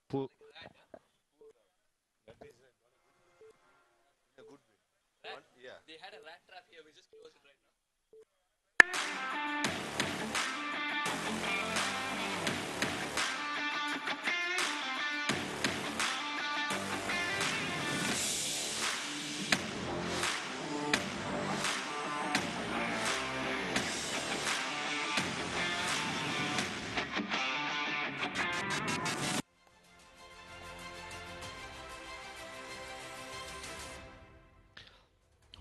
Pull. Yeah. They had a rat trap here. We just closed it right now.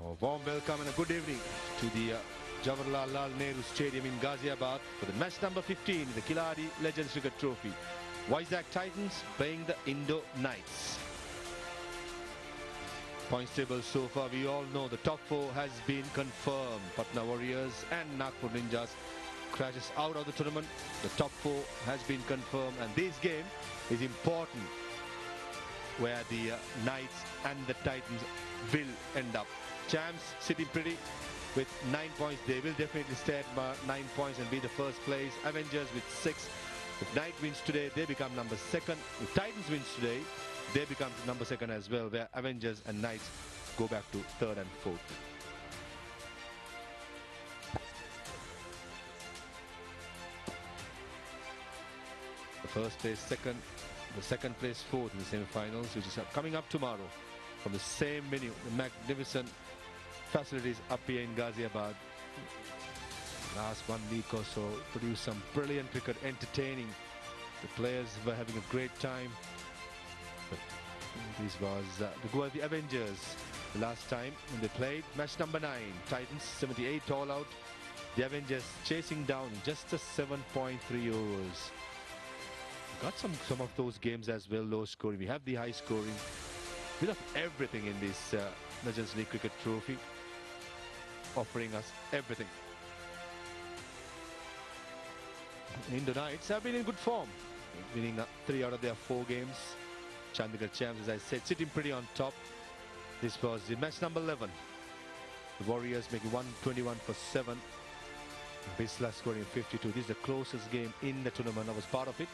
A warm welcome and a good evening to the Jawaharlal Lal Nehru Stadium in Ghaziabad for the match number 15, the Khiladix Legends Cricket Trophy. Vizag Titans playing the Indore Knights. Points table so far, we all know the top 4 has been confirmed. Patna Warriors and Nagpur Ninjas crashes out of the tournament. The top 4 has been confirmed, and this game is important where the Knights and the Titans will end up. Champs sitting pretty with 9 points. They will definitely stay at 9 points and be the first place. Avengers with 6. If Knight wins today, they become number 2nd. If Titans wins today, they become number 2nd as well, where Avengers and Knights go back to 3rd and 4th. The first place 2nd, the 2nd place 4th in the semi-finals, which is coming up tomorrow from the same venue, the magnificent facilities up here in Ghaziabad. Last 1 week or so, produced some brilliant cricket, entertaining. The players were having a great time. But this was the Avengers the last time when they played. Match number 9, Titans 78 all out. The Avengers chasing down in just a 7.3 overs. Got some of those games as well, low scoring. We have the high scoring. We have everything in this Legends League Cricket Trophy, offering us everything. Indore Knights have been in good form, winning 3 out of their 4 games. Chandigarh Champs, as I said, sitting pretty on top. This was the match number 11. The Warriors making 121 for 7. Bisla scoring 52. This is the closest game in the tournament. I was part of it.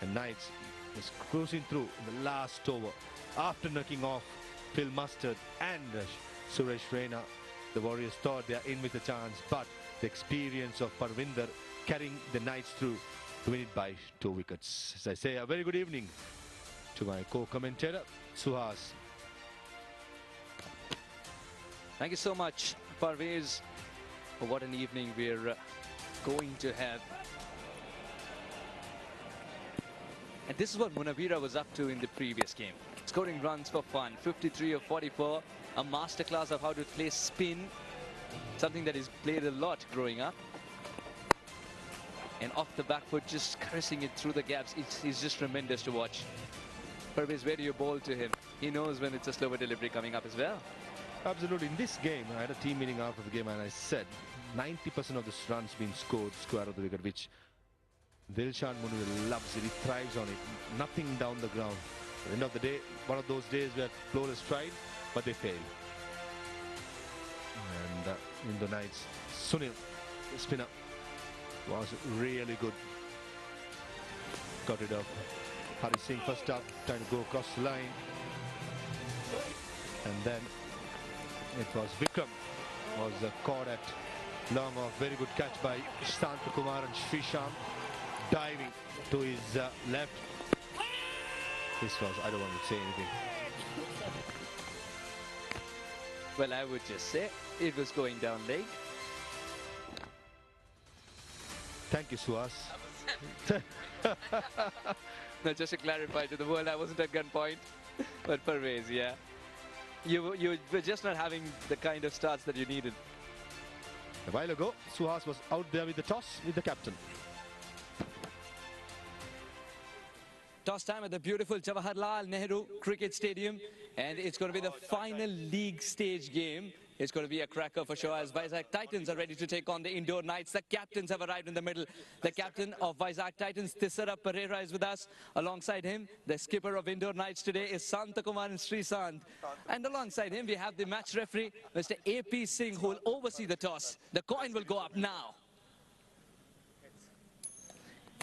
And Knights was cruising through in the last over. After knocking off Phil Mustard and Suresh Raina, the Warriors thought they are in with a chance, but the experience of Parvinder carrying the Knights through to win it by 2 wickets. As I say, a very good evening to my co-commentator, Suhas. Thank you so much, Parvez. What an evening we're going to have. And this is what Munavira was up to in the previous game. Scoring runs for fun, 53 of 44. A masterclass of how to play spin. Something that he's played a lot growing up. And off the back foot, just caressing it through the gaps. It's just tremendous to watch. Parvez, where do you bowl to him? He knows when it's a slower delivery coming up as well. Absolutely. In this game, I had a team meeting after the game and I said 90% of the runs being scored square of the wicket, which Dilshan Munir loves it. He thrives on it. Nothing down the ground. At the end of the day, one of those days where flawless tried, but they failed. And in the Knights, Sunil, the spinner, was really good. Got rid of Hari Singh first up, trying to go across the line. And then it was Vikram was caught at long off. Very good catch by Shanta Kumar and Srisham, diving to his left. This was, I don't want to say anything. Well, I would just say it was going down leg. Thank you, Suhas. No, just to clarify to the world, I wasn't at gunpoint. But Parvez, yeah. You were just not having the kind of starts that you needed. A while ago, Suhas was out there with the toss with the captain. Toss time at the beautiful Jawaharlal Nehru Cricket Stadium. And it's going to be the final league stage game. It's going to be a cracker for sure as Vizag Titans are ready to take on the Indore Knights. The captains have arrived in the middle. The captain of Vizag Titans, Tisara Pereira, is with us. Alongside him, the skipper of Indore Knights today is Santa Kumar and Srisant. And alongside him, we have the match referee, Mr. A.P. Singh, who will oversee the toss. The coin will go up now.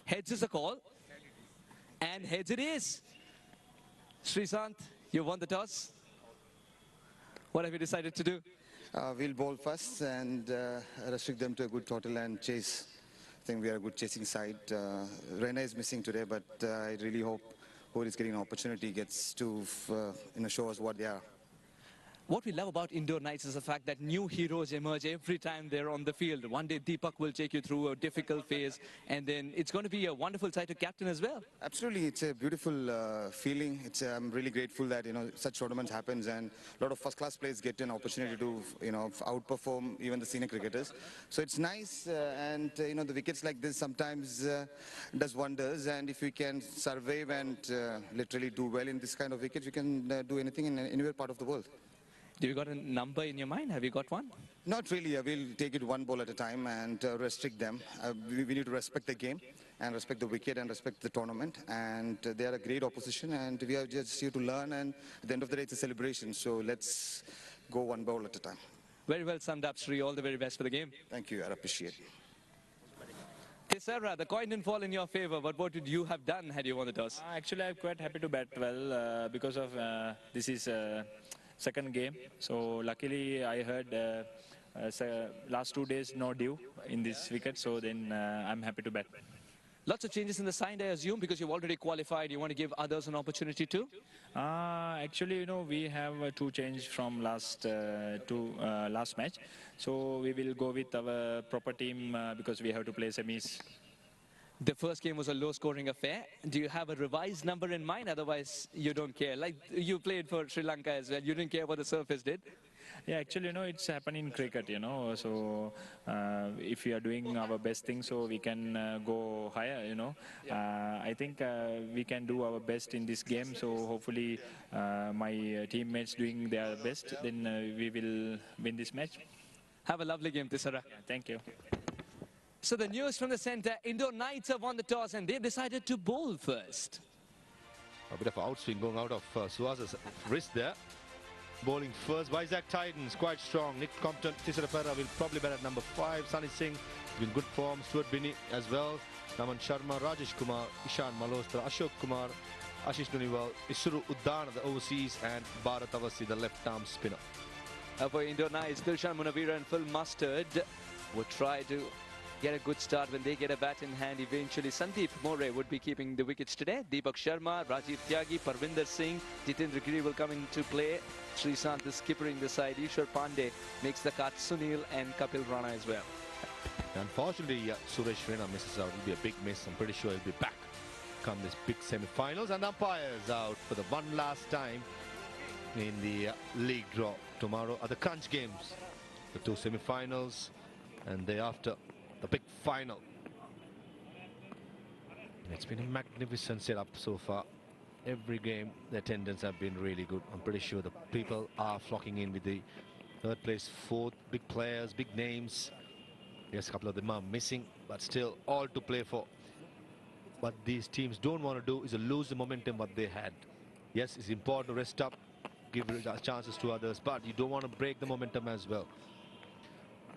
Heads is a call. And heads it is. Freesat, you won the toss. What have you decided to do? We'll bowl first and restrict them to a good total and chase. I think we are a good chasing side. Reina is missing today, but I really hope who is getting an opportunity gets to show us what they are. What we love about Indore Knights is the fact that new heroes emerge every time they're on the field. One day Deepak will take you through a difficult phase, and then it's going to be a wonderful side to captain as well. Absolutely, it's a beautiful feeling. I'm really grateful that such tournaments happens, and a lot of first-class players get an opportunity to outperform even the senior cricketers. So it's nice, and the wickets like this sometimes does wonders. And if we can survive and literally do well in this kind of wickets, we can do anything in anywhere part of the world. Do you got a number in your mind? Have you got one? Not really. We'll take it one ball at a time and restrict them. We need to respect the game and respect the wicket and respect the tournament. And they are a great opposition, and we are just here to learn. And at the end of the day, it's a celebration. So let's go one ball at a time. Very well summed up, Sri. All the very best for the game. Thank you. I appreciate it. Tisara, the coin didn't fall in your favor, but what would you have done had you won the toss? Actually, I'm quite happy to bat well because of this is second game. So luckily I heard last 2 days no due in this wicket, so then I'm happy to bat. Lots of changes in the side, I assume, because you've already qualified. You want to give others an opportunity too? Actually, we have 2 changes from last match. So we will go with our proper team because we have to play semis. The first game was a low-scoring affair. Do you have a revised number in mind? Otherwise, you don't care. Like you played for Sri Lanka as well. You didn't care what the surface did. Yeah, actually, it's happening in cricket, So if we are doing our best thing, so we can go higher, I think we can do our best in this game. So hopefully my teammates doing their best, then we will win this match. Have a lovely game, Tisara. Yeah, thank you. So the news from the centre, Indore Knights have won the toss and they've decided to bowl first. A bit of outswing going out of Suhas's wrist there. Bowling first, Vizag Titans, quite strong. Nick Compton, Tisara Pera will probably bat at number 5. Sunny Singh in good form. Stuart Binney as well. Naman Sharma, Rajesh Kumar, Ishan Malhotra, Ashok Kumar, Ashish Duniwal, Isuru Uddana, the overseas, and Bharat Avasi, the left-arm spinner. For Indore Knights, Dilshan Munavira and Phil Mustard would try to get a good start when they get a bat in hand. Eventually, Sandeep More would be keeping the wickets today. Deepak Sharma, Rajiv Tyagi, Parvinder Singh, Jitendra Giri will come into play. Freesat is skippering the side. Ishwar Pandey makes the cut. Sunil and Kapil Rana as well. Unfortunately, Suresh Raina misses out. It will be a big miss. I'm pretty sure he'll be back come this big semi-finals. And umpires out for the one last time in the league draw. Tomorrow are the crunch games. The 2 semi-finals and thereafter the big final. It's been a magnificent setup so far. Every game, the attendance have been really good. I'm pretty sure the people are flocking in with the 3rd place, 4th, big players, big names. Yes, a couple of them are missing, but still all to play for. What these teams don't want to do is lose the momentum what they had. Yes, it's important to rest up, give chances to others, but you don't want to break the momentum as well.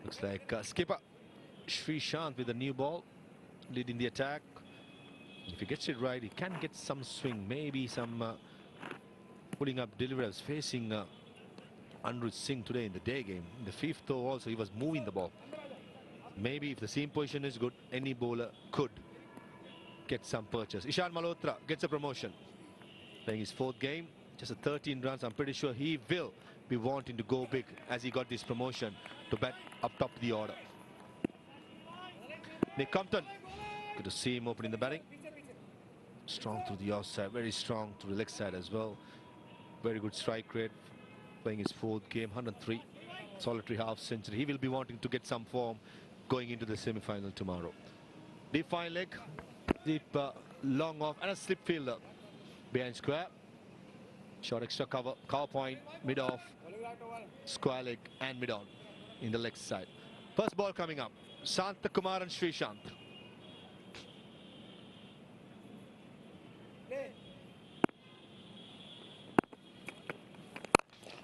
Looks like skipper Freesat with a new ball, leading the attack. If he gets it right, he can get some swing, maybe some pulling up deliveries, facing Anurudh Singh today in the day game. In the 5th over also, he was moving the ball. Maybe if the seam position is good, any bowler could get some purchase. Ishan Malhotra gets a promotion. Playing his 4th game, just 13 runs. I'm pretty sure he will be wanting to go big as he got this promotion to bat up top of the order. Nick Compton, good to see him opening the batting. Strong through the offside, very strong to the leg side as well. Very good strike rate. Playing his 4th game, 103, solitary half century. He will be wanting to get some form going into the semi-final tomorrow. Deep fine leg, deep long off, and a slip fielder behind square. Short extra cover, cover point, mid off, square leg and mid on in the leg side. First ball coming up, Santa Kumar and Freesat.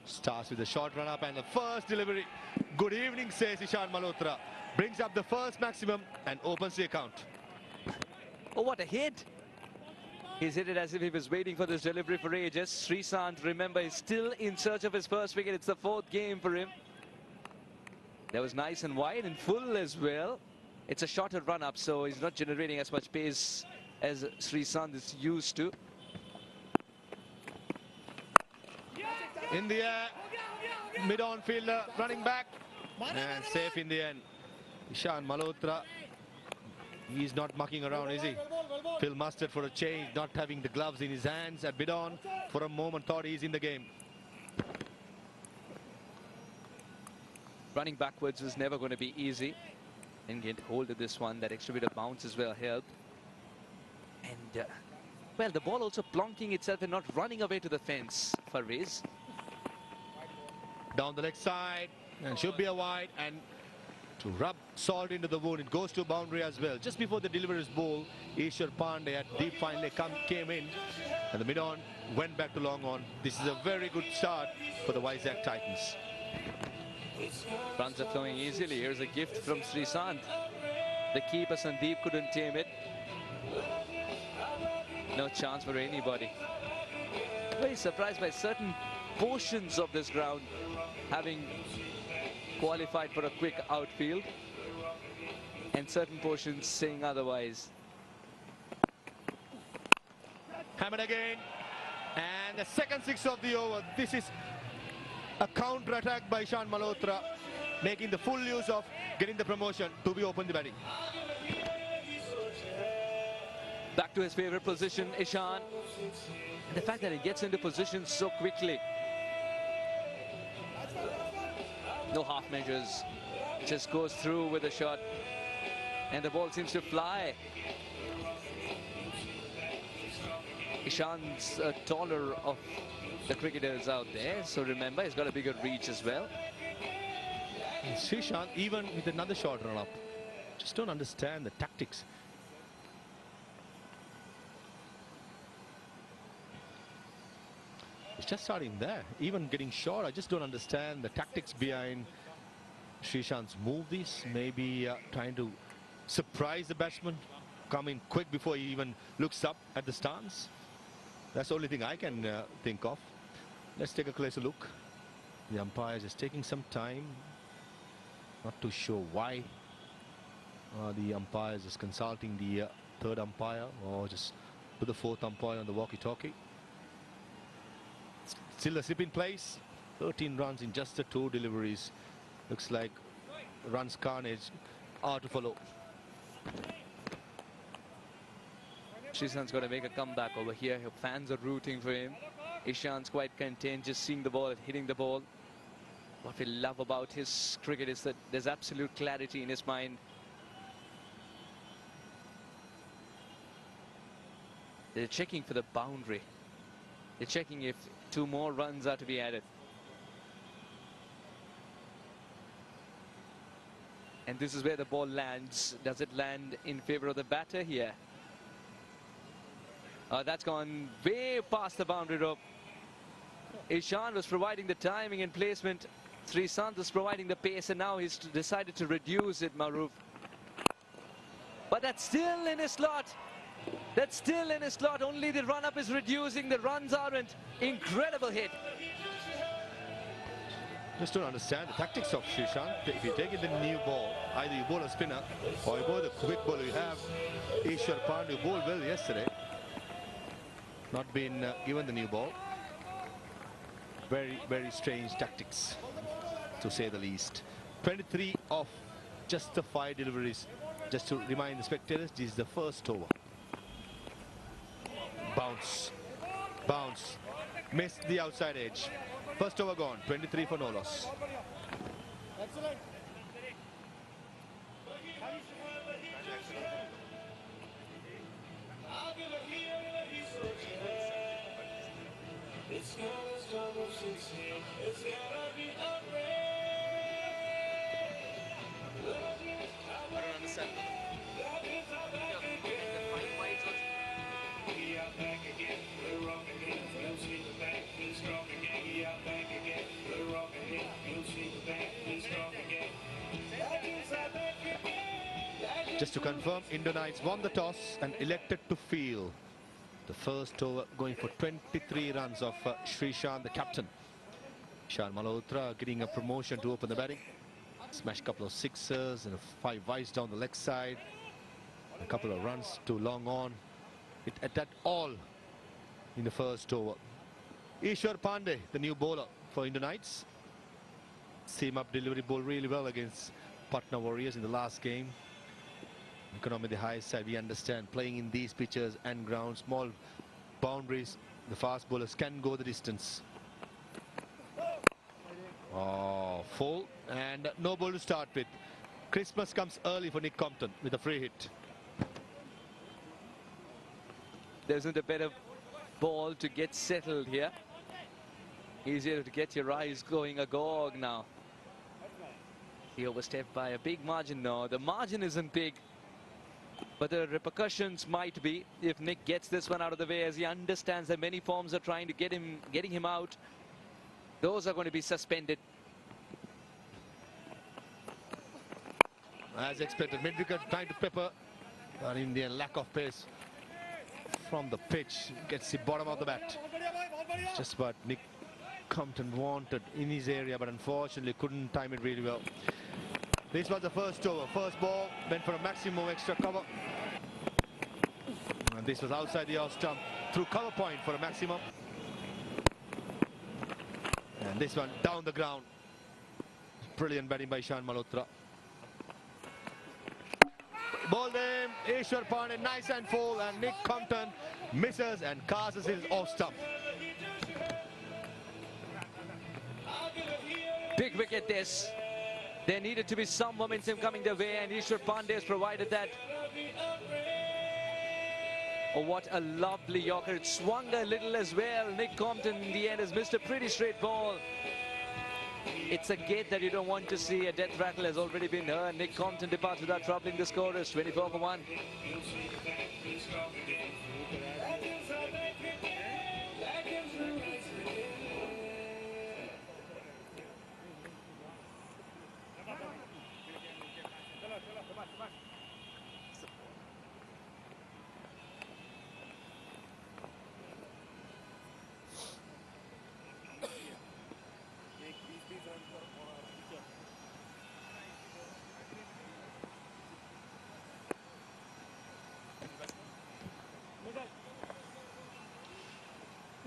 Starts with a short run up and the first delivery. Good evening, says Ishan Malhotra. Brings up the first maximum and opens the account. Oh, what a hit. He's hit it as if he was waiting for this delivery for ages. Freesat, remember, is still in search of his first wicket. It's the 4th game for him. That was nice and wide and full as well. It's a shorter run-up, so he's not generating as much pace as Freesat is used to. In the air, mid-on fielder running back, and safe in the end. Ishan Malhotra, he's not mucking around, is he? Phil Mustard for a change, not having the gloves in his hands at mid-on. For a moment thought he's in the game. Running backwards was never going to be easy. And get hold of this one. That extra bit of bounce as well helped. And, well, the ball also plonking itself and not running away to the fence for Riz. Down the leg side, and should be a wide, and to rub salt into the wound, it goes to boundary as well. Just before the deliverer's ball, Ishwar Pandey at deep finally came in, and the mid-on went back to long on. This is a very good start for the Vizag Titans. Runs are flowing easily. Here's a gift from Freesat. The keeper Sandeep couldn't tame it. No chance for anybody. Very surprised by certain portions of this ground having qualified for a quick outfield, and certain portions saying otherwise. Hammered again, and the second 6 of the over. This is a counter-attack by Ishan Malhotra, making the full use of getting the promotion to be open the batting. Back to his favorite position, Ishan. And the fact that he gets into position so quickly. No half measures, just goes through with a shot, and the ball seems to fly. Ishan's taller of the cricketers out there, so remember, he's got a bigger reach as well. And Srishant, even with another short run up, just don't understand the tactics. It's just starting there, even getting short. I just don't understand the tactics behind Srishant's move. This maybe trying to surprise the batsman, come in quick before he even looks up at the stance. That's the only thing I can think of. Let's take a closer look. The umpire is just taking some time. Not too sure why. The umpire is just consulting the 3rd umpire, or just to the 4th umpire on the walkie-talkie. Still a slip in place. 13 runs in just the 2 deliveries. Looks like runs carnage are to follow. Srisant's got to make a comeback over here. Her fans are rooting for him. Ishan's quite content, just seeing the ball and hitting the ball. What we love about his cricket is that there's absolute clarity in his mind. They're checking for the boundary. They're checking if 2 more runs are to be added. And this is where the ball lands. Does it land in favor of the batter here? That's gone way past the boundary rope. Ishan was providing the timing and placement. Freesat was providing the pace, and now he's decided to reduce it, Maruf. But that's still in his slot. That's still in his slot. Only the run-up is reducing. The runs aren't. Incredible hit. Just don't understand the tactics of Srishant. If you take in the new ball, either you bowl a spinner or you bowl the quick ball. You have Ishwar Pandey, who bowled well yesterday. Not been given the new ball. Very, very strange tactics, to say the least. 23 of just the 5 deliveries. Just to remind the spectators, this is the first over. Bounce. Bounce. Missed the outside edge. First over gone. 23 for no loss. Excellent. Just to confirm, Indore Knights won the toss and elected to field. The first over going for 23 runs of Freesat, the captain. Ishan Malhotra getting a promotion to open the batting. Smashed a couple of sixers and 5 wides down the leg side. A couple of runs too long on. It attacked all in the first over. Ishwar Pandey, the new bowler for Indore Knights. Seam up delivery ball really well against Patna Warriors in the last game. Economy the high side, we understand playing in these pitches and ground, small boundaries, the fast bowlers can go the distance. Oh, full and no ball to start with. Christmas comes early for Nick Compton with a free hit. There isn't a better ball to get settled here. Easier to get your eyes going agog now. He overstepped by a big margin. No, the margin isn't big, but the repercussions might be if Nick gets this one out of the way, as he understands that many forms are trying to getting him out. Those are going to be suspended. As expected, mid-wicket trying to pepper, but Indian lack of pace from the pitch gets the bottom of the bat. Just what Nick Compton wanted in his area, but unfortunately couldn't time it really well. This was the first over. First ball went for a maximum extra cover. And this was outside the off stump through cover point for a maximum. And this one down the ground. Brilliant batting by Ishan Malhotra. Ball name, Ishwar Pandey, nice and full, and Nick Compton misses and castles his off stump. Big wicket this. There needed to be some momentum coming their way, and Ishwar Pandey has provided that. Oh, what a lovely Yorker. It swung a little as well. Nick Compton in the end has missed a pretty straight ball. It's a gate that you don't want to see. A death rattle has already been heard. Nick Compton departs without troubling the scorers. 24 for 1.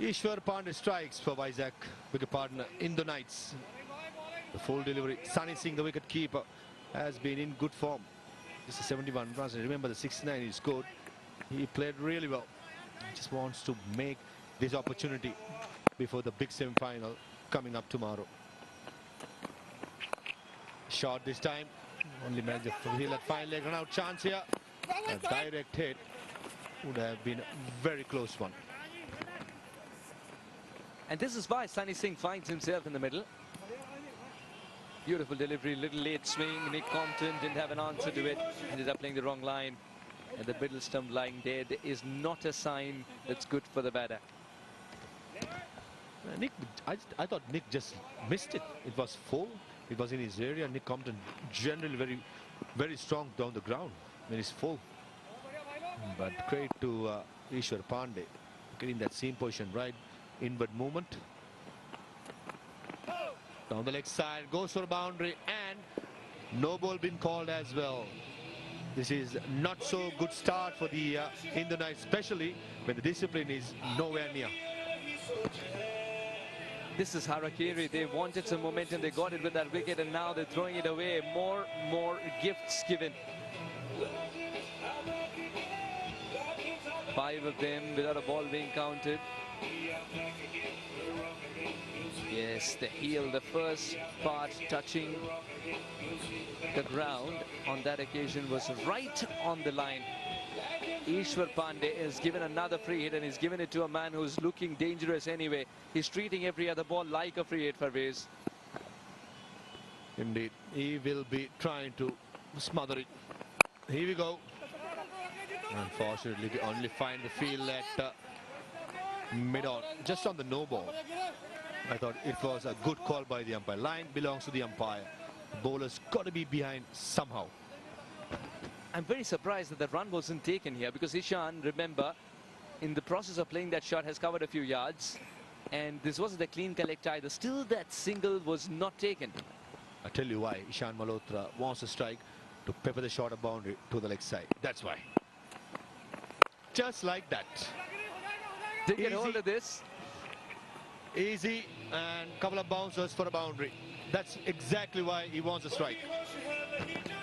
Ishwar Pandey strikes for Vizag, wicket partner Indore Knights. The full delivery. Sunny Singh, the wicket keeper, has been in good form. This is 71 runs. Remember the 69 he scored. He played really well. He just wants to make this opportunity before the big semi-final coming up tomorrow. Shot this time. Only managed to heal that fine leg run out chance here. A direct hit would have been a very close one. And this is why Sunny Singh finds himself in the middle. Beautiful delivery, little late swing. Nick Compton didn't have an answer to it. Ended up playing the wrong line. And the middle stump lying dead is not a sign that's good for the batter. Nick, I thought Nick just missed it. It was full. It was in his area. Nick Compton generally very strong down the ground when he's full. But great to Ishwar Pandey getting that seam position right. Inward movement. Down the leg side, goes for a boundary, and no ball been called as well. This is not so good start for the Indore Knights, especially when the discipline is nowhere near. This is Harakiri. They wanted some momentum. They got it with that wicket, and now they're throwing it away. More gifts given. 5 of them without a ball being counted. Yes, the heel, the first part touching the ground on that occasion was right on the line. Ishwar Pandey is given another free hit, and he's given it to a man who's looking dangerous anyway. He's treating every other ball like a free hit for Viz. Indeed, he will be trying to smother it. Here we go. Unfortunately, they only find the field at mid-on, just on the no ball. I thought it was a good call by the umpire. Line belongs to the umpire. The bowler's got to be behind somehow. I'm very surprised that the run wasn't taken here, because Ishan, remember, in the process of playing that shot, has covered a few yards. And this wasn't a clean collect either. Still, that single was not taken. I tell you why. Ishan Malhotra wants to strike to pepper the shorter boundary to the leg side. That's why. Just like that. Did get hold of this. Easy, and couple of bouncers for a boundary. That's exactly why he wants to strike.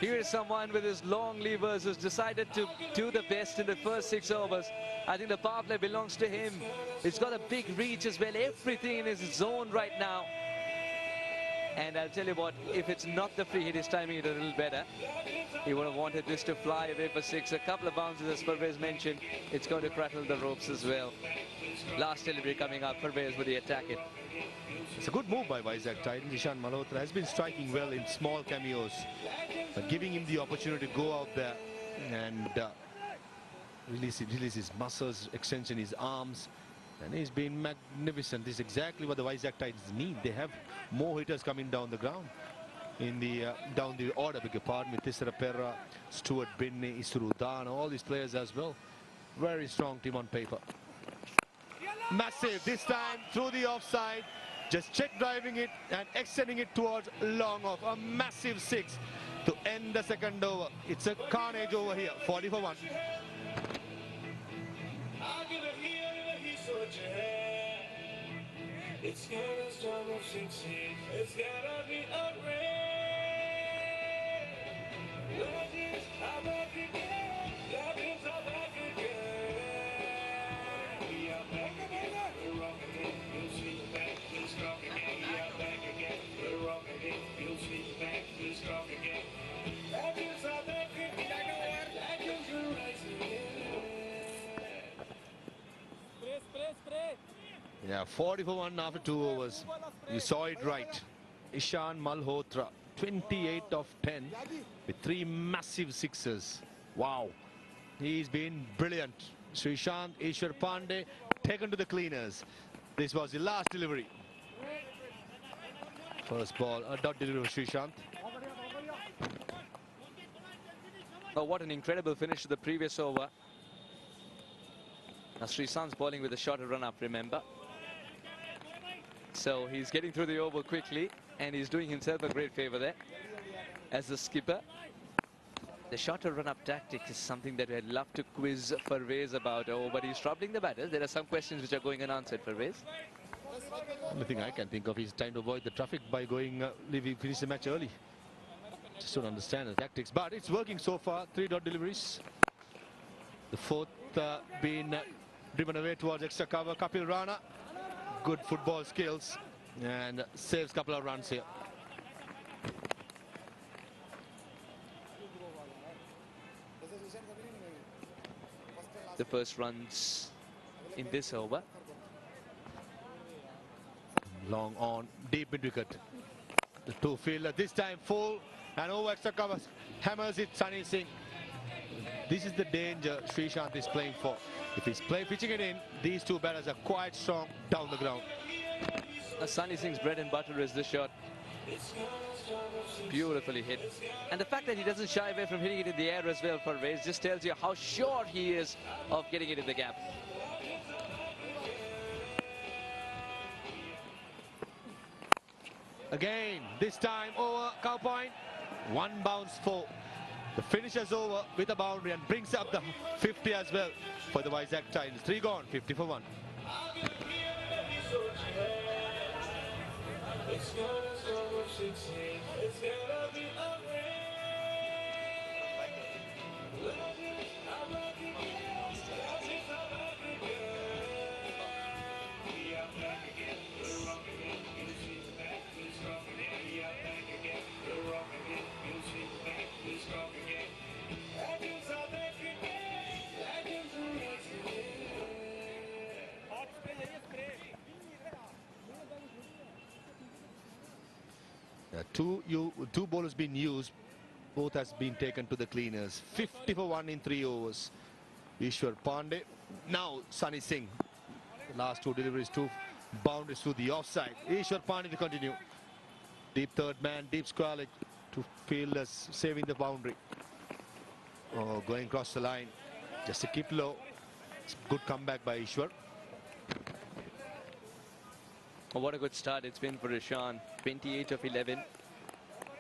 Here is someone with his long levers who's decided to do the best in the first 6 overs. I think the power play belongs to him. He's got a big reach as well. Everything in his zone right now. And I'll tell you what, if it's not the free hit, he's timing it a little better. He would have wanted this to fly away for 6. A couple of bounces, as Parvez mentioned. It's going to crackle the ropes as well. Last delivery coming up. Parvez with the attack it. It's a good move by Vizag Titans. Ishan Malhotra has been striking well in small cameos, but giving him the opportunity to go out there and release his muscles, extension his arms, and he's been magnificent. This is exactly what the Vizag Titans need. They have more hitters coming down the ground in the down the order. Beg your pardon me. Tissara Perra, Stuart Binney, Isuru Dana, all these players as well. Very strong team on paper. Massive this time through the offside. Just check driving it and extending it towards long off. A massive 6 to end the second over. It's a carnage over here. 40 for 1. It's gotta start with 16. It's gotta be a rain. Legends are back again. Legends are back again. We are back again. We're wrong again. You'll see back. We're strong again. We are back again. We're wrong again. You'll see back. We're strong again. Legends are back again. Legends will rise again. Spray. Yeah, 40 for 1 after 2 overs. You saw it right. Ishan Malhotra, 28 of 10 with 3 massive sixes. Wow. He's been brilliant. Srishant, Ishwar Pandey taken to the cleaners. This was the last delivery. First ball, a dot delivery for Srishant. Oh, what an incredible finish to the previous over. Now Srishant's bowling with a shorter run-up, remember. So he's getting through the over quickly, and he's doing himself a great favor there as the skipper. The shorter run-up tactic is something that I'd love to quiz Parvez about. Oh, but he's troubling the batters. There are some questions which are going unanswered, Parvez. Only thing I can think of is trying to avoid the traffic by going, finish the match early. Just don't understand the tactics, but it's working so far. 3 dot deliveries. The fourth being driven away towards extra cover. Kapil Rana, good football skills, and saves a couple of runs here. The first runs in this over. Long on, deep mid wicket. The 2 fielder this time full and over extra covers. Hammers it, Sunny Singh. This is the danger Srishant is playing for. If he's pitching it in, these 2 batters are quite strong down the ground. Sunny Singh's bread and butter is this shot. Beautifully hit. And the fact that he doesn't shy away from hitting it in the air as well, Parvez, just tells you how sure he is of getting it in the gap. Again, this time over cow point. 1 bounce for the finisher's over with a boundary and brings up the 50 as well for the Vizag Titans. 3 gone, 50 for 1. It's gonna start with 16. It's gonna be a rain. Legends are back again. Legends are back again. We are back again. We're wrong again. You'll see back. We're strong again. We are back again. We're wrong again. You'll see back. We're strong again. Legends are back again. Legends will rise again. Two bowlers been used, both has been taken to the cleaners. 50 for 1 in 3 overs. Ishwar Pandey, now Sunny Singh. The last 2 deliveries, 2 boundaries to the offside. Ishwar Pandey to continue. Deep third man, deep square leg to fielders, saving the boundary. Oh, going across the line, just to keep low. Good comeback by Ishwar. Oh, what a good start it's been for Ishan. 28 of 11.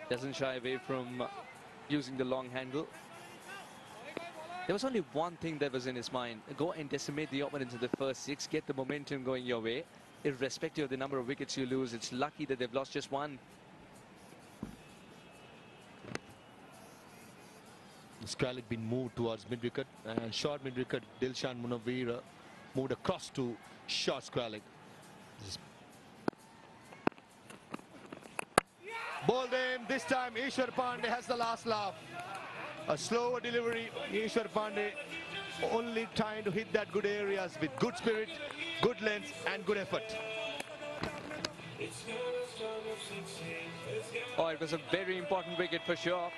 Doesn't shy away from using the long handle. There was only one thing that was in his mind. Go and decimate the opponents in the first 6. Get the momentum going your way. Irrespective of the number of wickets you lose, it's lucky that they've lost just one. Skralik been moved towards mid-wicket, and short mid-wicket Dilshan Munawir moved across to short Skralik. Bowled in, this time Ishwar Pandey has the last laugh. A slower delivery, Ishwar Pandey only trying to hit that good areas with good spirit, good length and good effort. Oh, it was a very important wicket for sure.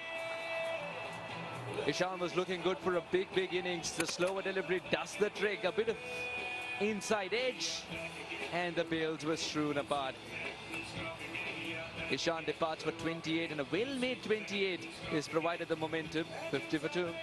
Ishan was looking good for a big innings. The slower delivery does the trick. A bit of inside edge, and the bails were strewn apart. Ishan departs for 28, and a well-made 28 is provided the momentum. 50 for 2.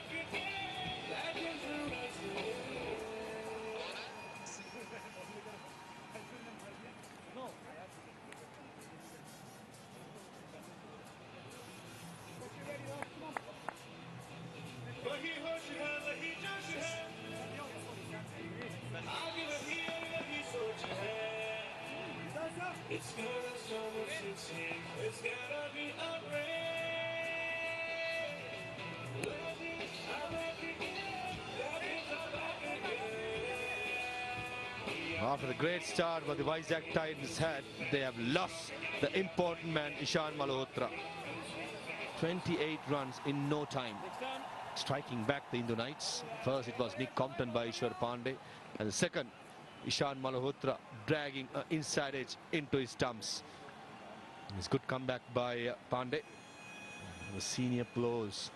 It's gonna storm of 16. It's gotta be a rain. I'm back again. After the great start what the Vizag Titans had, they have lost the important man Ishan Malhotra. 28 runs in no time. Striking back the Indo Knights. First it was Nick Compton by Ishwar Pandey, and the second Ishan Malhotra dragging an inside edge into his stumps. It's good comeback by Pandey. The senior applause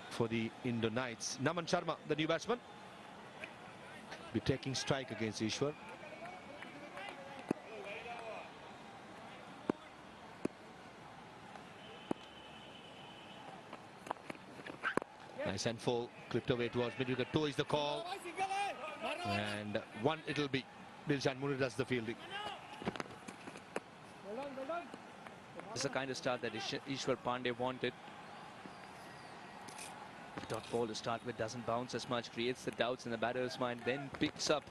for the Indo Knights. Naman Sharma, the new batsman, be taking strike against Ishwar. Nice and full, clipped away towards mid-wicket. 2 is the call, and 1 it'll be. Dilshan Munawir does the fielding. This is the kind of start that Ishwar Pandey wanted. Dot ball to start with doesn't bounce as much, creates the doubts in the batter's mind, then picks up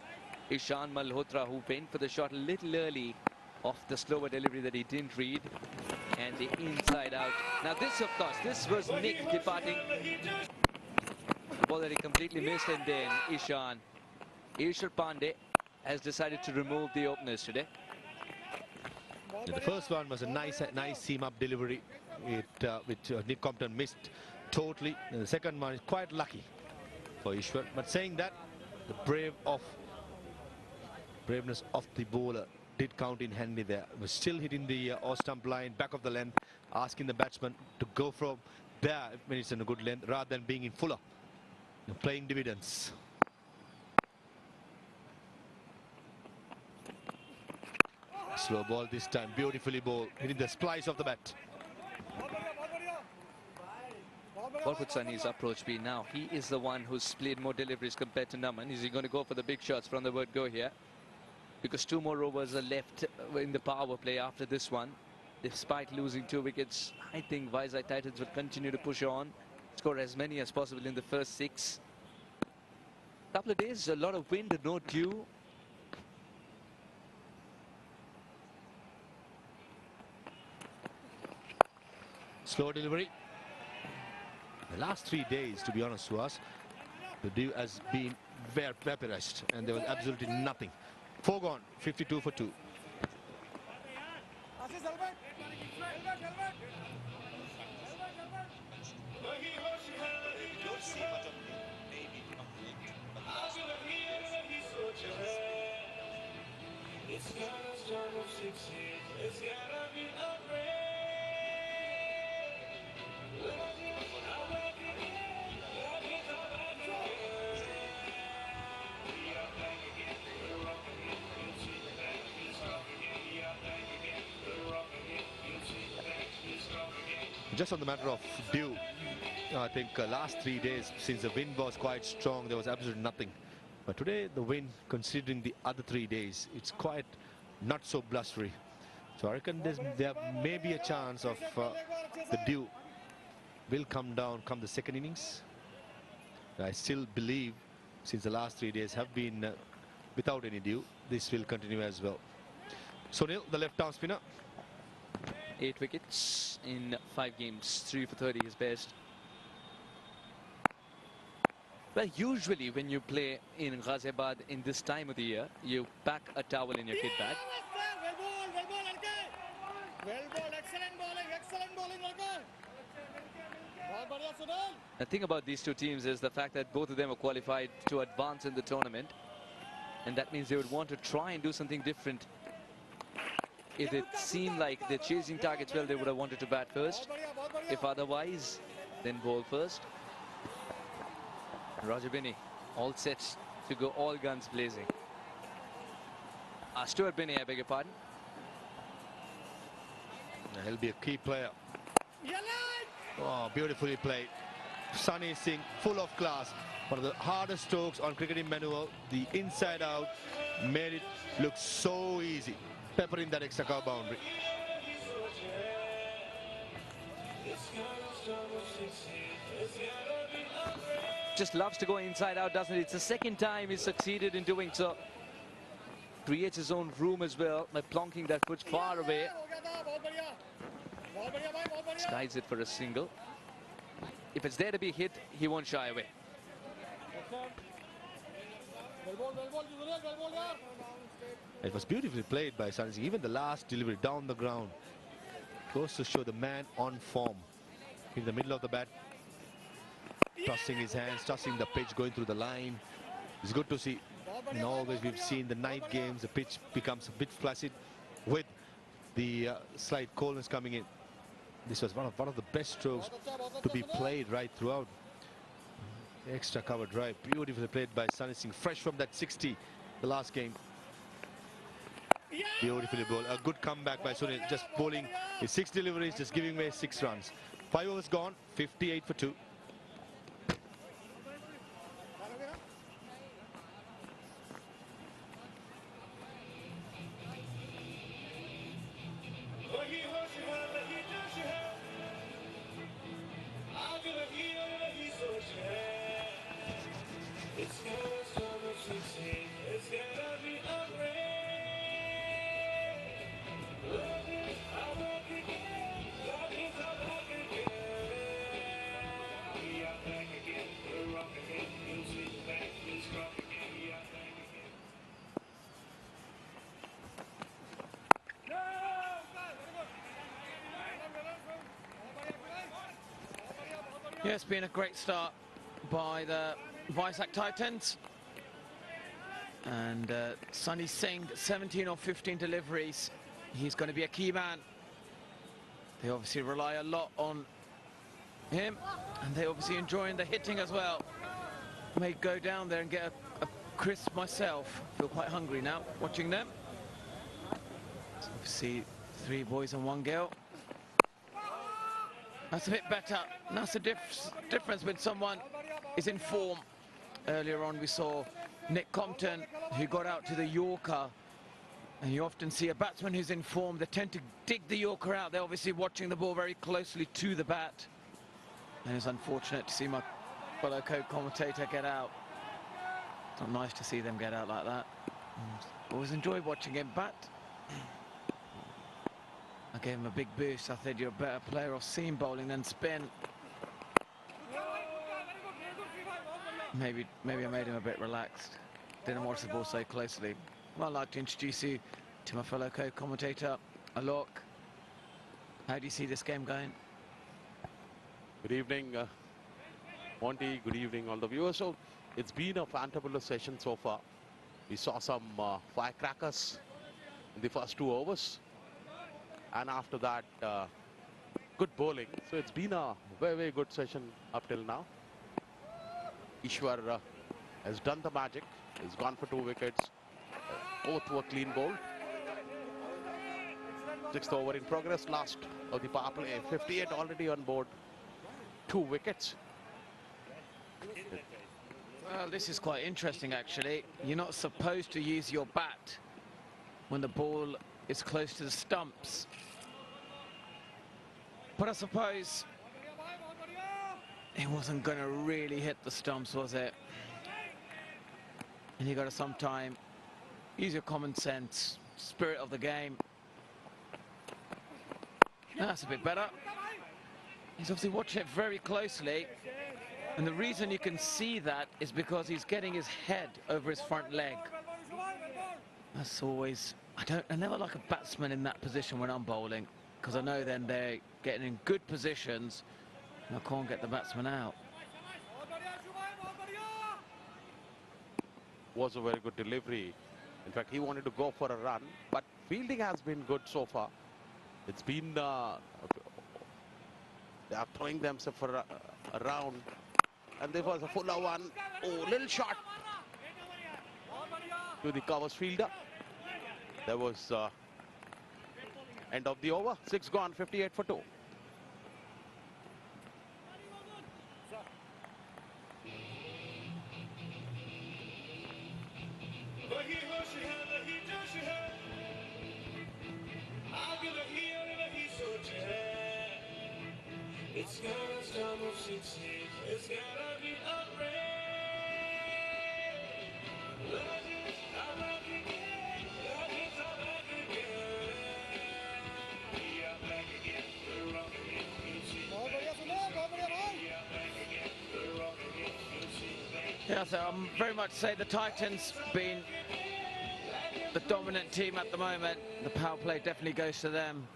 Ishan Malhotra, who went for the shot a little early off the slower delivery that he didn't read, and the inside out. Now this, of course, this was Nick departing. The ball that he completely missed, and then Ishwar Pandey has decided to remove the openers today. The first one was a nice seam-up delivery, which Nick Compton missed totally. And the second one is quite lucky for Ishwar. But saying that, the braveness of the bowler did count in handy there. Was still hitting the off-stump line, back of the length, asking the batsman to go from there when it's in a good length, rather than being in fuller. Playing dividends. Slow ball this time, beautifully bowled, hitting the splice of the bat. What would Sunny's approach be now? He is the one who's played more deliveries compared to Naman. Is he going to go for the big shots from the word go here? Because 2 more overs are left in the power play after this one. Despite losing 2 wickets, I think Vizag Titans will continue to push on, score as many as possible in the first 6. Couple of days, a lot of wind, no dew. Slow delivery. The last 3 days, to be honest to us, the dew has been vaporized, and there was absolutely nothing. 4 gone, 52 for 2. It's not a storm of 16. It's gotta be a rain. Just on the matter of dew, I think last 3 days, since the wind was quite strong, there was absolutely nothing. But today, the wind, considering the other 3 days, it's quite not so blustery. So I reckon there may be a chance of the dew will come down come the second innings. I still believe, since the last 3 days have been without any dew, this will continue as well. Sunil, the left-arm spinner. 8 wickets in 5 games, 3 for 30 his best. Well, usually when you play in Ghaziabad in this time of the year, you pack a towel in your kit bag. The thing about these two teams is the fact that both of them are qualified to advance in the tournament, and that means they would want to try and do something different. If it seemed like they're chasing targets well, they would have wanted to bat first. If otherwise, then bowl first. Roger Binney all set to go all guns blazing. Stuart Binney, I beg your pardon. He'll be a key player. Oh, beautifully played. Sunny Singh, full of class. One of the hardest strokes on cricketing manual. The inside out made it look so easy, peppering that extra cover boundary. Just loves to go inside out, doesn't it? It's the second time he's succeeded in doing so. Creates his own room as well by plonking that foot far away. Skies it for a single. If it's there to be hit, he won't shy away. It was beautifully played by Sunny Singh. Even the last delivery down the ground goes to show the man on form. In the middle of the bat, tossing his hands, tossing the pitch, going through the line. It's good to see. And always we've seen the night games, the pitch becomes a bit flaccid with the slight coldness coming in. This was one of the best strokes to be played right throughout. Extra cover drive, beautifully played by Sunny Singh, fresh from that 60 the last game. Beautifully bowled. A good comeback by Sunil, just bowling his 6 deliveries, just giving away 6 runs. 5 overs gone, 58 for 2. Yeah, it's been a great start by the Vizag Titans. And Sunny Singh, 17 or 15 deliveries. He's going to be a key man. They obviously rely a lot on him, and they're obviously enjoying the hitting as well. May go down there and get a crisp myself. Feel quite hungry now watching them. So obviously 3 boys and 1 girl. That's a bit better. And that's the difference when someone is in form. Earlier on we saw Nick Compton, who got out to the Yorker. And you often see a batsman who's in form, they tend to dig the Yorker out. They're obviously watching the ball very closely to the bat. And it's unfortunate to see my fellow co-commentator get out. It's not nice to see them get out like that. Always enjoy watching him bat. I gave him a big boost. I said, you're a better player of seam bowling than spin. Maybe I made him a bit relaxed. Didn't watch the ball so closely. Well, I'd like to introduce you to my fellow co-commentator, Alok. How do you see this game going? Good evening, Monty. Good evening, all the viewers. So it's been a fantabulous session so far. We saw some firecrackers in the first 2 overs. And after that, good bowling. So it's been a very, very good session up till now. Ishwar has done the magic. He's gone for 2 wickets. Both were clean bowl. 6th over in progress. Last of the power play. 58 already on board. 2 wickets. Well, this is quite interesting, actually. You're not supposed to use your bat when the ball is close to the stumps. But I suppose it wasn't going to really hit the stumps, was it? And you got to sometime use your common sense, spirit of the game. That's a bit better. He's obviously watching it very closely. And the reason you can see that is because he's getting his head over his front leg. That's always... I never like a batsman in that position when I'm bowling, because I know then they're getting in good positions and I can't get the batsman out. Was a very good delivery. In fact, he wanted to go for a run, but fielding has been good so far. It's been they are throwing themselves around, and there was a fuller one. Oh, little shot to the covers fielder. There was end of the over. 6 gone, 58 for 2. It's gonna start with 16. It's gonna be a rain. Legends are back again. Legends are back again. We are back again. We're rocking it. You see the back. We are back again. We're rocking it. You see the back. Yeah, so I'm very much say the Titans been the dominant team at the moment. The power play definitely goes to them.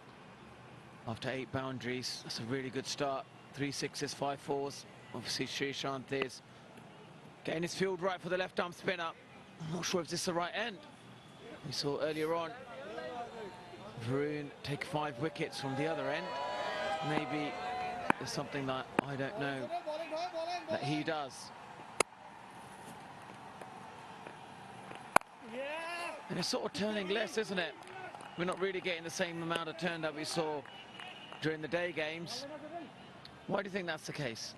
After 8 boundaries, that's a really good start. 3 sixes, 5 fours. Obviously, Srishant is getting his field right for the left-arm spinner. I'm not sure if this is the right end. We saw earlier on Varun take 5 wickets from the other end. Maybe there's something that I don't know that he does. And it's sort of turning less, isn't it? We're not really getting the same amount of turn that we saw during the day games. Why do you think that's the case?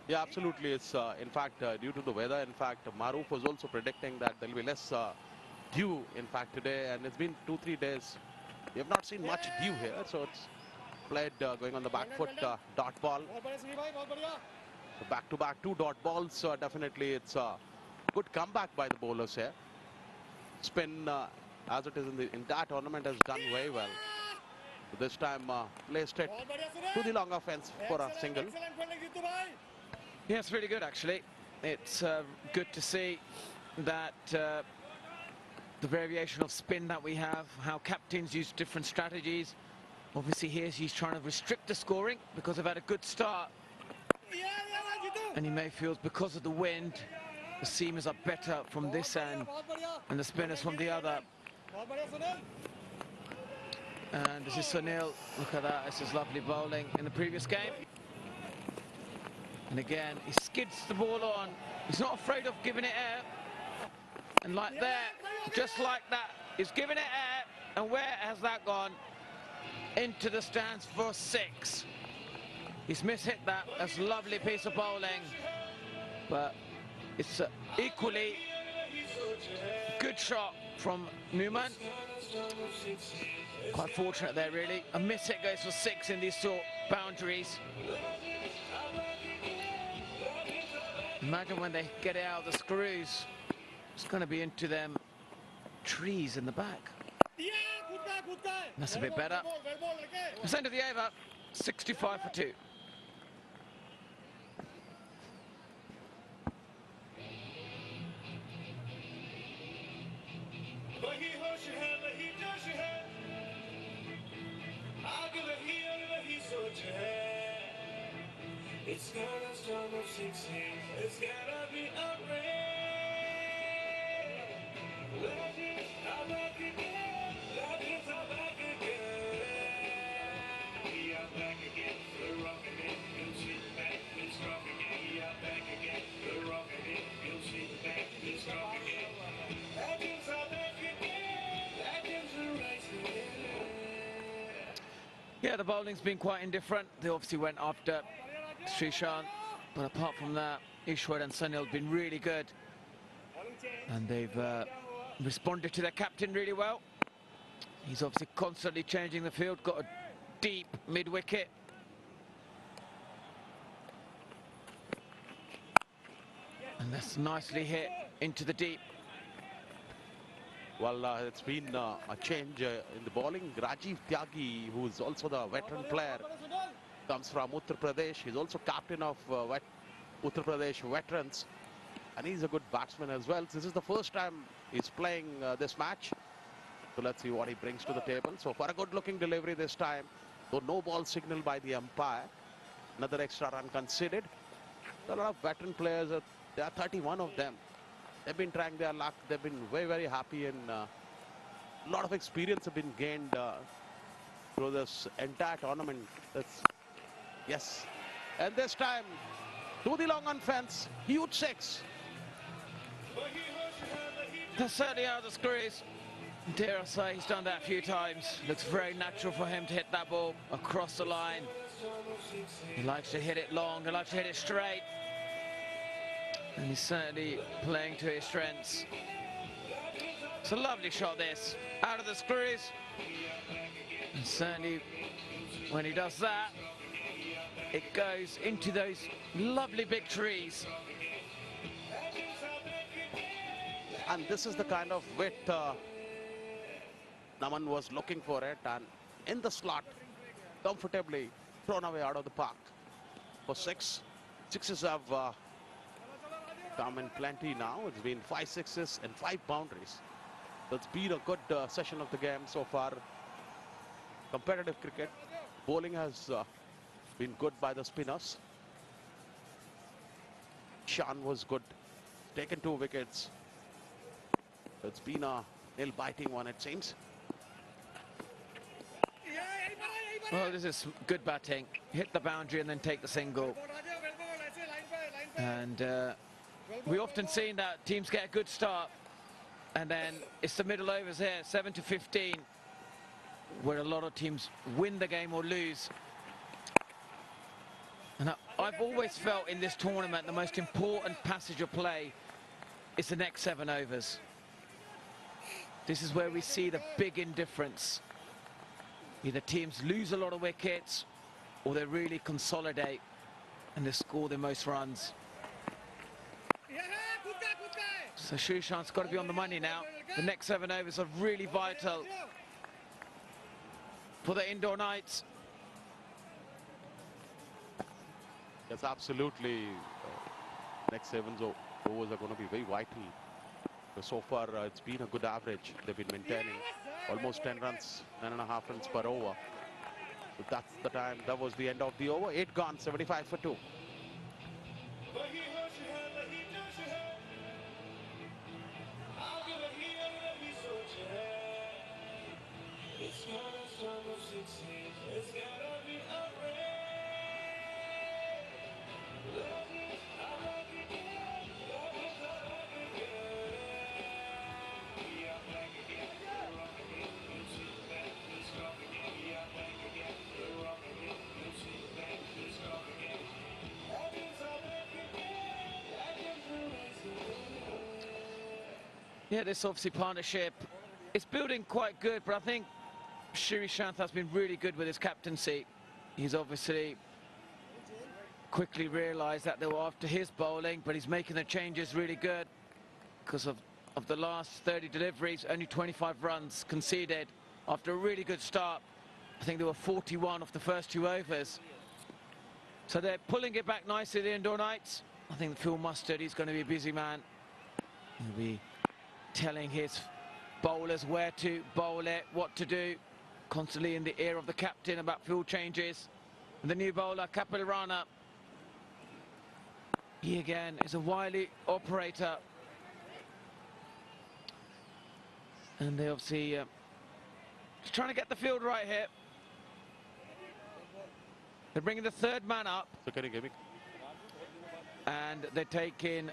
Yeah, absolutely. It's in fact due to the weather. In fact, Maruf was also predicting that there'll be less dew. In fact, today, and it's been 2-3 days. We have not seen much dew here, so it's played going on the back foot dot ball. So back-to-back 2 dot balls. Definitely, it's a good comeback by the bowlers here. Spin, as it is in the entire tournament, has done very well. This time placed it to the longer fence for a single. Yeah, it's really good actually. It's good to see that the variation of spin that we have, how captains use different strategies. Obviously here he's trying to restrict the scoring because they've had a good start. And he may feel because of the wind, the seamers are better from this end and the spinners from the other. And this is Sunil. Look at that. This is lovely bowling in the previous game. And again, he skids the ball on. He's not afraid of giving it air. And like that, just like that, he's giving it air. And where has that gone? Into the stands for 6. He's mishit that. That's a lovely piece of bowling. But it's equally good shot from Newman. Quite fortunate there, really. A miss hit goes for 6 in these short boundaries. Imagine when they get it out of the screws. It's going to be into them trees in the back. That's a bit better. It's end of the over. 65 for 2. It's gonna start with 16. It's gonna be a rain. Legends are back again. Legends are back again. We are back again. We're rocking it. You'll see the back. It's strong again. We are back again. We're rocking it. You'll see the back. It's strong again. Legends are back again. Legends will rise again. Yeah, the bowling's been quite indifferent. They obviously went after Srishant, but apart from that, Ishwar and Sunil have been really good. And they've responded to their captain really well. He's obviously constantly changing the field, got a deep mid-wicket. And that's nicely hit into the deep. Well, it's been a change in the bowling. Rajiv Tyagi, who's also the veteran player, comes from Uttar Pradesh. He's also captain of Uttar Pradesh veterans. And he's a good batsman as well. This is the first time he's playing this match. So let's see what he brings to the table. So for a good-looking delivery this time, though no ball signal by the umpire. Another extra run conceded. A lot of veteran players, there are 31 of them. They've been trying their luck. They've been very, very happy, and a lot of experience have been gained through this entire tournament. Yes. And this time, to the long on fence, huge six. That's certainly out of the screws. Dare I say, he's done that a few times. Looks very natural for him to hit that ball across the line. He likes to hit it long, he likes to hit it straight. And he's certainly playing to his strengths. It's a lovely shot, this. Out of the screws. And certainly, when he does that, it goes into those lovely big trees. And this is the kind of width Naman was looking for it, and in the slot, comfortably thrown away out of the park. For six. Sixes have come in plenty now. It's been 5 sixes and 5 boundaries. So it's been a good session of the game so far. Competitive cricket. Bowling has been good by the spinners. Shan was good. Taken 2 wickets. It's been a nail-biting one, it seems. Well, this is good batting. Hit the boundary and then take the single. And we often seen that teams get a good start, and then it's the middle overs here, 7 to 15, where a lot of teams win the game or lose. And I've always felt in this tournament the most important passage of play is the next 7 overs. This is where we see the big indifference. Either teams lose a lot of wickets or they really consolidate and they score the most runs. So Shrishant's got to be on the money now. The next 7 overs are really vital for the Indore Knights. Yes, absolutely. Next 7 overs are going to be very vital. So far, it's been a good average. They've been maintaining almost 10 runs, 9.5 runs per over. So that's the time. That was the end of the over. 8 gone, 75 for 2. Yeah, this obviously partnership is building quite good, but I think Shrishant has been really good with his captaincy. He's obviously quickly realised that they were after his bowling, but he's making the changes really good because of the last 30 deliveries, only 25 runs conceded after a really good start. I think there were 41 off the first 2 overs. So they're pulling it back nicely, the Indore Knights. I think Phil Mustard, he's going to be a busy man. He'll be telling his bowlers where to bowl it, what to do, constantly in the ear of the captain about field changes. And the new bowler, Kapil Rana, he again is a wily operator. And they obviously just trying to get the field right here. They're bringing the 3rd man up. So can you give me? And they're taking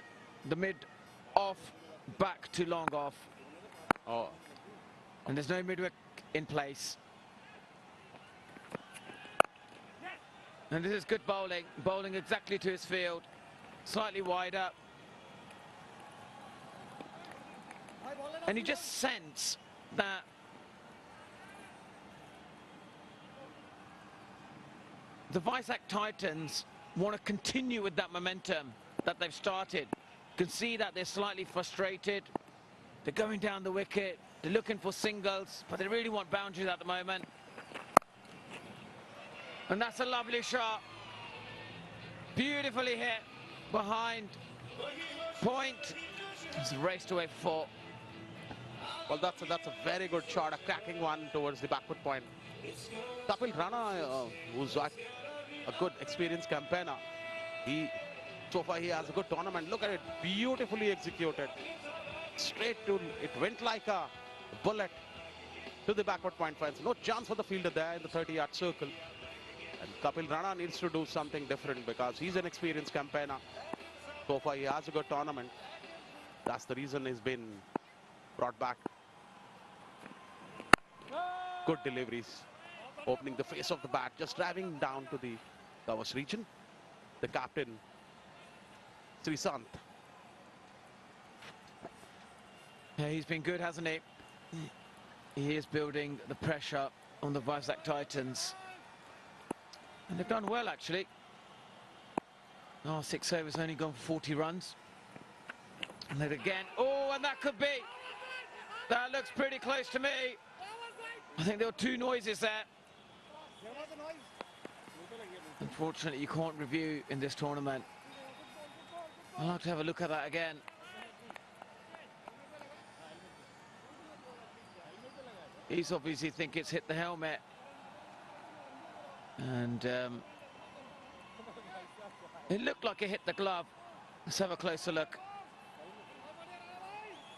the mid off back to long off. Oh. And there's no midwick in place. And this is good bowling, bowling exactly to his field. slightly wider. And you just sense that the Vizag Titans want to continue with that momentum that they've started. You can see that they're slightly frustrated. They're going down the wicket. They're looking for singles, but they really want boundaries at the moment. And that's a lovely shot. Beautifully hit behind point. It's raced away for 4. Well, that's a very good shot, a cracking one towards the backward point. Kapil Rana, who's a good experienced campaigner, so far he has a good tournament. Look at it, beautifully executed. Straight to, it went like a bullet to the backward point fence. No chance for the fielder there in the 30-yard circle. And Kapil Rana needs to do something different because he's an experienced campaigner. So far he has a good tournament. That's the reason he's been brought back. Good deliveries, opening the face of the bat, just driving down to the Kavas region. The captain, Freesat. Yeah, he's been good, hasn't he? He is building the pressure on the Vizag Titans. And they've done well, actually. Oh, 6 overs, only gone for 40 runs. And then again, oh, and that could be. That looks pretty close to me. I think there were 2 noises there. Unfortunately, you can't review in this tournament. I'd like to have a look at that again. He's obviously think it's hit the helmet. And it looked like it hit the glove. Let's have a closer look.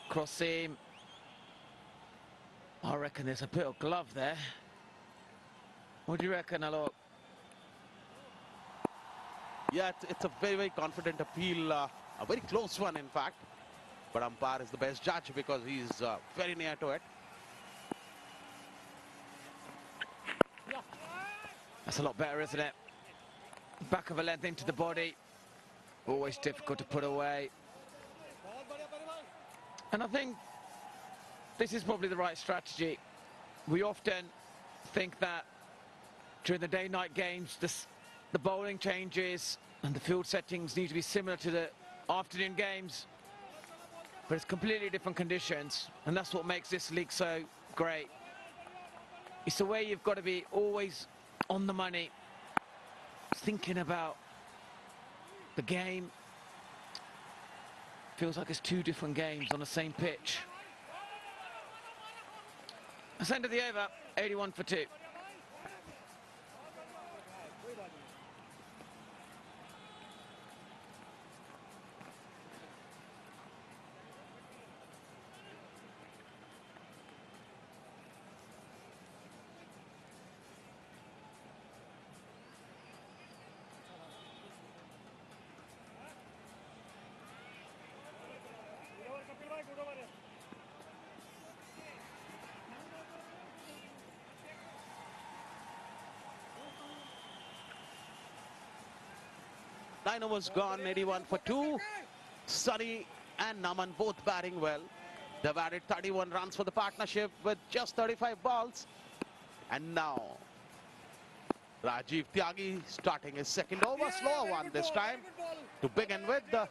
Cross seam. I reckon there's a bit of glove there. What do you reckon, Alok? Yeah, it's a very, very confident appeal. A very close one, in fact. But umpire is the best judge because he's very near to it. That's a lot better, isn't it? Back of a length into the body. Always difficult to put away. And I think this is probably the right strategy. We often think that during the day-night games, the bowling changes and the field settings need to be similar to the afternoon games. But it's completely different conditions, and that's what makes this league so great. It's the way you've got to be always on the money, thinking about the game. Feels like it's 2 different games on the same pitch. That's end of the over, 81 for 2. Nine overs gone, 81 for 2. Sunny and Naman both batting well. They've added 31 runs for the partnership with just 35 balls. And now, Rajiv Tyagi starting his second over, slower one this time, to begin with the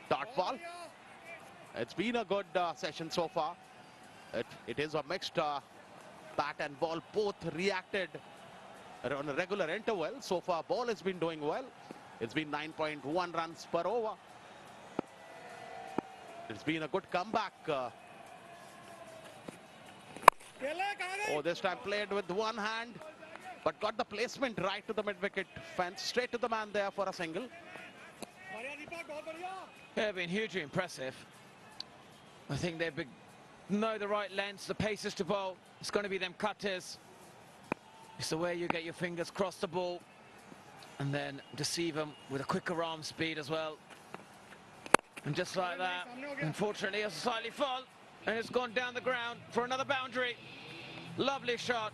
dot ball. It's been a good session so far. It is a mixed bat and ball, both reacted on a regular interval. So far, ball has been doing well. It's been 9.1 runs per over. It's been a good comeback. Oh, this time played with one hand, but got the placement right to the mid-wicket fence, straight to the man there for a single. They've been hugely impressive. I think they know the right lengths, the paces to bowl. It's going to be them cutters. It's the way you get your fingers across the ball and then deceive them with a quicker arm speed as well. And just like that, unfortunately, it's slightly full, and it's gone down the ground for another boundary. Lovely shot.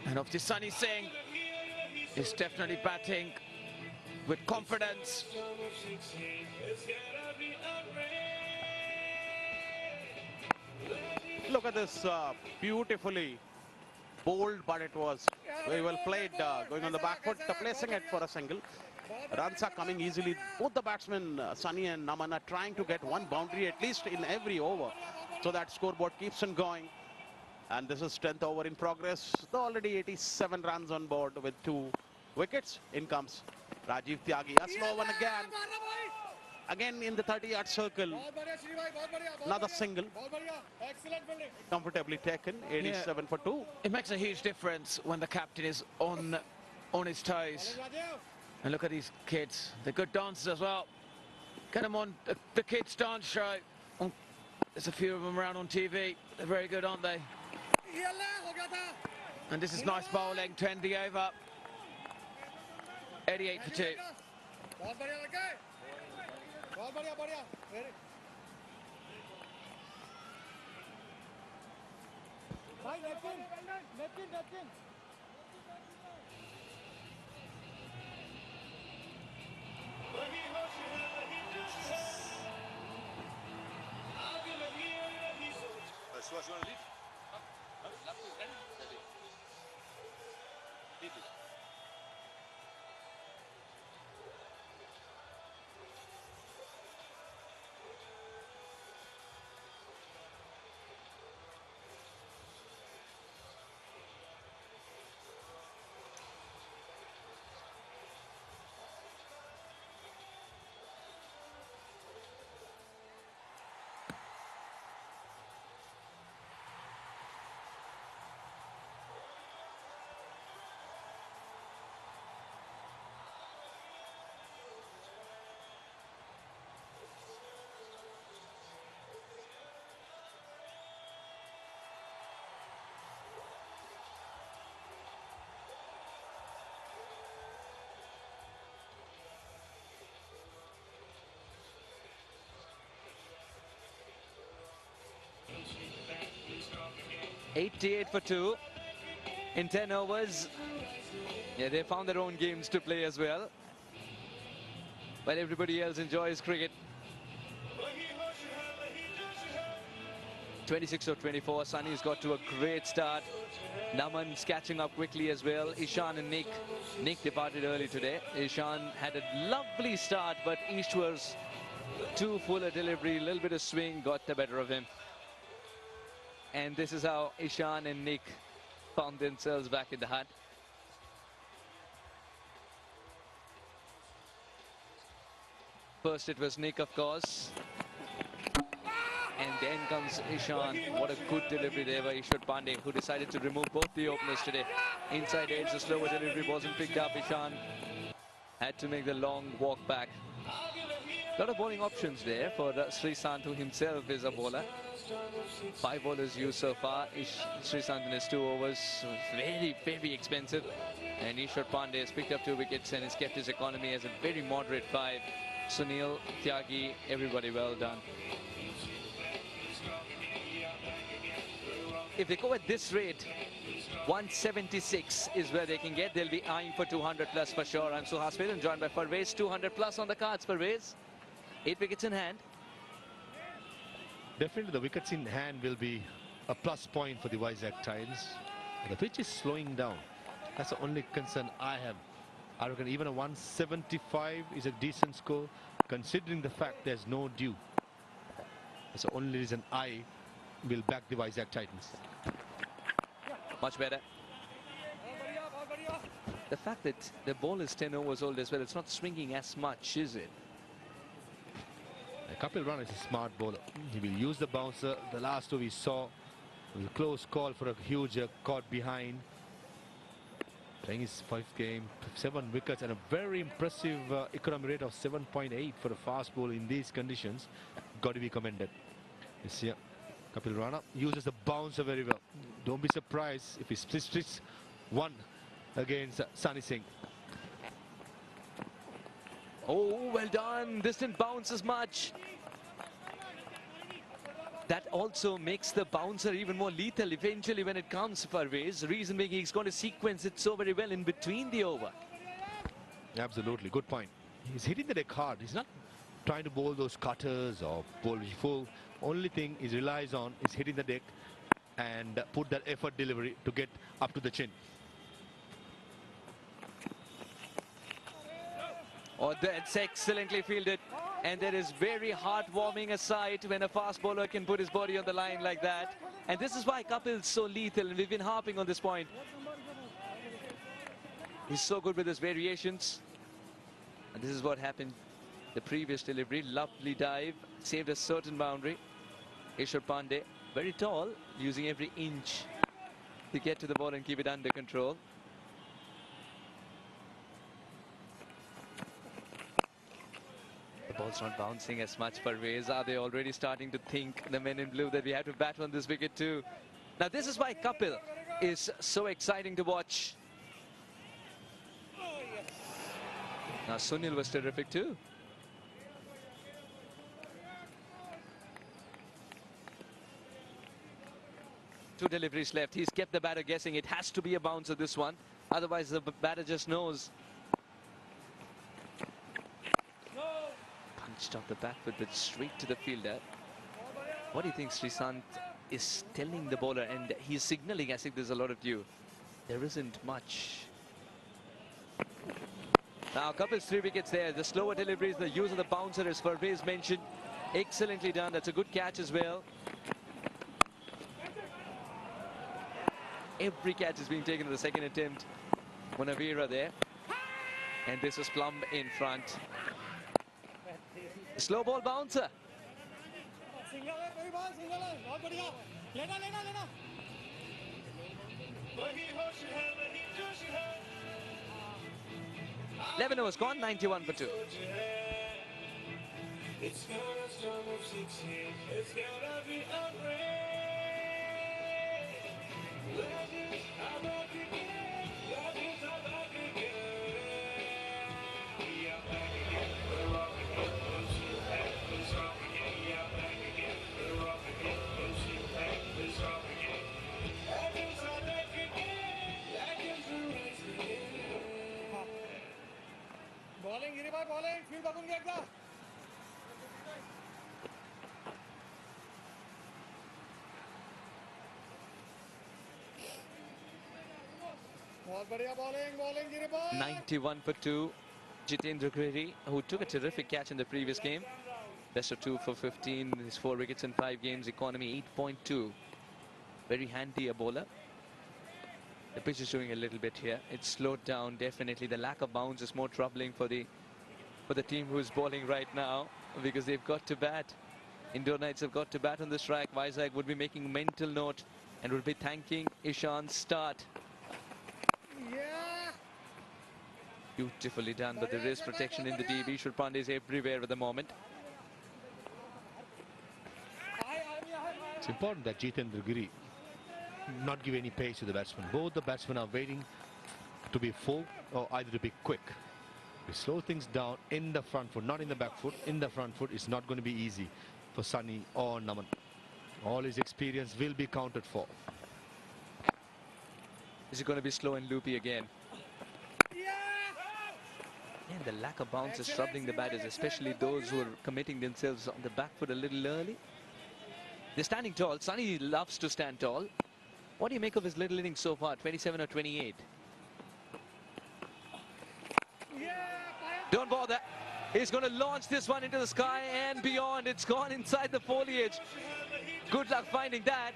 And obviously Sunny Singh is definitely batting with confidence. Look at this beautifully bold, but it was very well played, going on the back foot, placing it for a single. Runs are coming easily. Both the batsmen, Sunny and Naman, are trying to get one boundary at least in every over, so that scoreboard keeps on going. And this is 10th over in progress. Already 87 runs on board with 2 wickets. In comes Rajiv Tyagi. A slow one again. Again in the 30-yard circle. Another single. Comfortably taken. 87 for 2. It makes a huge difference when the captain is on his toes. And look at these kids. They're good dancers as well. Get them on the kids' dance show. There's a few of them around on TV. They're very good, aren't they? And this is nice bowling to end the over. 88 for 2. $88 for 2 in 10 overs. Yeah, they found their own games to play as well. But everybody else enjoys cricket. 26 or 24. Sunny's got to a great start. Naman's catching up quickly as well. Ishan and Nick. Nick departed early today. Ishan had a lovely start, but Ishwar's too full a delivery, a little bit of swing got the better of him. And this is how Ishan and Nick found themselves back in the hut. First it was Nick, of course. And then comes Ishan. What a good delivery there by Ishwar Pandey, who decided to remove both the openers today. Inside edge, the slower delivery wasn't picked up. Ishan had to make the long walk back. A lot of bowling options there for Freesat, who himself is a bowler. 5 bowlers used so far. Freesat in his 2 overs was very, very expensive. And Ishwar Pandey has picked up 2 wickets and has kept his economy as a very moderate 5. Sunil, Tyagi, everybody well done. If they go at this rate, 176 is where they can get. They'll be eyeing for 200 plus for sure. I'm Suhas Pedon, joined by Parvez. 200 plus on the cards, Parvez. 8 wickets in hand. Definitely the wickets in hand will be a plus point for the Vizag Titans. The pitch is slowing down. That's the only concern I have. I reckon even a 175 is a decent score, considering the fact there's no dew. That's the only reason I will back the Vizag Titans. Much better. The fact that the ball is 10 overs old as well, it's not swinging as much, is it? Kapil Rana is a smart bowler. He will use the bouncer. The last 2 we saw was a close call for a huge caught behind. Playing his 5th game, 7 wickets and a very impressive economy rate of 7.8 for a fast bowler in these conditions. Got to be commended. This here, Kapil Rana uses the bouncer very well. Don't be surprised if he splits 1 against Sunny Singh. Oh, well done. This didn't bounce as much. That also makes the bouncer even more lethal eventually when it comes, Parvez. Reason being, he's going to sequence it so very well in between the over. Absolutely, good point. He's hitting the deck hard. He's not trying to bowl those cutters or bowl full. Only thing he relies on is hitting the deck and put that effort delivery to get up to the chin. Oh, that's excellently fielded. And that is very heartwarming a sight when a fast bowler can put his body on the line like that. And this is why Kapil is so lethal, and we've been harping on this point. He's so good with his variations. And this is what happened. The previous delivery, lovely dive, saved a certain boundary. Ishwar Pandey, very tall, using every inch to get to the ball and keep it under control. The ball's not bouncing as much for Rays. Are they already starting to think, the men in blue, that we have to bat on this wicket too? Now this is why Kapil is so exciting to watch. Now Sunil was terrific too. Two deliveries left. He's kept the batter guessing. It has to be a bouncer, this one. Otherwise the batter just knows. Punched off the back foot, but straight to the fielder. What do you think Srisant is telling the bowler? And he's signaling as if there's a lot of dew. There isn't much. Now Kapil's 3 wickets there. The slower deliveries, the use of the bouncer, as Farvez mentioned. Excellently done. That's a good catch as well. Every catch is being taken in the second attempt. Munavira there. And this is Plum in front. Slow ball bouncer. Eleven overs gone, 91 for 2. It's gonna storm of 16. It's gonna be unreal. Legends are back again. Legends are back again. We are back again. We're rock again. We'll see back. Let's rock again. We are back again. We're rock again. We'll see back. Let's rock again. Legends are back again. Legends will rise again. Bowling, Giribai, bowling. Field bakun ge ekda. बहुत बढ़िया bowling, bowling Giribai. 91 for 2. Jitendra Giri, who took a terrific catch in the previous game. Best of 2 for 15. His 4 wickets in 5 games. Economy 8.2. Very handy a bowler. The pitch is doing a little bit here. It's slowed down definitely. The lack of bounce is more troubling for the team who is bowling right now, because they've got to bat. Indore Knights have got to bat on this track. Vizag would be making mental note and would be thanking Ishan's start. Yeah. Beautifully done, but there is protection in the DB. Ishwar Pandey is everywhere at the moment. It's important that Jitendra Giri not give any pace to the batsman. Both the batsmen are waiting to be full or either to be quick. We slow things down in the front foot, not in the back foot. In the front foot, it's not going to be easy for Sunny or Naman. All his experience will be counted for. Is it going to be slow and loopy again? And the lack of bounce is troubling the batters, especially those who are committing themselves on the back foot a little early. They're standing tall. Sunny loves to stand tall. What do you make of his little innings so far? 27 or 28? Don't bother. He's going to launch this one into the sky and beyond. It's gone inside the foliage. Good luck finding that.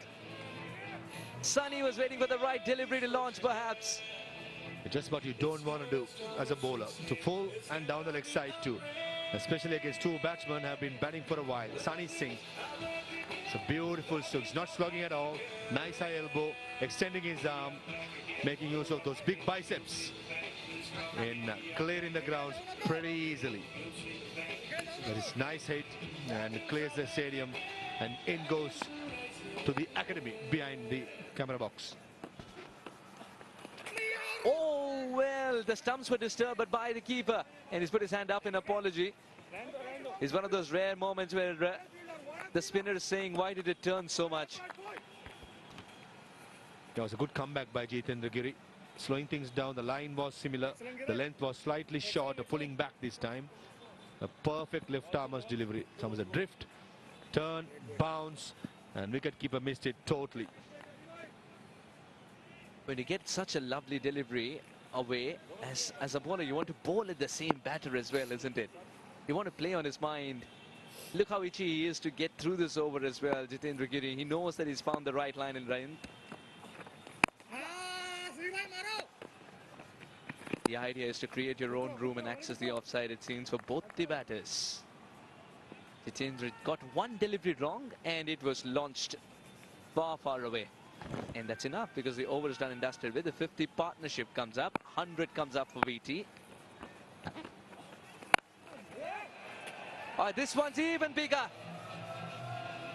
Sunny was waiting for the right delivery to launch, perhaps. Just what you don't want to do as a bowler, to full and down the leg side too, especially against two batsmen who have been batting for a while. Sunny Singh, it's a beautiful stroke, not slugging at all, nice high elbow, extending his arm, making use of those big biceps in clearing the grounds pretty easily. That is nice hit and clears the stadium, and in goes to the academy behind the camera box. Oh, well, the stumps were disturbed by the keeper, and he's put his hand up in apology. It's one of those rare moments where the spinner is saying, why did it turn so much? That was a good comeback by Jitendra Giri. slowing things down. The line was similar. The length was slightly short, pulling back this time. A perfect left armer's delivery. Some was a drift, turn, bounce, and wicketkeeper missed it totally. When you get such a lovely delivery away, as a bowler, you want to bowl at the same batter as well, isn't it? You want to play on his mind. Look how itchy he is to get through this over as well, Jitendra Giri. He knows that he's found the right line and length. The idea is to create your own room and access the offside, it seems, for both the batters. Jitendra got one delivery wrong and it was launched far, far away. And that's enough because the over is done and dusted with. The 50 partnership comes up, 100 comes up for VT. This one's even bigger.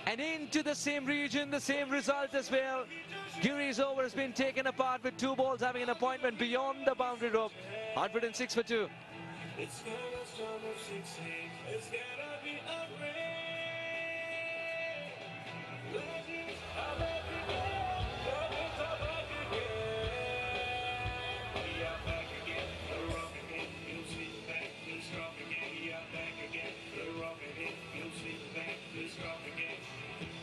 And into the same region, the same result as well. Giri's over has been taken apart with 2 balls having an appointment beyond the boundary rope. 106 for 2. It's gonna start at 16. It's gotta be a rain. Legends are back again. Legends are back again. We are back again. We're rock again. You'll see back. We're strong again. We are back again. We're rock again. You'll see back. We're strong again.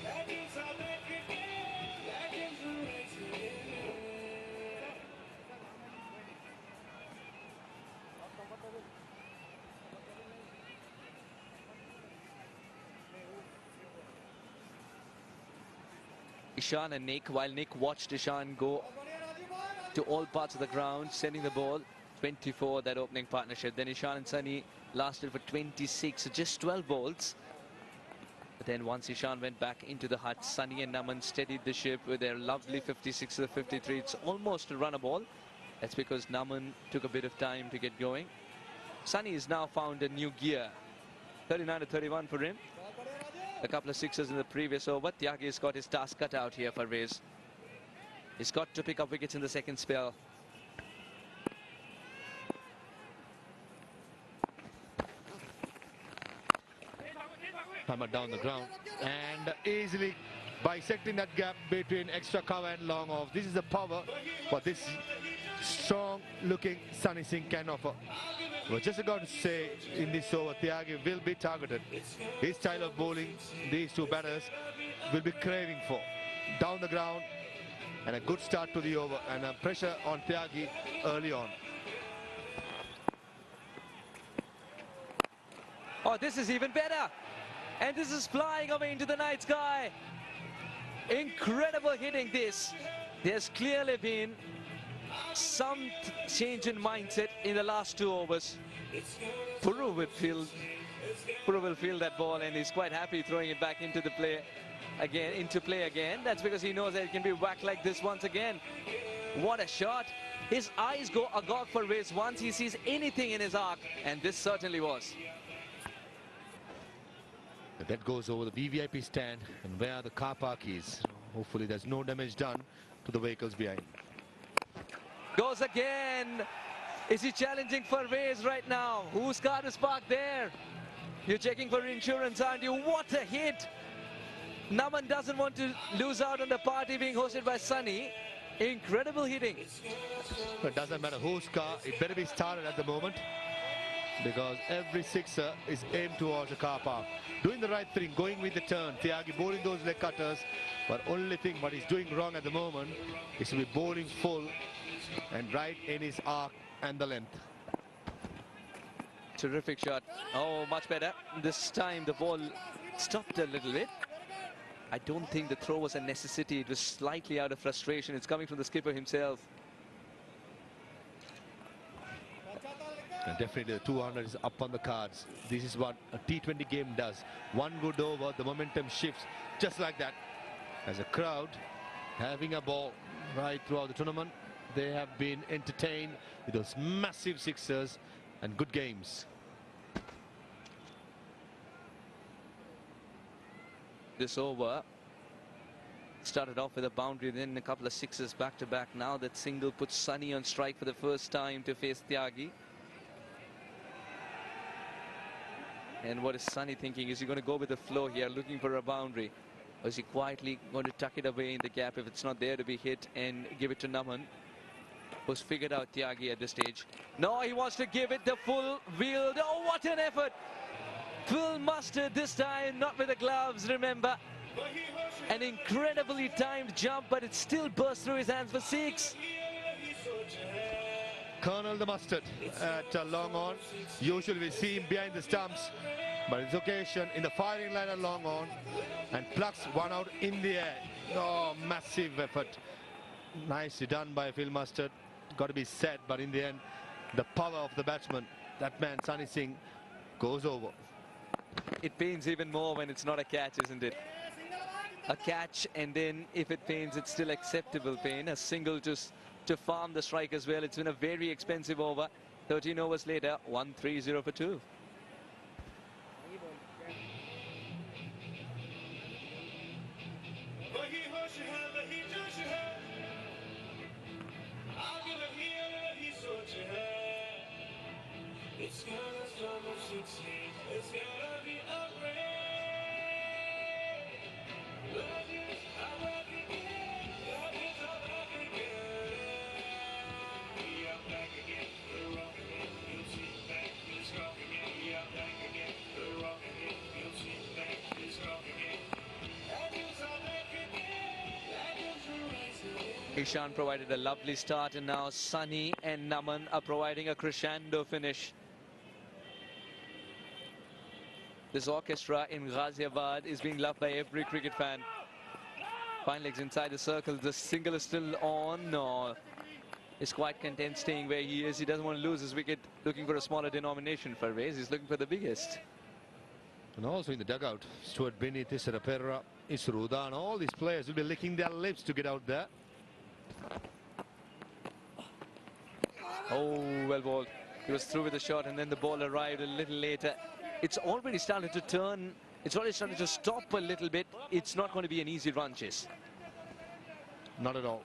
Legends are back again. Legends will rise again. Ishan and Nick, while Nick watched Ishan go to all parts of the ground, sending the ball, 24, that opening partnership. Then Ishan and Sunny lasted for 26, so just 12 balls. But then once Ishan went back into the hut, Sunny and Naman steadied the ship with their lovely 56 to the 53. It's almost a runner ball. That's because Naman took a bit of time to get going. Sunny has now found a new gear. 39 to 31 for him. A couple of sixes in the previous over. Tyagi's got his task cut out here for Riz. He's got to pick up wickets in the second spell. Hammer down the ground and easily bisecting that gap between extra cover and long off. This is the power what this strong looking Sunny Singh can offer. We're just about to say in this over, Tyagi will be targeted. His style of bowling, these two batters will be craving for. Down the ground and a good start to the over and a pressure on Tyagi early on. Oh, this is even better. And this is flying away into the night sky. Incredible hitting this. There's clearly been some change in mindset in the last 2 overs. Puru will feel that ball and he's quite happy throwing it back into the play again. That's because he knows that it can be whacked like this once again. What a shot. His eyes go agog for Riz once he sees anything in his arc, and this certainly was. That goes over the VVIP stand and where the car park is. Hopefully there's no damage done to the vehicles behind. Goes again. Is he challenging for Riz right now? Whose car is parked there? You're checking for insurance, aren't you? What a hit. Naman doesn't want to lose out on the party being hosted by Sunny. Incredible hitting. It doesn't matter whose car, it better be started at the moment, because every sixer is aimed towards the car park. Doing the right thing, going with the turn. Tyagi bowling those leg cutters, but only thing what he's doing wrong at the moment is to be bowling full and right in his arc and the length. Terrific shot. Oh, much better. This time the ball stopped a little bit. I don't think the throw was a necessity. It was slightly out of frustration. It's coming from the skipper himself. And definitely the 200 is up on the cards. This is what a T20 game does. One good over, the momentum shifts just like that. As a crowd having a ball right throughout the tournament, they have been entertained with those massive sixers and good games. This over started off with a boundary, then a couple of sixes back to back. Now that single puts Sunny on strike for the first time to face Tyagi. And what is Sunny thinking? Is he going to go with the flow here, looking for a boundary? Or is he quietly going to tuck it away in the gap if it's not there to be hit and give it to Naman? who's figured out Tyagi at this stage. No, he wants to give it the full wield. Oh, what an effort! Full mustard this time, not with the gloves, remember. An incredibly timed jump, but it still burst through his hands for 6. Colonel the mustard at long on. Usually we see him behind the stumps, but this occasion in the firing line at long on and plucks one out in the air. Oh, massive effort. Nicely done by Phil Mustard. Got to be said, but in the end, the power of the batsman, that man Sunny Singh, goes over. It pains even more when it's not a catch, isn't it? A catch, and then if it pains, it's still acceptable pain. A single just to farm the strike as well. It's been a very expensive over. 13 overs later, 1-3-0 for 2. Ishan provided a lovely start, and now Sunny and Naman are providing a crescendo finish. This orchestra in Ghaziabad is being loved by every cricket fan. Fine legs inside the circle. The single is still on. No, he's quite content staying where he is. He doesn't want to lose his wicket, looking for a smaller denomination for Rays. He's looking for the biggest. And also in the dugout, Stuart Binney, Tissera Perra, Isruda, and all these players will be licking their lips to get out there. Oh, well bowled. He was through with the shot, and then the ball arrived a little later. It's already started to turn. It's already started to stop a little bit. It's not going to be an easy run chase. Not at all.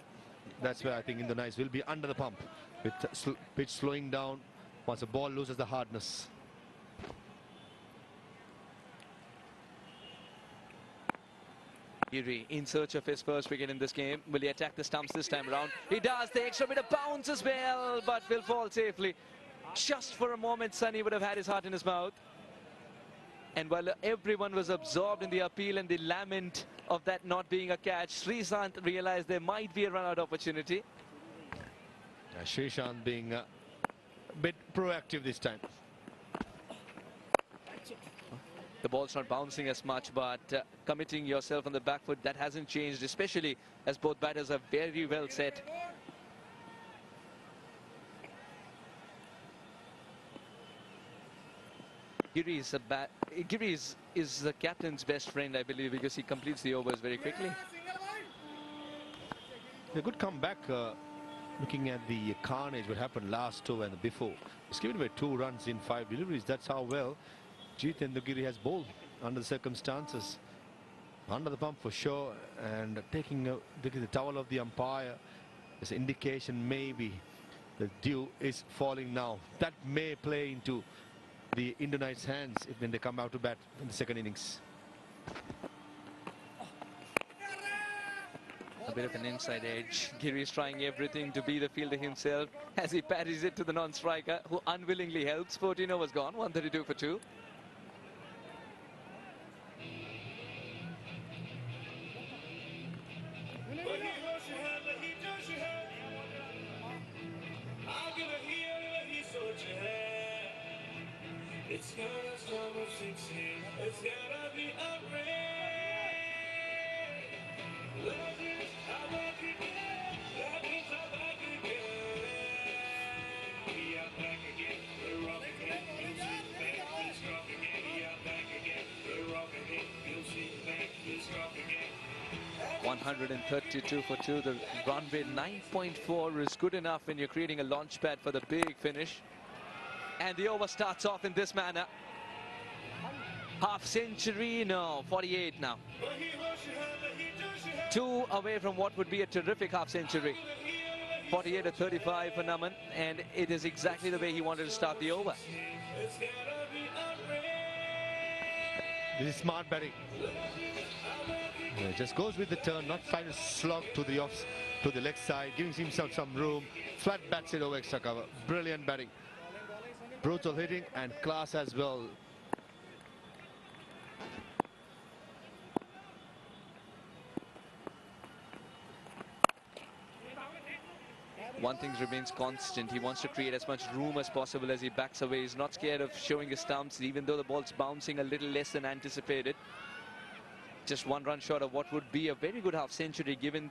That's where I think Indonesians will be under the pump, with pitch slowing down once the ball loses the hardness. Giri in search of his first wicket in this game. Will he attack the stumps this time around? He does. The extra bit of bounce as well, but will fall safely. Just for a moment, Sunny would have had his heart in his mouth. And while everyone was absorbed in the appeal and the lament of that not being a catch, Freesat realized there might be a run-out opportunity. Srishant being a bit proactive this time. The ball's not bouncing as much, but committing yourself on the back foot, that hasn't changed, especially as both batters are very well set. Giri is the captain's best friend, I believe, because he completes the overs very quickly. A good comeback, looking at the carnage what happened last over and before. He's given away 2 runs in 5 deliveries. That's how well Jitendra Giri has bowled under the circumstances. Under the pump for sure, and taking the towel of the umpire is an indication maybe the dew is falling now. That may play into the Indonesians' hands when they come out to bat in the second innings. A bit of an inside edge. Giri is trying everything to be the fielder himself as he parries it to the non-striker, who unwillingly helps. 14 overs gone, 132 for 2. It's gonna start with 16. It's gonna be a race. Legends are back again. Legends are back again. We are back again. We're rock again. You'll see back. We're strong again. We are back again. We're rock again. You'll see back. We're strong again. 132 for 2. The run rate 9.4 is good enough when you're creating a launch pad for the big finish. And the over starts off in this manner. Half century, no, 48 now. 2 away from what would be a terrific half century. 48 at 35 for Naman, and it is exactly the way he wanted to start the over. This is smart batting. Yeah, just goes with the turn, not trying to slog to the leg side, giving himself some room. Flat bats it over extra cover. Brilliant batting. Brutal hitting and class as well. One thing remains constant. He wants to create as much room as possible as he backs away. He's not scared of showing his stumps, even though the ball's bouncing a little less than anticipated. Just one run short of what would be a very good half century, given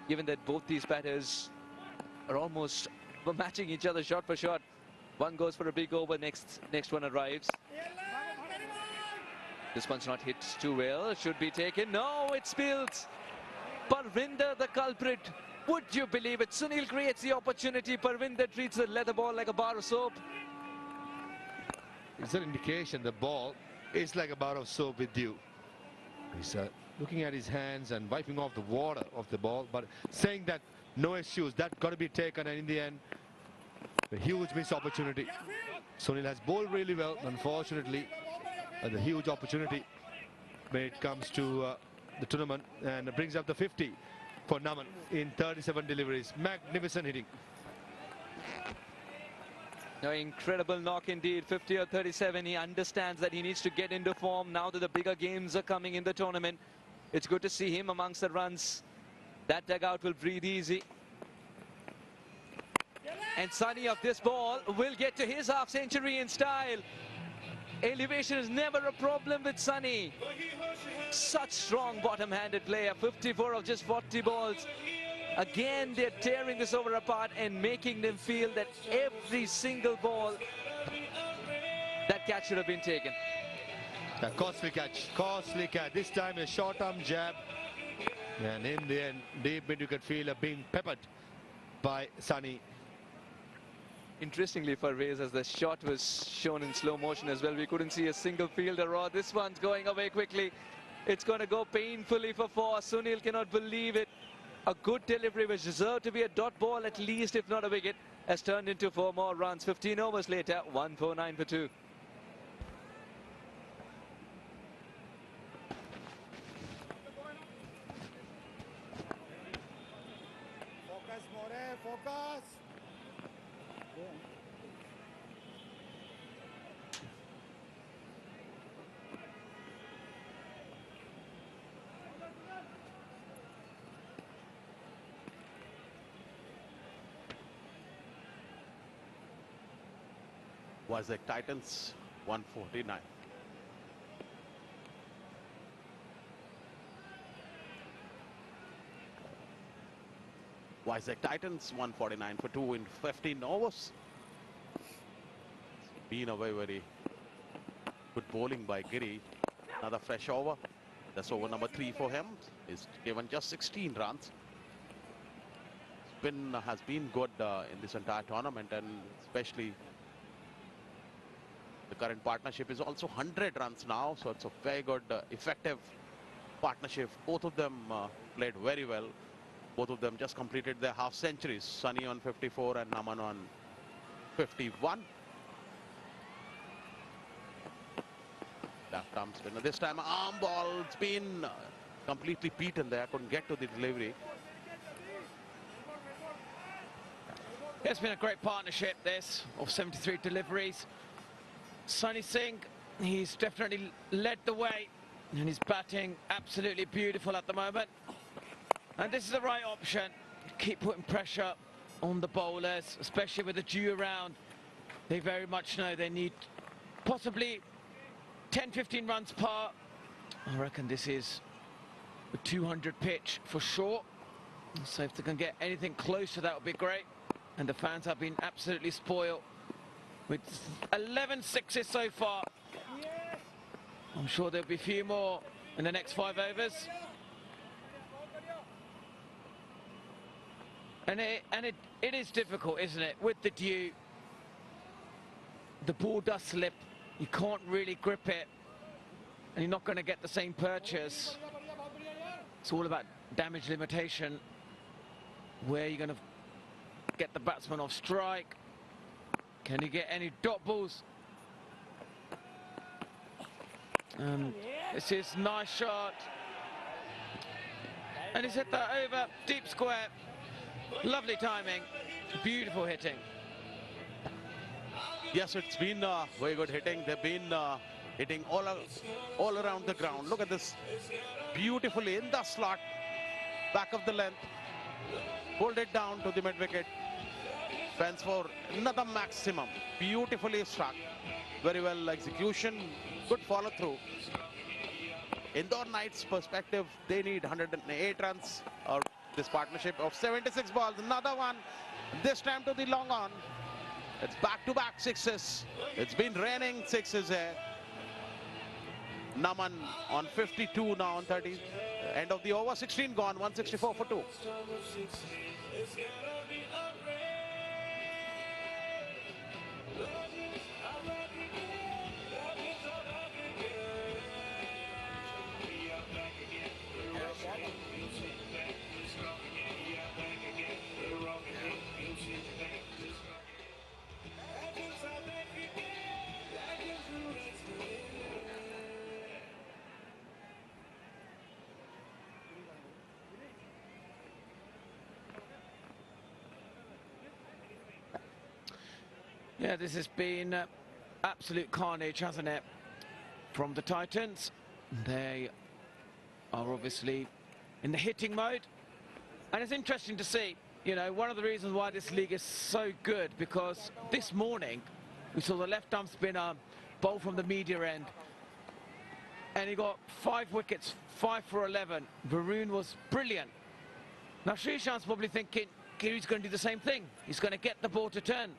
that both these batters are almost matching each other shot for shot. One goes for a big over, next one arrives. This one's not hit too well. Should be taken. No, it spills. Parvinder, the culprit. Would you believe it? Sunil creates the opportunity. Parvinder treats the leather ball like a bar of soap. It's an indication the ball is like a bar of soap with you. He's looking at his hands and wiping off the water of the ball, but saying that no issues, that got to be taken, and in the end, a huge missed opportunity. Sunil has bowled really well, unfortunately, the huge opportunity when it comes to the tournament, and it brings up the 50 for Naman in 37 deliveries. Magnificent hitting. No, incredible knock indeed. 50 or 37. He understands that he needs to get into form now that the bigger games are coming in the tournament. It's good to see him amongst the runs. That dugout will breathe easy. And Sunny of this ball will get to his half century in style. Elevation is never a problem with Sunny. Such strong bottom-handed player. 54 of just 40 balls. Again, they're tearing this over apart and making them feel that every single ball, that catch should have been taken. A costly catch, costly catch. This time a short-arm jab. And in the end, deep mid wicket fielder being peppered by Sunny. Interestingly for Rays, as the shot was shown in slow motion as well, we couldn't see a single fielder. Oh, this one's going away quickly. It's going to go painfully for 4. Sunil cannot believe it. A good delivery which deserved to be a dot ball at least, if not a wicket, has turned into 4 more runs. 15 overs later, 149 for 2. Focus, More, focus. Vizag Titans 149. Vizag Titans 149 for 2 in 15 overs. Been a very good bowling by Giri. Another fresh over. That's over number 3 for him. He's given just 16 runs. Spin has been good in this entire tournament, and especially the current partnership is also 100 runs now, so it's a very good, effective partnership. Both of them played very well. Both of them just completed their half centuries. Sunny on 54 and Naman on 51. Left arm spinner. This time arm ball. It's been completely beaten there. Couldn't get to the delivery. It's been a great partnership, this, of 73 deliveries. Sunny Singh, he's definitely led the way, and he's batting absolutely beautiful at the moment. And this is the right option. Keep putting pressure on the bowlers, especially with the dew around. They very much know they need possibly 10-15 runs par. I reckon this is a 200 pitch for sure. So if they can get anything close to that would be great. And the fans have been absolutely spoiled with 11 sixes so far. I'm sure there'll be a few more in the next 5 overs. And it is difficult, isn't it? With the dew, the ball does slip. You can't really grip it, and you're not going to get the same purchase. It's all about damage limitation. Where you're going to get the batsman off strike. Can you get any dot balls? This is nice shot. And he's hit that over, deep square. Lovely timing, beautiful hitting. Yes, it's been very good hitting. They've been hitting all around the ground. Look at this, beautifully in the slot, back of the length, pulled it down to the mid wicket. Fence for another maximum. Beautifully struck. Very well execution. Good follow through. Indore Knights' perspective, they need 108 runs. Or this partnership of 76 balls. Another one. This time to the long on. It's back-to-back sixes. It's been raining sixes here. Naman on 52 now on 30. End of the over, 16 gone, 164 for 2. Yeah, this has been absolute carnage, hasn't it, from the Titans. They are obviously in the hitting mode. And it's interesting to see, you know, one of the reasons why this league is so good, because this morning we saw the left-arm spinner bowl from the media end. And he got 5 wickets, 5 for 11. Varun was brilliant. Now, Srishant's probably thinking, Kiri's going to do the same thing. He's going to get the ball to turn.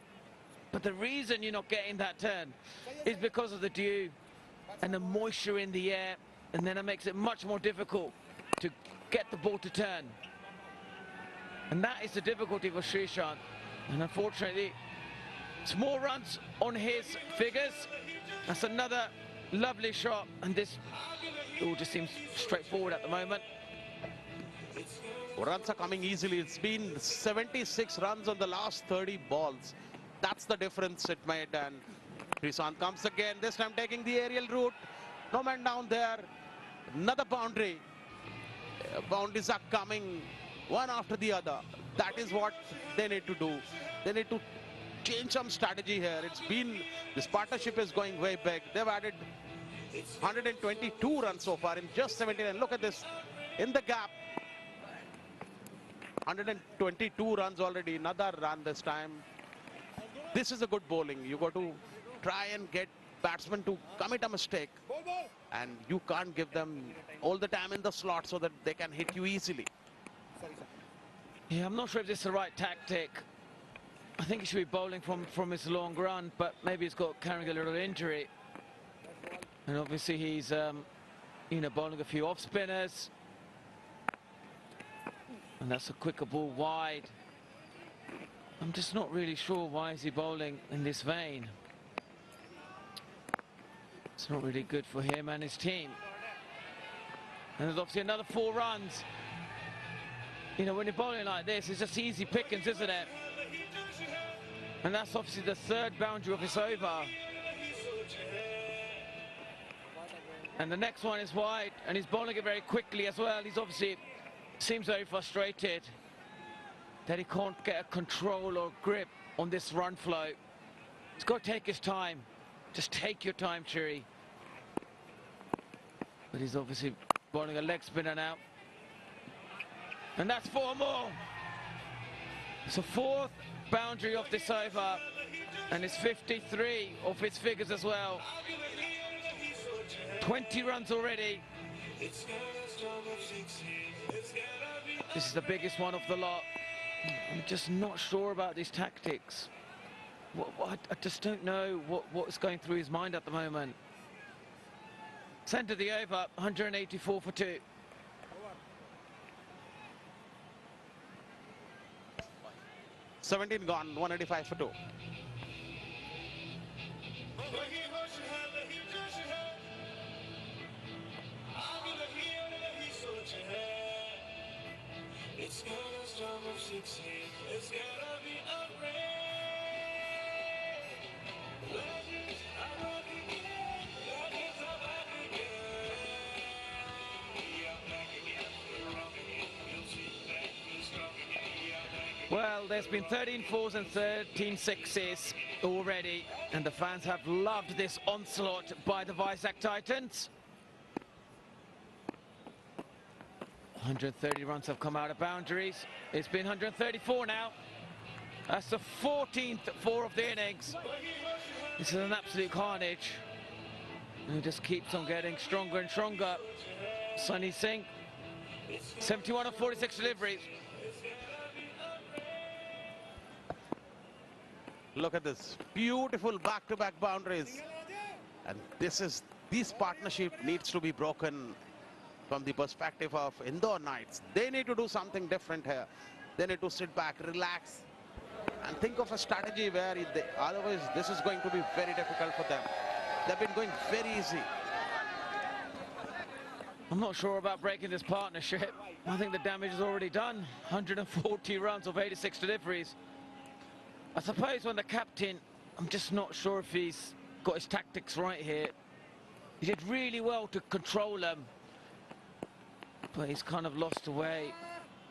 But the reason you're not getting that turn is because of the dew and the moisture in the air, and then it makes it much more difficult to get the ball to turn. And that is the difficulty for Srishant. And unfortunately, small runs on his figures. That's another lovely shot, and this all just seems straightforward at the moment. Runs are coming easily. It's been 76 runs on the last 30 balls. That's the difference it made. And Freesat comes again, this time taking the aerial route. No man down there. Another boundary. Boundaries are coming one after the other. That is what they need to do. They need to change some strategy here. It's been, this partnership is going way big. They've added 122 runs so far in just 17. And look at this, in the gap. 122 runs already, another run this time. This is a good bowling. You got to try and get batsmen to commit a mistake. And you can't give them all the time in the slot so that they can hit you easily. Yeah, I'm not sure if this is the right tactic. I think he should be bowling from his long run, but maybe he's got carrying a little injury. And obviously he's, you know, bowling a few off spinners. And that's a quicker ball wide. I'm just not really sure why is he bowling in this vein. It's not really good for him and his team. And there's obviously another 4 runs. You know, when you're bowling like this, it's just easy pickings, isn't it? And that's obviously the 3rd boundary of this over. And the next one is wide, and he's bowling it very quickly as well. He's obviously seems very frustrated that he can't get a control or grip on this run flow. He's got to take his time. Just take your time, Chiri. But he's obviously bowling a leg spinner now. And that's 4 more. It's a 4th boundary of this over. And it's 53 of his figures as well. 20 runs already. This is the biggest one of the lot. I'm just not sure about these tactics. I just don't know what's going through his mind at the moment. Centre the over, 184 for 2. $17 gone, 185 for 2. It's gonna start with 16. It's gonna be a rain. Legends are back again. Legends are back again. We are back again. We're rocking it. Well, there's been 13 fours and 13 sixes already, and the fans have loved this onslaught by the Vizag Titans. 130 runs have come out of boundaries. It's been 134 now. That's the 14th four of the innings. This is an absolute carnage. And it just keeps on getting stronger and stronger. Sunny Singh, 71 of 46 deliveries. Look at this beautiful back-to-back boundaries. And this partnership needs to be broken from the perspective of Indore Knights. They need to do something different here. They need to sit back, relax, and think of a strategy where otherwise this is going to be very difficult for them. They've been going very easy. I'm not sure about breaking this partnership. I think the damage is already done. 140 runs of 86 deliveries. I suppose when the captain, I'm just not sure if he's got his tactics right here. He did really well to control them, but he's kind of lost away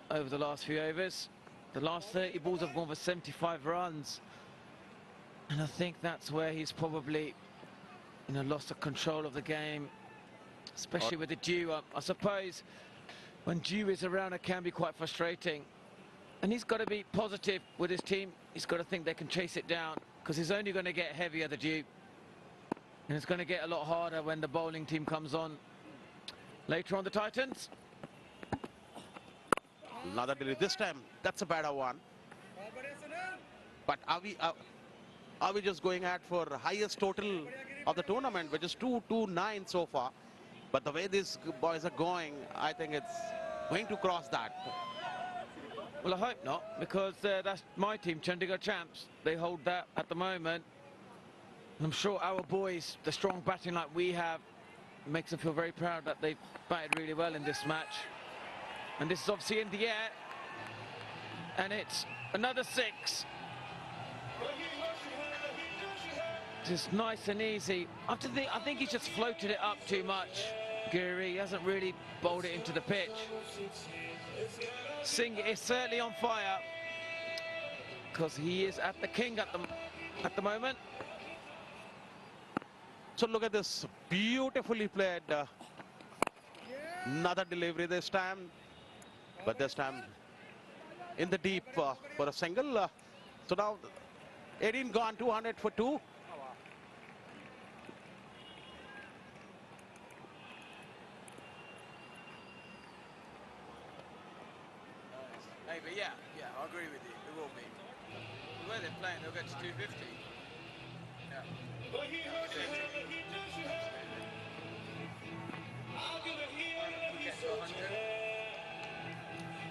over the last few overs. The last 30 balls have gone for 75 runs, and I think that's where he's probably, lost the control of the game, especially with the dew. I suppose when dew is around, it can be quite frustrating. And he's got to be positive with his team. He's got to think they can chase it down, because it's only going to get heavier, the dew. And it's going to get a lot harder when the bowling team comes on later on, the Titans. Another delivery. This time, that's a better one. But are we just going at for highest total of the tournament, which is 229 so far? But the way these boys are going, I think it's going to cross that. Well, I hope not, because that's my team, Chandigarh Champs. They hold that at the moment. And I'm sure our boys, the strong batting like we have, makes them feel very proud that they've batted really well in this match. And this is obviously in the air. And it's another 6. Just nice and easy. I think he's just floated it up too much, Giri. He hasn't really bowled it into the pitch. Singh is certainly on fire, because he is at the king at the moment. So look at this, beautifully played. Another delivery this time, but this time in the deep for a single. So now 18 gone, 200 for 2. Maybe, yeah, I agree with you. It will be. The way they're playing, they'll get to 250. Yeah.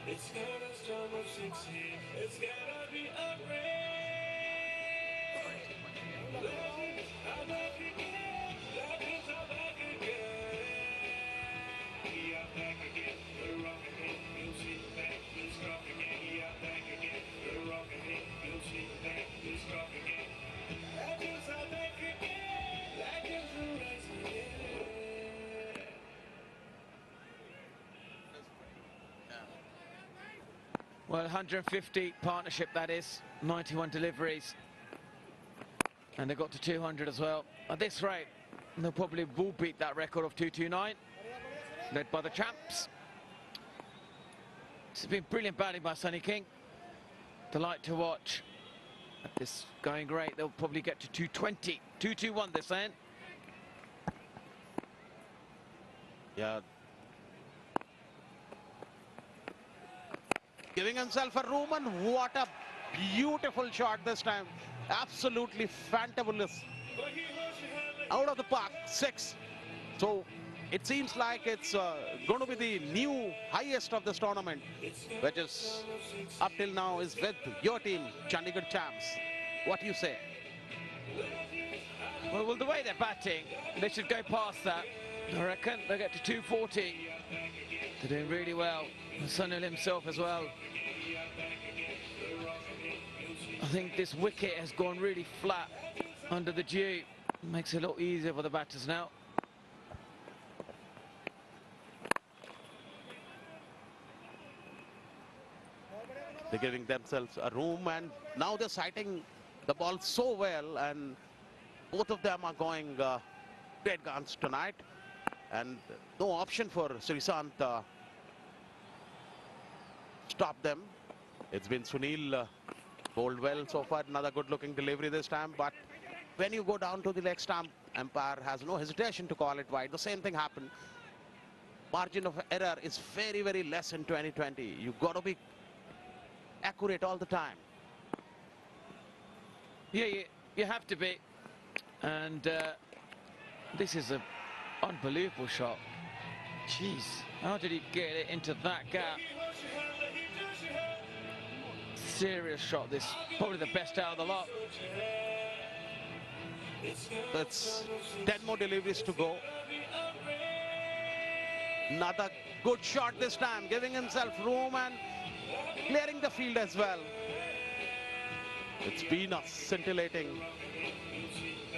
It's gonna storm of 16. It's gonna be a rain. I'm back again. Legends are back again. We are back again. We're rocking it. You'll see the back. We're strong again. We are back again. We're rocking it. You'll see the back. We're strong again. Legends are back again. Legends will rise again. Well, 150 partnership, that is. 91 deliveries. And they got to 200 as well. At this rate, they'll probably will beat that record of 229, led by the champs. This has been brilliant batting by Sunny King. Delight to watch. At this going great, they'll probably get to 220. 221 they're saying. Yeah. Giving himself a room, and what a beautiful shot this time. Absolutely fantabulous. Out of the park, 6. So it seems like it's going to be the new highest of this tournament, which is up till now is with your team, Chandigarh Champs. What do you say? Well, the way they're batting, they should go past that. I reckon they'll get to 240. They're doing really well. And Sunil himself as well. I think this wicket has gone really flat under the dew. Makes it a lot easier for the batters now. They're giving themselves a room, and now they're sighting the ball so well, and both of them are going great guns tonight, and no option for Freesat stop them. It's been Sunil bowled well so far. Another good-looking delivery this time, but when you go down to the leg stump, umpire has no hesitation to call it wide. The same thing happened. Margin of error is very, very less in 2020. You've got to be accurate all the time. Yeah, you have to be. And this is an unbelievable shot. Jeez, how did he get it into that gap? Serious shot, this. Probably the best out of the lot. That's 10 more deliveries to go. Another good shot this time, giving himself room and clearing the field as well. It's been a scintillating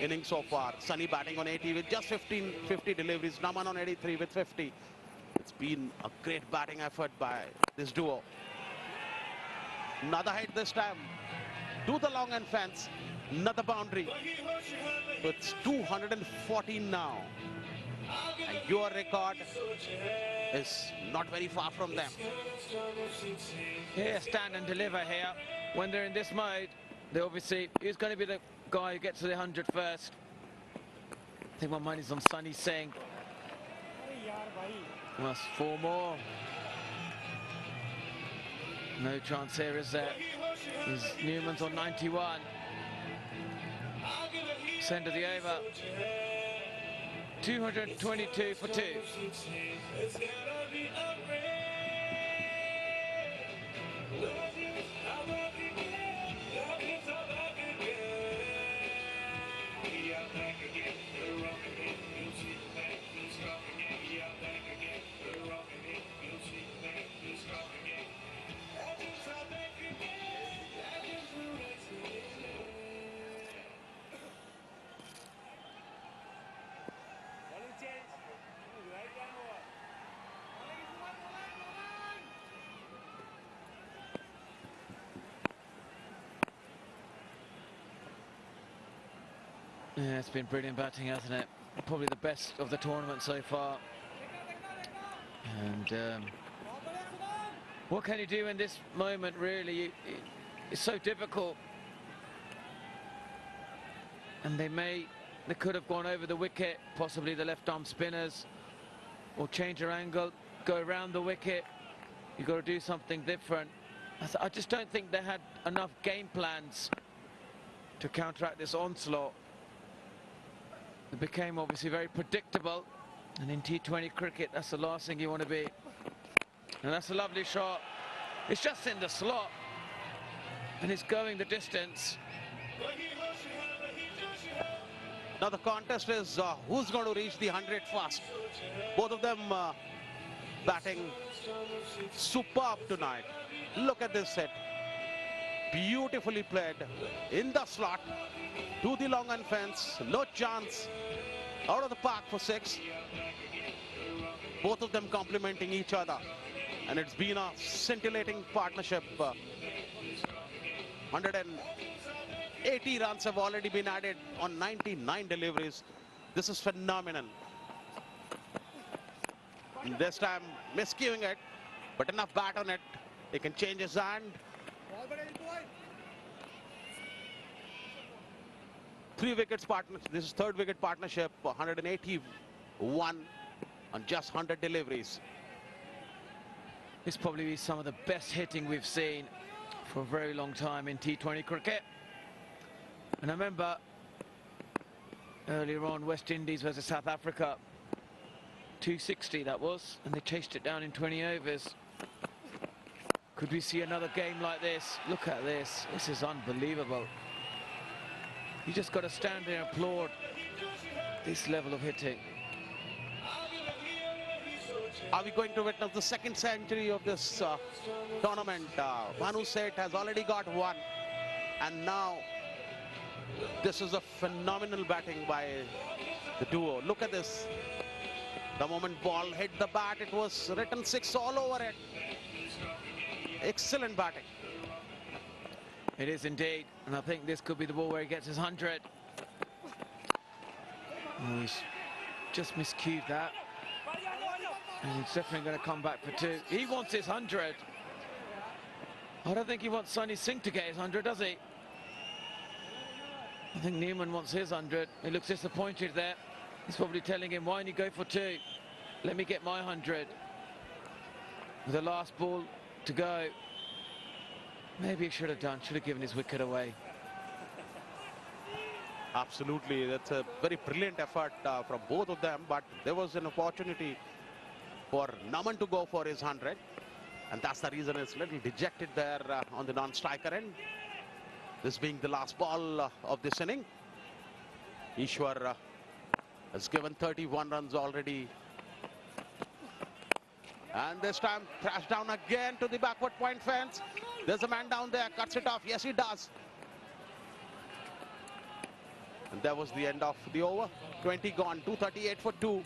inning so far. Sunny batting on 80 with just 50 deliveries. Naman on 83 with 50. It's been a great batting effort by this duo. Another hit this time to the long end fence. Another boundary. It's 214 now. And your record is not very far from them. Yeah, stand and deliver here. When they're in this mode, they obviously, who's going to be the guy who gets to the 100 first? I think my money's on Sunny Singh. That's 4 more. No chance here, is there? Newman's on 91. Send to the over. 222 for 2. Yeah, it's been brilliant batting, hasn't it? Probably the best of the tournament so far. And what can you do in this moment, really? It's so difficult. And they could have gone over the wicket, possibly the left arm spinners, or change their angle, go around the wicket. You've got to do something different. I just don't think they had enough game plans to counteract this onslaught. It became obviously very predictable, and in T20 cricket, that's the last thing you want to be. And that's a lovely shot. It's just in the slot, and it's going the distance. Now the contest is who's going to reach the 100 first. Both of them batting superb tonight. Look at this hit. Beautifully played in the slot to the long end fence. No chance. Out of the park for 6. Both of them complementing each other. And it's been a scintillating partnership. 180 runs have already been added on 99 deliveries. This is phenomenal. And this time miscuing it, but enough bat on it. He can change his hand. 3 wickets partner. This is 3rd wicket partnership. 181 on just 100 deliveries. This probably be some of the best hitting we've seen for a very long time in T20 cricket. And I remember earlier on, West Indies versus South Africa, 260 that was, and they chased it down in 20 overs. Could we see another game like this? Look at this. This is unbelievable. You just got to stand there and applaud this level of hitting. Are we going to witness the 2nd century of this tournament? Manu Seth has already got 1. And now this is a phenomenal batting by the duo. Look at this. The moment ball hit the bat, it was written 6 all over it. Excellent batting. It is indeed, and I think this could be the ball where he gets his 100. Oh, he's just miscued that. And he's definitely going to come back for 2. He wants his 100. I don't think he wants Sunny Singh to get his 100, does he? I think Newman wants his 100. He looks disappointed there. He's probably telling him, why don't you go for 2? Let me get my 100. With the last ball to go. Maybe he should have given his wicket away. Absolutely, that's a very brilliant effort from both of them, but there was an opportunity for Naman to go for his 100, and that's the reason he's a little dejected there on the non-striker end. This being the last ball of this inning. Ishwar has given 31 runs already. And this time, crash down again to the backward point fence. There's a man down there, cuts it off. Yes, he does. And that was the end of the over. 20 gone, 238 for 2.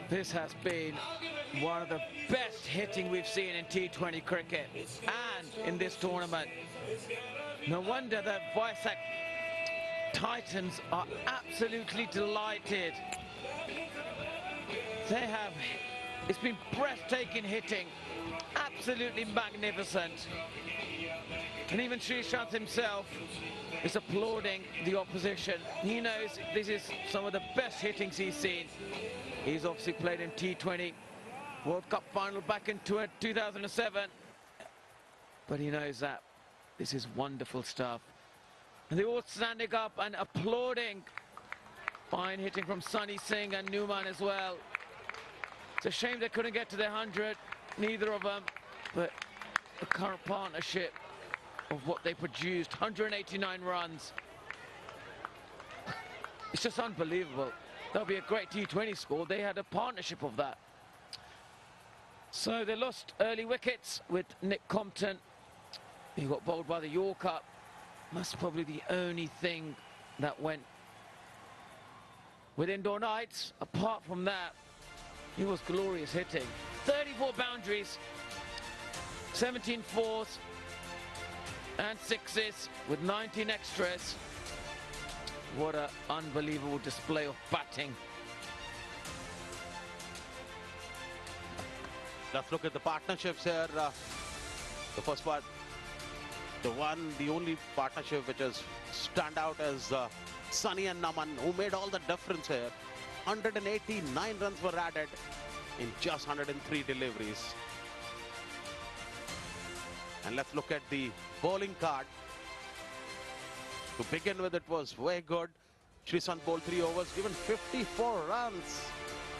This has been one of the best hitting we've seen in T20 cricket and in this tournament. No wonder the Vizag Titans are absolutely delighted. It's been breathtaking hitting, absolutely magnificent. And even Freesat himself is applauding the opposition. He knows this is some of the best hittings he's seen. He's obviously played in T20 World Cup final back in 2007. But he knows that this is wonderful stuff. And they're all standing up and applauding. Fine hitting from Sunny Singh and Newman as well. It's a shame they couldn't get to their 100, neither of them. But the current partnership of what they produced, 189 runs. It's just unbelievable. That'll be a great T20 score. They had a partnership of that. So they lost early wickets with Nick Compton. He got bowled by the Yorker. That's probably the only thing that went with Indore Knights. Apart from that, he was glorious hitting. 34 boundaries, 17 fours and 6s with 19 extras. What an unbelievable display of batting. Let's look at the partnerships here. The first part, the only partnership which has stand out as Sunny and Naman, who made all the difference here. 189 runs were added in just 103 deliveries. And let's look at the bowling card. To begin with, it was very good. Freesat bowled 3 overs, given 54 runs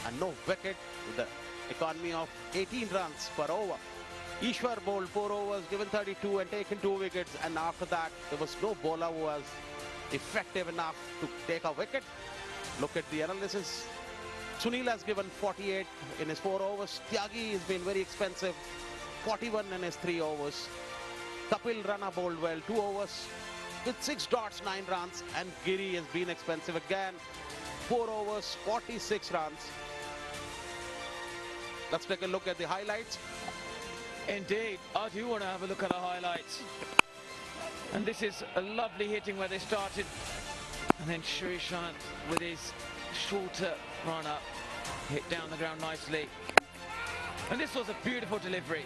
and no wicket, with the economy of 18 runs per over. Ishwar bowled 4 overs, given 32 and taken 2 wickets, and after that there was no bowler who was effective enough to take a wicket. Look at the analysis. Sunil has given 48 in his 4 overs. Tyagi has been very expensive, 41 in his 3 overs. Kapil Rana bowled well, 2 overs with 6 dots, 9 runs, and Giri has been expensive again, 4 overs, 46 runs. Let's take a look at the highlights. Indeed, I do want to have a look at the highlights. And this is a lovely hitting where they started. And then Freesat with his shorter run-up hit down the ground nicely. And this was a beautiful delivery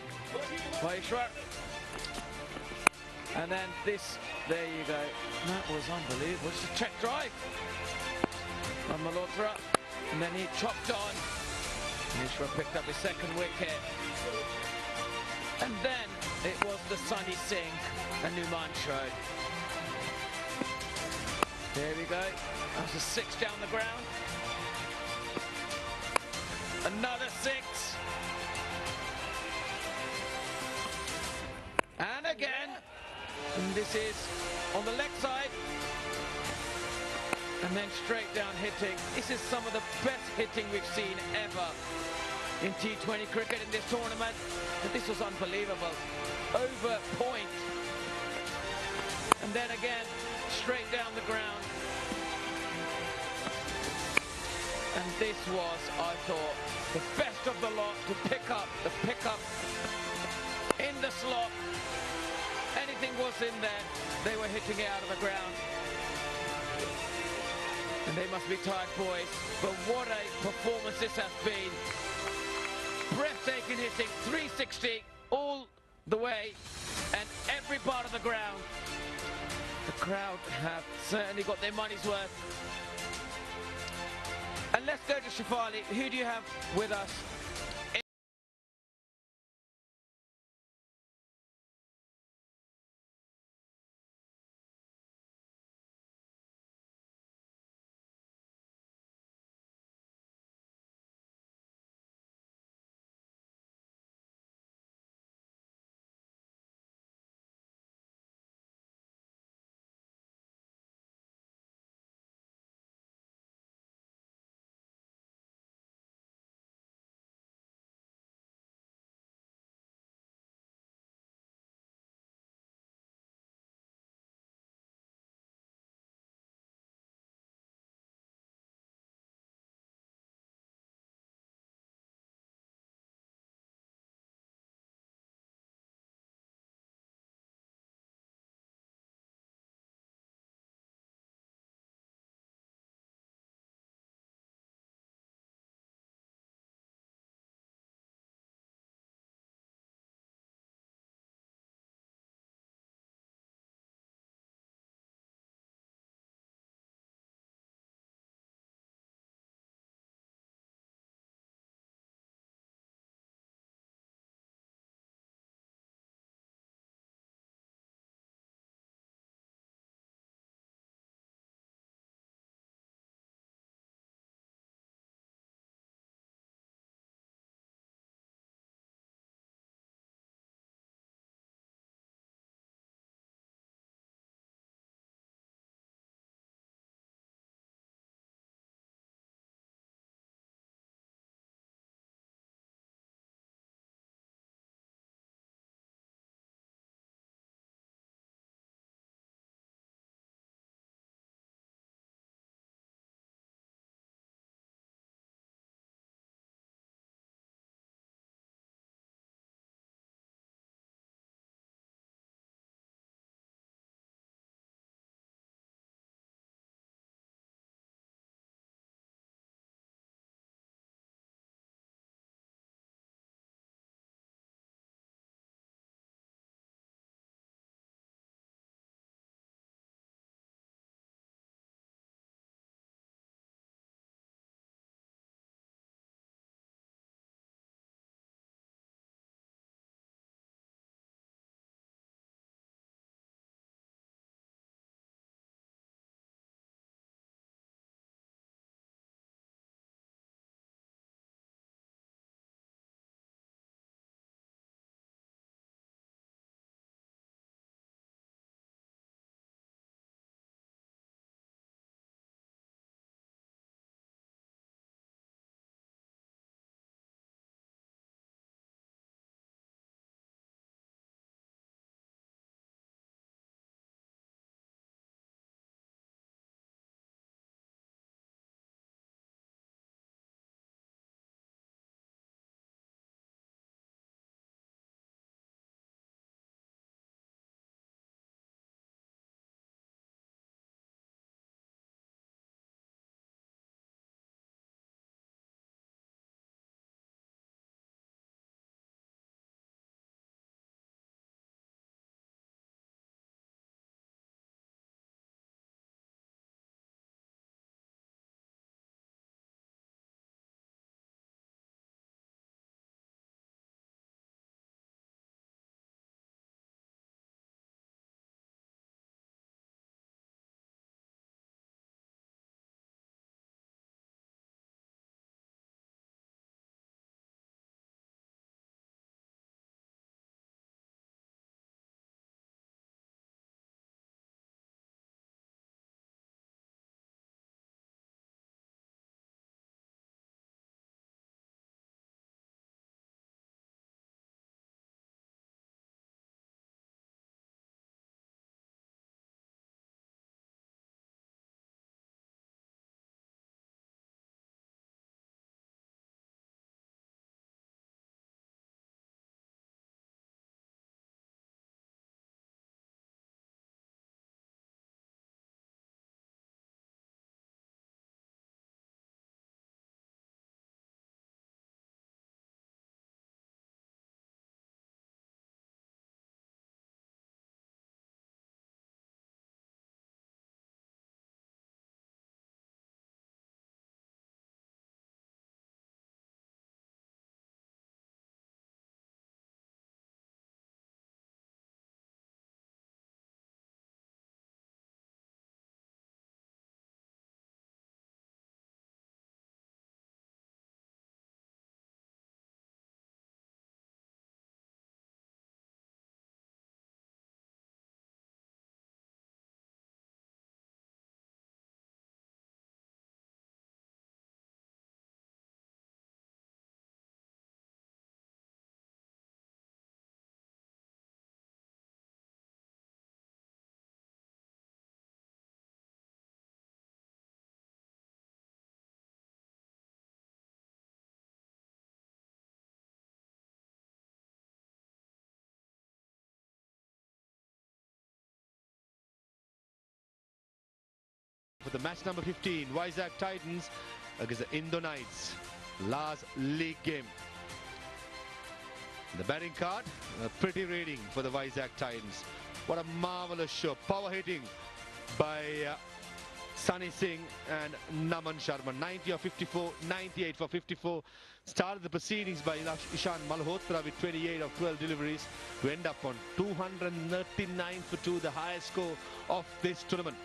by Ishwar. And then this, there you go. That was unbelievable. It's a check drive from Malhotra. And then he chopped on. And Ishwar picked up his 2nd wicket. And then it was the Sunny Singh and Newman show. There we go. That's a 6 down the ground. Another 6. And again. And this is on the leg side. And then straight down hitting. This is some of the best hitting we've seen ever in T20 cricket in this tournament. And this was unbelievable. Over point. And then again, straight down the ground. And this was, I thought, the best of the lot to pick up in the slot. Anything was in there, they were hitting it out of the ground. And they must be tired, boys. But what a performance this has been. Breathtaking hitting, 360 all the way and every part of the ground. The crowd have certainly got their money's worth. And let's go to Shefali. Who do you have with us? for the match number 15, Vizag Titans against the Indore Knights. Last league game. The batting card, a pretty rating for the Vizag Titans. What a marvelous show. Power hitting by Sunny Singh and Naman Sharma. 90 of 54, 98 for 54. Started the proceedings by Ishan Malhotra with 28 of 12 deliveries to end up on 239 for 2, the highest score of this tournament.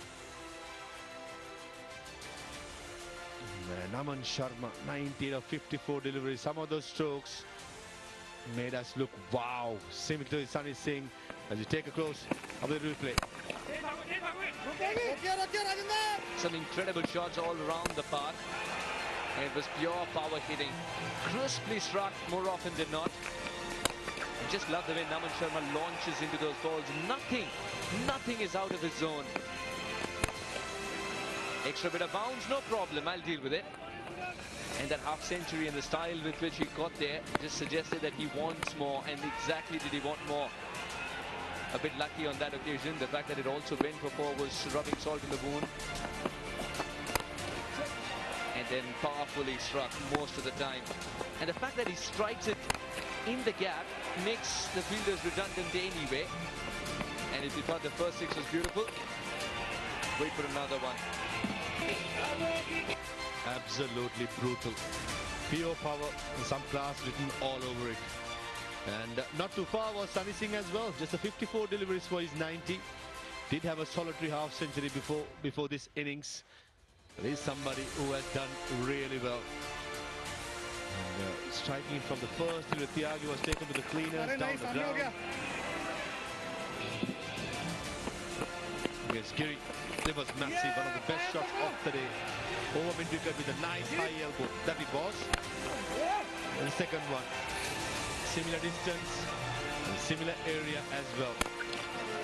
Naman Sharma, 98 of 54 deliveries. Some of those strokes made us look wow. Similar to Sunny Singh as you take a close of the replay. Some incredible shots all around the park. And it was pure power hitting. Crisply struck more often than not. I just love the way Naman Sharma launches into those balls. Nothing is out of his zone. Extra bit of bounce, no problem, I'll deal with it. And that half century and the style with which he got there just suggested that he wants more. And exactly did he want more. A bit lucky on that occasion. The fact that it also went for 4 was rubbing salt in the wound. And then powerfully struck most of the time. And the fact that he strikes it in the gap makes the fielders redundant anyway. And if you thought the first 6 was beautiful, wait for another one. Absolutely brutal. Pure power and some class written all over it. And not too far was Sunny Singh as well. Just a 54 deliveries for his 90. Did have a solitary half century before this innings. There is somebody who has done really well. And striking from the first, Tyagi was taken to the cleaners, down the ground. Yes, Giri, it was massive, one of the best shots of the day. Over mid-wicket with a nice high elbow, that it was. And the second one, similar distance, and similar area as well.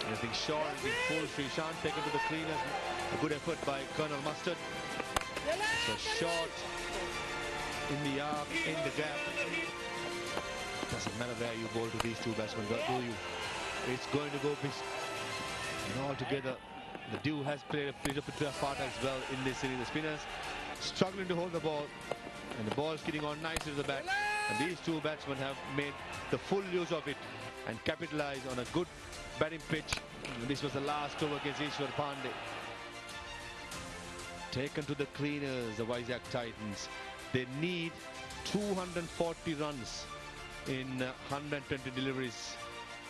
Anything short, anything full, Srishant taken to the cleaners. A good effort by Colonel Mustard. So short, in the arc, in the gap. Doesn't matter where you bowl to these two batsmen, do you? It's going to go and altogether. The Dew has played a pretty bit part as well in this inning. The spinners struggling to hold the ball, and the ball's getting on nicely to the bat. And these two batsmen have made the full use of it and capitalized on a good batting pitch. And this was the last over against Ishwar Pandey. Taken to the cleaners, the Vizag Titans. They need 240 runs in 120 deliveries.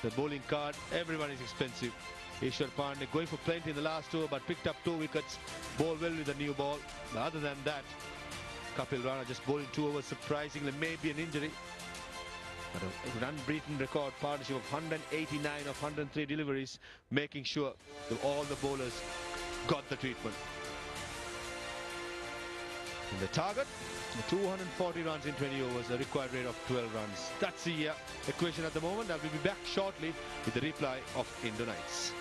The bowling card, everyone is expensive. Ishwar Pandey going for plenty in the last over, but picked up 2 wickets. Bowled well with a new ball. But other than that, Kapil Rana just bowling 2 overs, surprisingly, maybe an injury. But an unbeaten record partnership of 189 of 103 deliveries, making sure that all the bowlers got the treatment. And the target, 240 runs in 20 overs, a required rate of 12 runs. That's the equation at the moment. I will be back shortly with the reply of Indore Knights.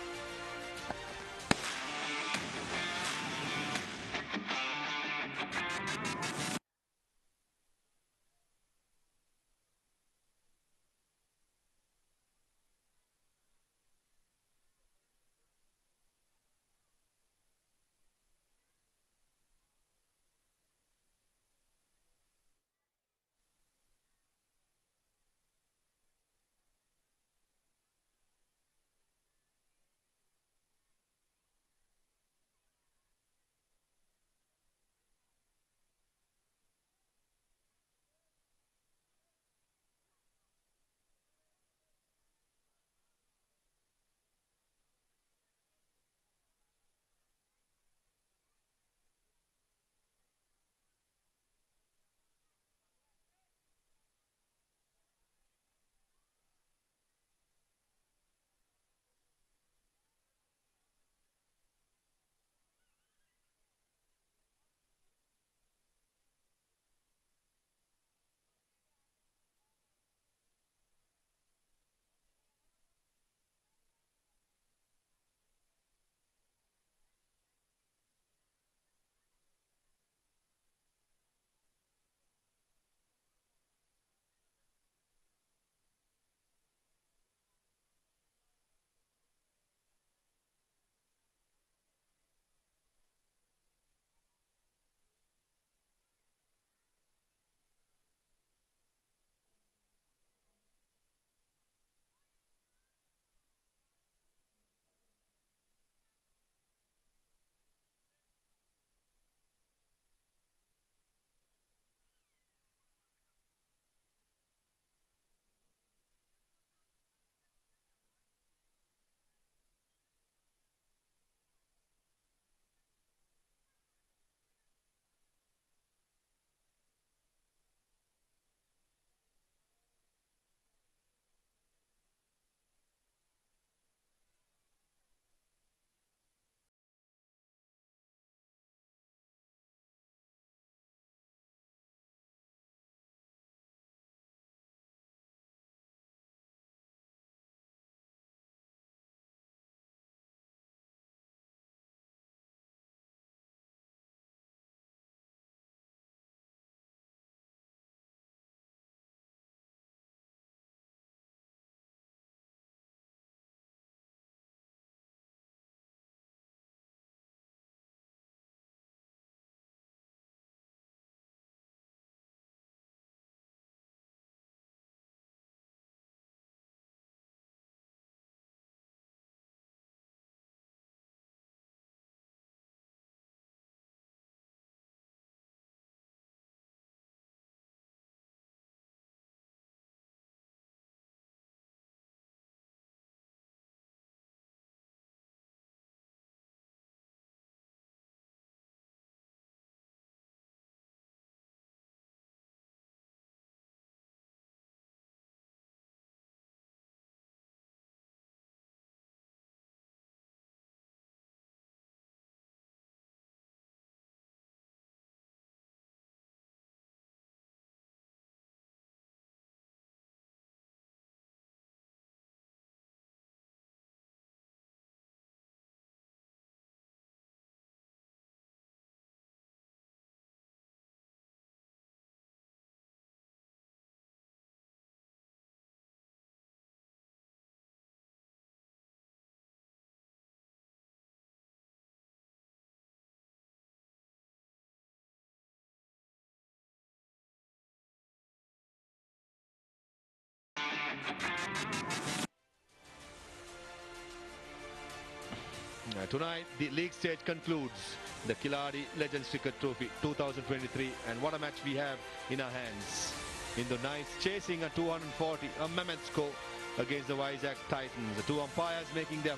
Tonight, the league stage concludes the Khiladix Legends Cricket Trophy 2023, and what a match we have in our hands. Indore Knights chasing a 240, a mammoth score against the Vizag Titans. The two umpires making their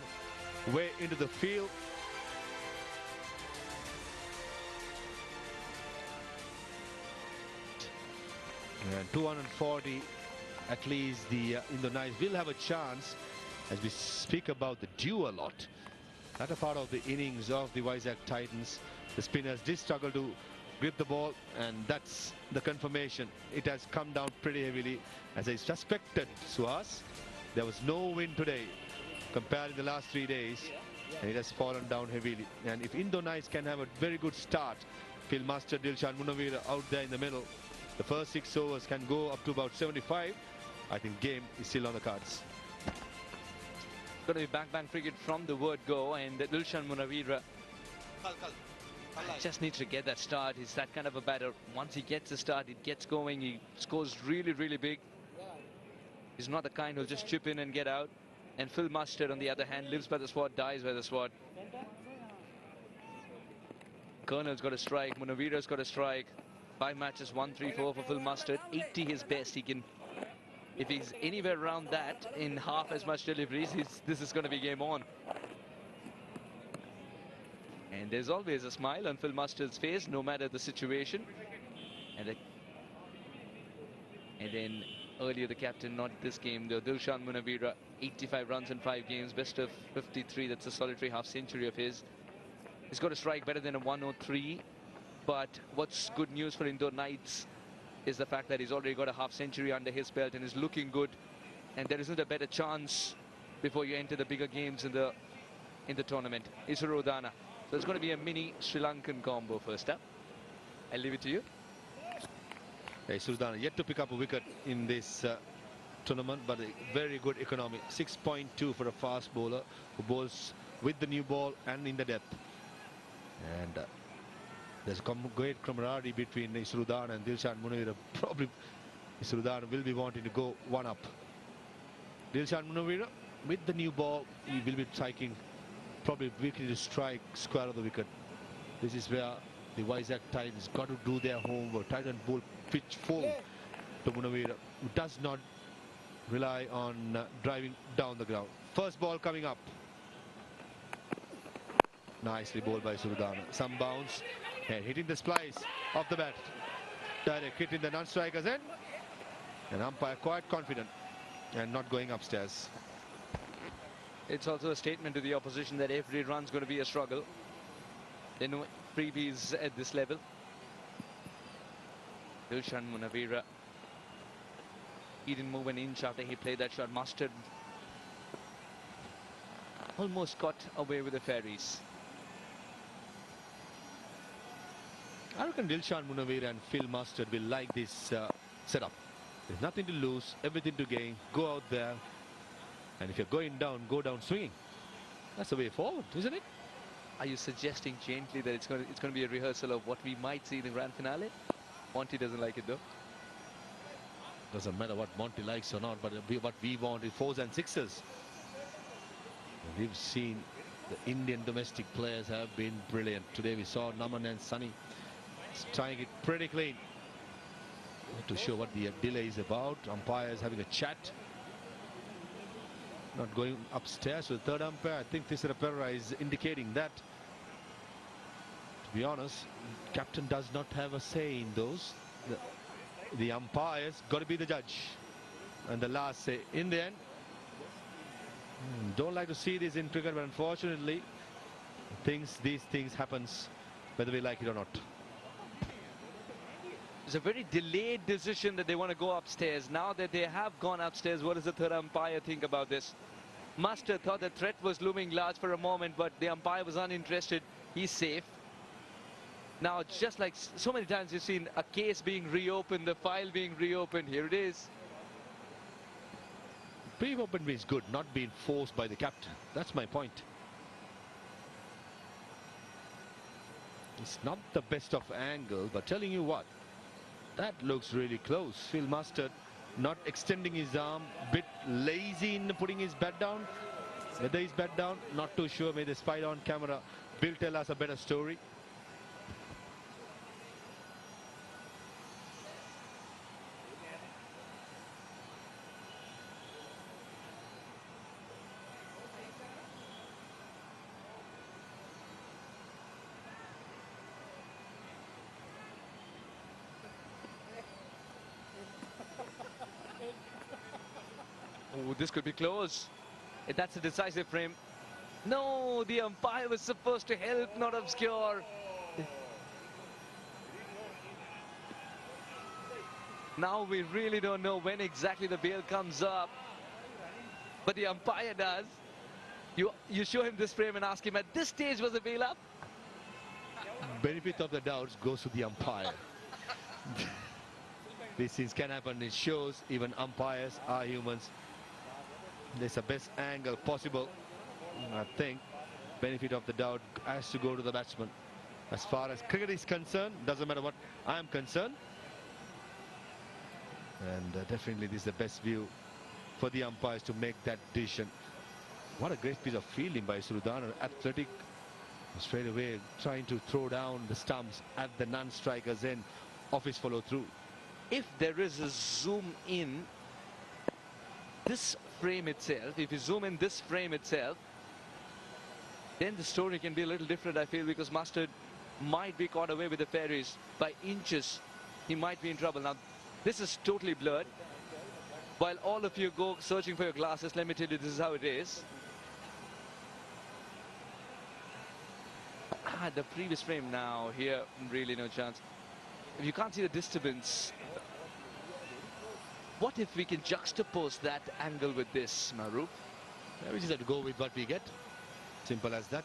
way into the field. And 240, at least the Indore Knights will have a chance, as we speak about the dew a lot. Latter part of the innings of the Vizag Titans, the spinners did struggle to grip the ball, and that's the confirmation. It has come down pretty heavily, as I suspected, Suhas. There was no wind today compared to the last 3 days, and it has fallen down heavily. And if Indore Knights can have a very good start, Phil Mustard, Dilshan Munawira out there in the middle, the first 6 overs can go up to about 75. I think game is still on the cards. Going to be bang cricket from the word go, and Dilshan Munawira just needs to get that start. He's that kind of a batter. Once he gets the start, it gets going, he scores really big. He's not the kind who'll just chip in and get out. And Phil Mustard, on the other hand, lives by the swat, dies by the swat. Colonel's got a strike, Munawira's got a strike. 5 matches, 1, 3, 4 for Phil Mustard. 80 his best. He can, if he's anywhere around that in half as much deliveries, this is going to be game on. And there's always a smile on Phil Mustard's face, no matter the situation. And then earlier the captain, not this game though, Dilshan Munawira, 85 runs in 5 games, best of 53. That's a solitary half century of his. He's got a strike better than a 103. But what's good news for Indore Knights is the fact that he's already got a half century under his belt and is looking good. And there isn't a better chance before you enter the bigger games in the tournament. Isurodana. So it's going to be a mini Sri Lankan combo first up. I'll leave it to you. Isurodana yet to pick up a wicket in this tournament, but a very good economy. 6.2 for a fast bowler who bowls with the new ball and in the depth. And there's great camaraderie between Isurodana and Dilshan Munawira. Probably Isurodana will be wanting to go one up. Dilshan Munawira with the new ball, he will be striking probably weakly to strike square of the wicket. This is where the Vizag Titans got to do their homework. Titan ball pitch full to Munawira, who does not rely on driving down the ground. First ball coming up. Nicely bowled by Isurodana. Some bounce and hitting the splice of the bat. Direct hit in the non-striker's end. And umpire quite confident and not going upstairs. It's also a statement to the opposition that every run's going to be a struggle. There are no freebies at this level. Dilshan Munawira, he didn't move an inch after he played that shot. Mustard almost got away with the fairies. I reckon Dilshan Munawira and Phil Mustard will like this setup. There's nothing to lose, everything to gain. Go out there, and if you're going down, go down swinging. That's the way forward, isn't it? Are you suggesting gently that it's going to be a rehearsal of what we might see in the grand finale? Monty doesn't like it though. Doesn't matter what Monty likes or not, but what we want is 4s and 6s. We've seen the Indian domestic players have been brilliant. Today we saw Naman and Sunny trying it pretty clean. Not too sure what the delay is about. Umpires having a chat. Not going upstairs to the third umpire. I think Thisara Perera is indicating that. To be honest, captain does not have a say in those. The umpires got to be the judge. And the last say in the end. Don't like to see this in cricket, but unfortunately, these things happens whether we like it or not. It's a very delayed decision that they want to go upstairs. Now that they have gone upstairs, what does the third umpire think about this? Mustard thought the threat was looming large for a moment, but the umpire was uninterested. He's safe. Now, just like so many times you've seen a case being reopened, the file being reopened, here it is. Being open means good, not being forced by the captain. That's my point. It's not the best of angle, but telling you what, that looks really close. Phil Mustard not extending his arm, bit lazy in putting his bat down. Whether his bat down, not too sure. Maybe the spider on camera will tell us a better story. Oh, this could be close. That's a decisive frame. No, the umpire was supposed to help, not obscure. Now we really don't know when exactly the bail comes up, but the umpire does. You show him this frame and ask him, at this stage was the bail up? Benefit of the doubt goes to the umpire. These things can happen in shows. Even umpires are humans. There's the best angle possible. I think benefit of the doubt has to go to the batsman. As far as cricket is concerned, doesn't matter what I am concerned. And definitely this is the best view for the umpires to make that decision. What a great piece of fielding by Surudana. Athletic, straight away trying to throw down the stumps at the non-strikers end of his follow through. If there is a zoom in this frame itself, if you zoom in this frame itself, then the story can be a little different, I feel, because Mustard might be caught away with the fairies by inches. He might be in trouble. Now, this is totally blurred. While all of you go searching for your glasses, let me tell you, this is how it is. The previous frame now, here, really no chance. If you can't see the disturbance, what if we can juxtapose that angle with this, Maroop? We just have to go with what we get. Simple as that.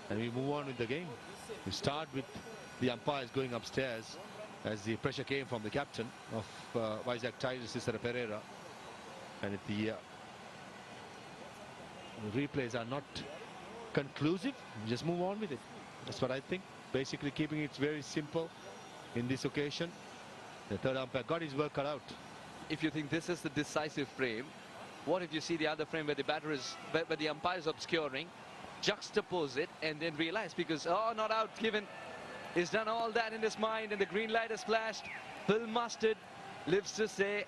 And we move on with the game. We start with the umpires going upstairs as the pressure came from the captain of Vizag Tigers, Cicero Pereira. And if the replays are not conclusive, we just move on with it. That's what I think. Basically keeping it very simple in this occasion. The third umpire got his work cut out. If you think this is the decisive frame, what if you see the other frame where the batter is, where the umpire is obscuring, juxtapose it and then realize, because, oh, not out given. He's done all that in his mind and the green light has flashed. Phil Mustard lives to say,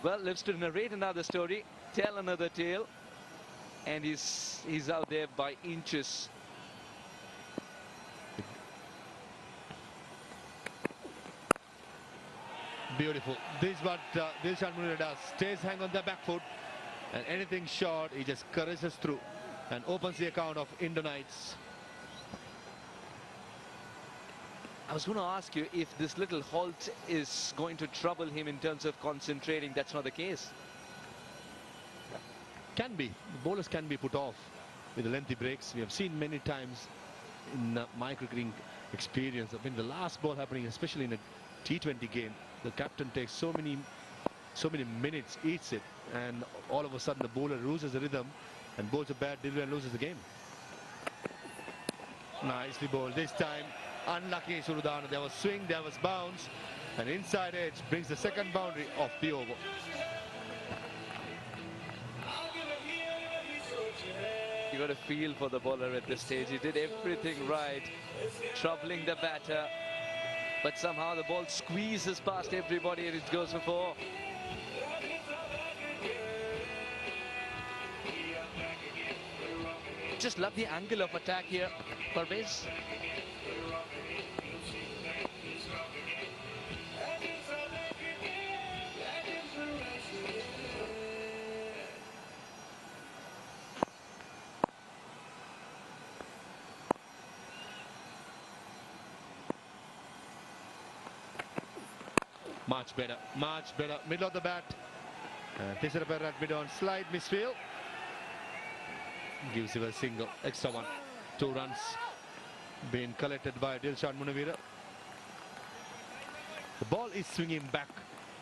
well, lives to narrate another story, tell another tale, and he's out there by inches. Beautiful. This is what Dilshan Munir does. Stays hang on the back foot, and anything short, he just caresses through and opens the account of Indore Knights. I was going to ask you if this little halt is going to trouble him in terms of concentrating. That's not the case. Can be. The bowlers can be put off with the lengthy breaks. We have seen many times in my cricketing experience. I mean, the last ball happening, especially in a T20 game, the captain takes so many minutes, eats it, and all of a sudden the bowler loses the rhythm and bowls a bad delivery and loses the game. Nicely bowled this time. Unlucky Surudana. There was swing, there was bounce, and inside edge brings the second boundary of the over. You got a feel for the bowler at this stage. He did everything right, troubling the batter, but somehow the ball squeezes past everybody and it goes for four. Just love the angle of attack here, Parvez. Much better, much better. Middle of the bat. Cicero Pereira at mid on, slight misfield. Gives him a single, extra one. 2 runs being collected by Dilshan Munavira. The ball is swinging back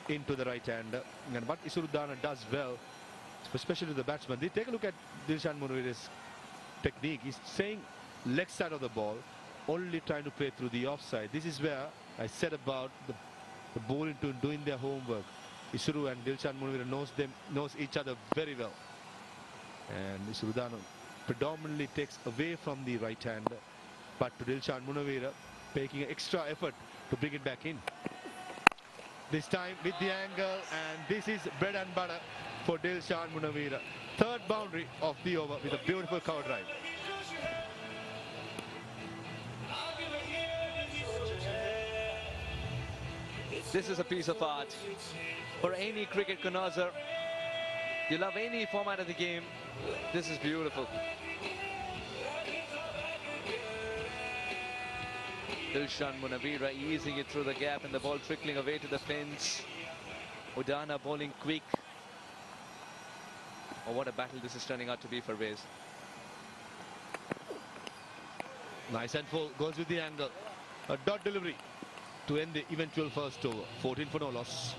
into the right hander, and what Surudana does well, especially to the batsman, they take a look at Dilshan Munavira's technique. He's saying leg side of the ball, only trying to play through the offside. This is where I said about the bowling to doing their homework. Isuru and Dilshan Munawira knows each other very well. And Isurudana predominantly takes away from the right hand, but to Dilshan Munawira making an extra effort to bring it back in. This time with the angle, and this is bread and butter for Dilshan Munawira. Third boundary of the over with a beautiful cover drive. This is a piece of art for any cricket connoisseur. You love any format of the game, this is beautiful. Dilshan Munawira easing it through the gap and the ball trickling away to the fence. Udana bowling quick. Oh, what a battle this is turning out to be for Viz. Nice and full, goes with the angle. A dot delivery to end the eventual first over. 14 for no loss.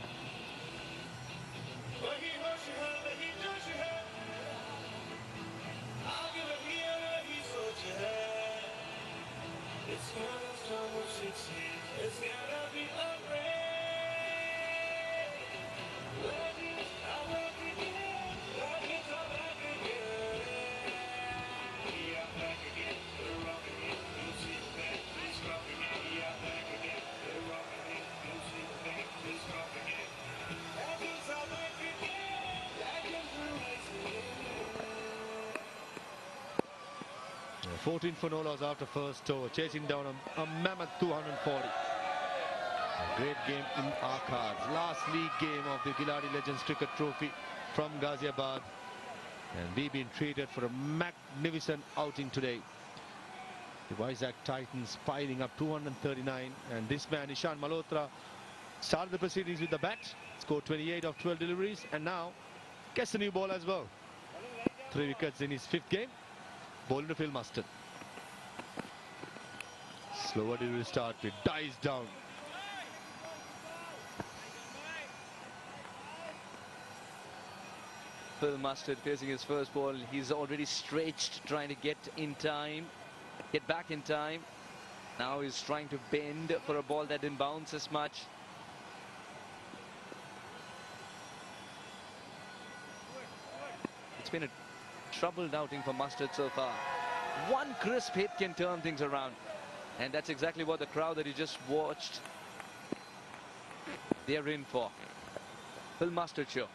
Yeah, 14 for no loss after first over, chasing down a mammoth 240. A great game in our cards. Last league game of the Khiladix Legends Cricket Trophy from Ghaziabad. And we've been treated for a magnificent outing today. The Vizag Titans piling up 239. And this man, Ishan Malhotra, started the proceedings with the bat. Scored 28 of 12 deliveries. And now gets a new ball as well. 3 wickets in his 5th game. Bowling to Phil Mustard. Slower delivery start. It dies down. Phil Mustard facing his first ball. He's already stretched, trying to get back in time. Now he's trying to bend for a ball that didn't bounce as much. It's been a troubled outing for Mustard so far. One crisp hit can turn things around. And that's exactly what the crowd that you just watched, they're in for. Phil Mustard show.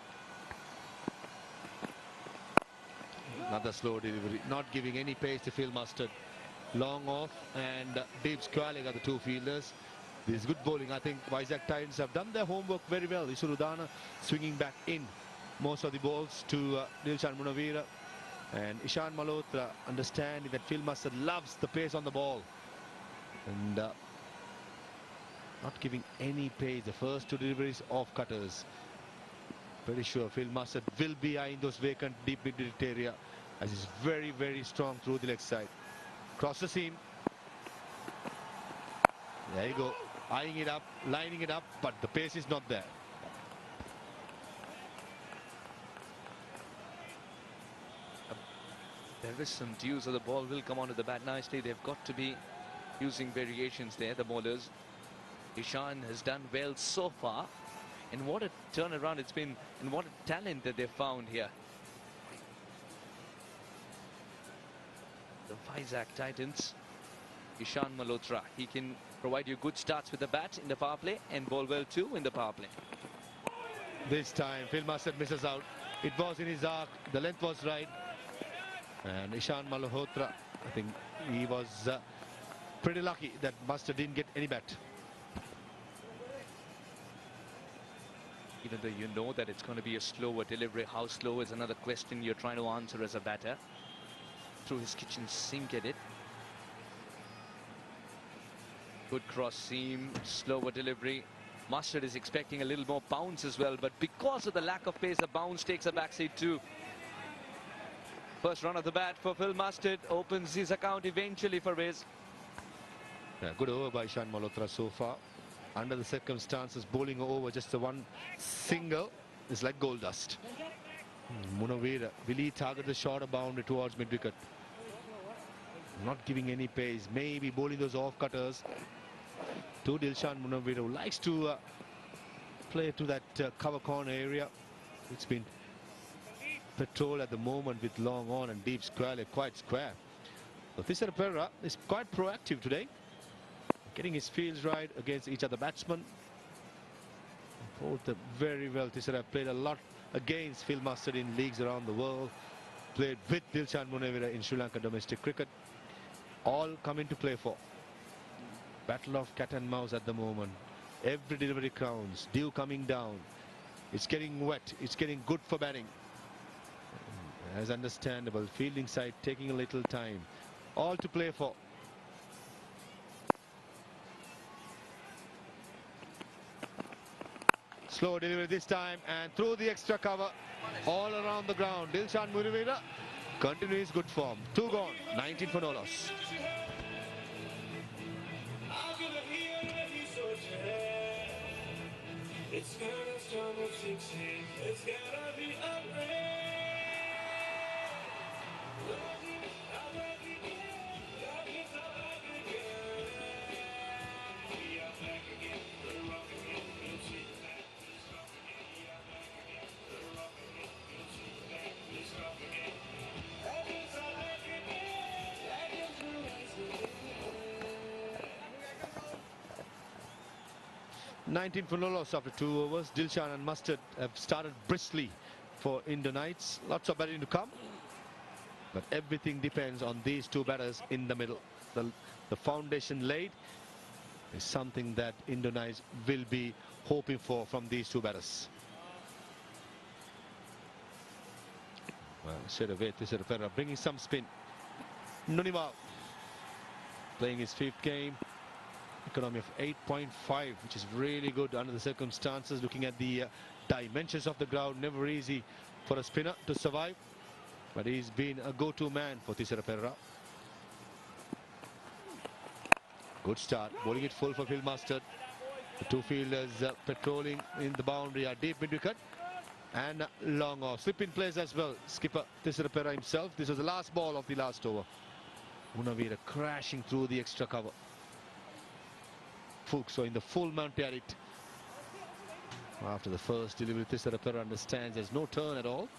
Another slow delivery, not giving any pace to Phil Mustard. Long off and deep squalling are the two fielders. This is good bowling. I think Vizag Titans have done their homework very well. Isurudana swinging back in most of the balls to Dilshan Munawira. And Ishan Malhotra understanding that Phil Mustard loves the pace on the ball. And not giving any pace. The first 2 deliveries off cutters. Pretty sure Phil Mustard will be eyeing those vacant deep mid area, as he's very, very strong through the leg side. Cross the seam. There you go. Eyeing it up, lining it up, but the pace is not there. There is some due, so the ball will come onto the bat nicely. They've got to be using variations there, the bowlers. Ishan has done well so far. And what a turnaround it's been, and what a talent that they've found here. The Vizag Titans, Ishan Malhotra, he can provide you good starts with the bat in the power play and bowl well too in the power play. This time Phil Mustard misses out. It was in his arc, the length was right. And Ishan Malhotra, I think he was pretty lucky that Mustard didn't get any bat. Even though you know that it's going to be a slower delivery, how slow is another question you're trying to answer as a batter. Through his kitchen sink at it. Good cross seam, slower delivery. Mustard is expecting a little more bounce as well, but because of the lack of pace, the bounce takes a backseat too. First run of the bat for Phil Mustard opens his account eventually for Viz. Yeah, good over by Ishan Malhotra so far. Under the circumstances, bowling over just the one single is like gold dust. Munawira, will he target the shorter boundary towards mid-wicket? Not giving any pace, maybe bowling those off-cutters to Dilshan Munawira, who likes to play to that cover corner area. It's been patrolled at the moment with long on and deep square, quite square. But Thisara is quite proactive today, getting his fields right against each other batsmen. Both very well. Thisara played a lot against Phil Mustard in leagues around the world. Played with Dilshan Munawira in Sri Lanka domestic cricket. All come into play for. Battle of cat and mouse at the moment. Every delivery counts. Dew coming down. It's getting wet. It's getting good for batting. As understandable. Fielding side taking a little time. All to play for. Slow delivery this time and through the extra cover all around the ground. Dilshan Munawira continues good form. 2 gone, 19 for no loss. It's gonna start with 16. It's gotta be $19 for no loss after 2 overs. Dilshan and Mustard have started briskly for Indore Knights. Lots of batting to come. But everything depends on these 2 batters in the middle. The foundation laid is something that Indore Knights will be hoping for from these 2 batters. Well, straight away, Thisara bringing some spin. Nunival playing his 5th game. Economy of 8.5, which is really good under the circumstances. Looking at the dimensions of the ground, never easy for a spinner to survive. But he's been a go-to man for Thisara. Good start, bowling it full for Phil Mustard. The 2 fielders patrolling in the boundary are deep mid-wicket. And long off. Slip in plays as well. Skipper Thisara himself. This was the last ball of the last over. Munawira crashing through the extra cover. So in the full mount at it. After the first delivery, Thisara understands there's no turn at all.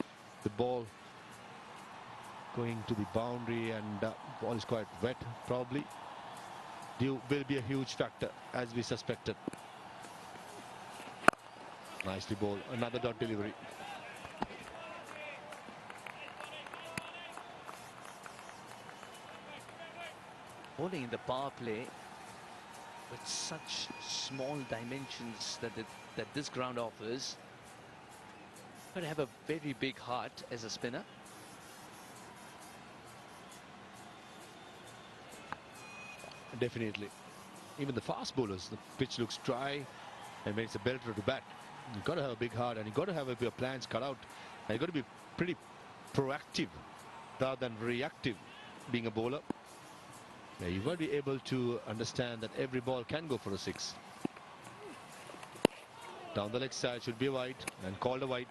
The ball going to the boundary and ball is quite wet probably. Dew will be a huge factor as we suspected. Nicely bowled, another dot delivery. Bowling in the power play with such small dimensions that this ground offers. Got to have a very big heart as a spinner. Definitely. Even the fast bowlers, the pitch looks dry and makes a belter to bat. You've got to have a big heart and you've got to have your plans cut out. And you've got to be pretty proactive rather than reactive being a bowler. Yeah, you've got to be able to understand that every ball can go for a 6. Down the leg side should be wide and called a wide.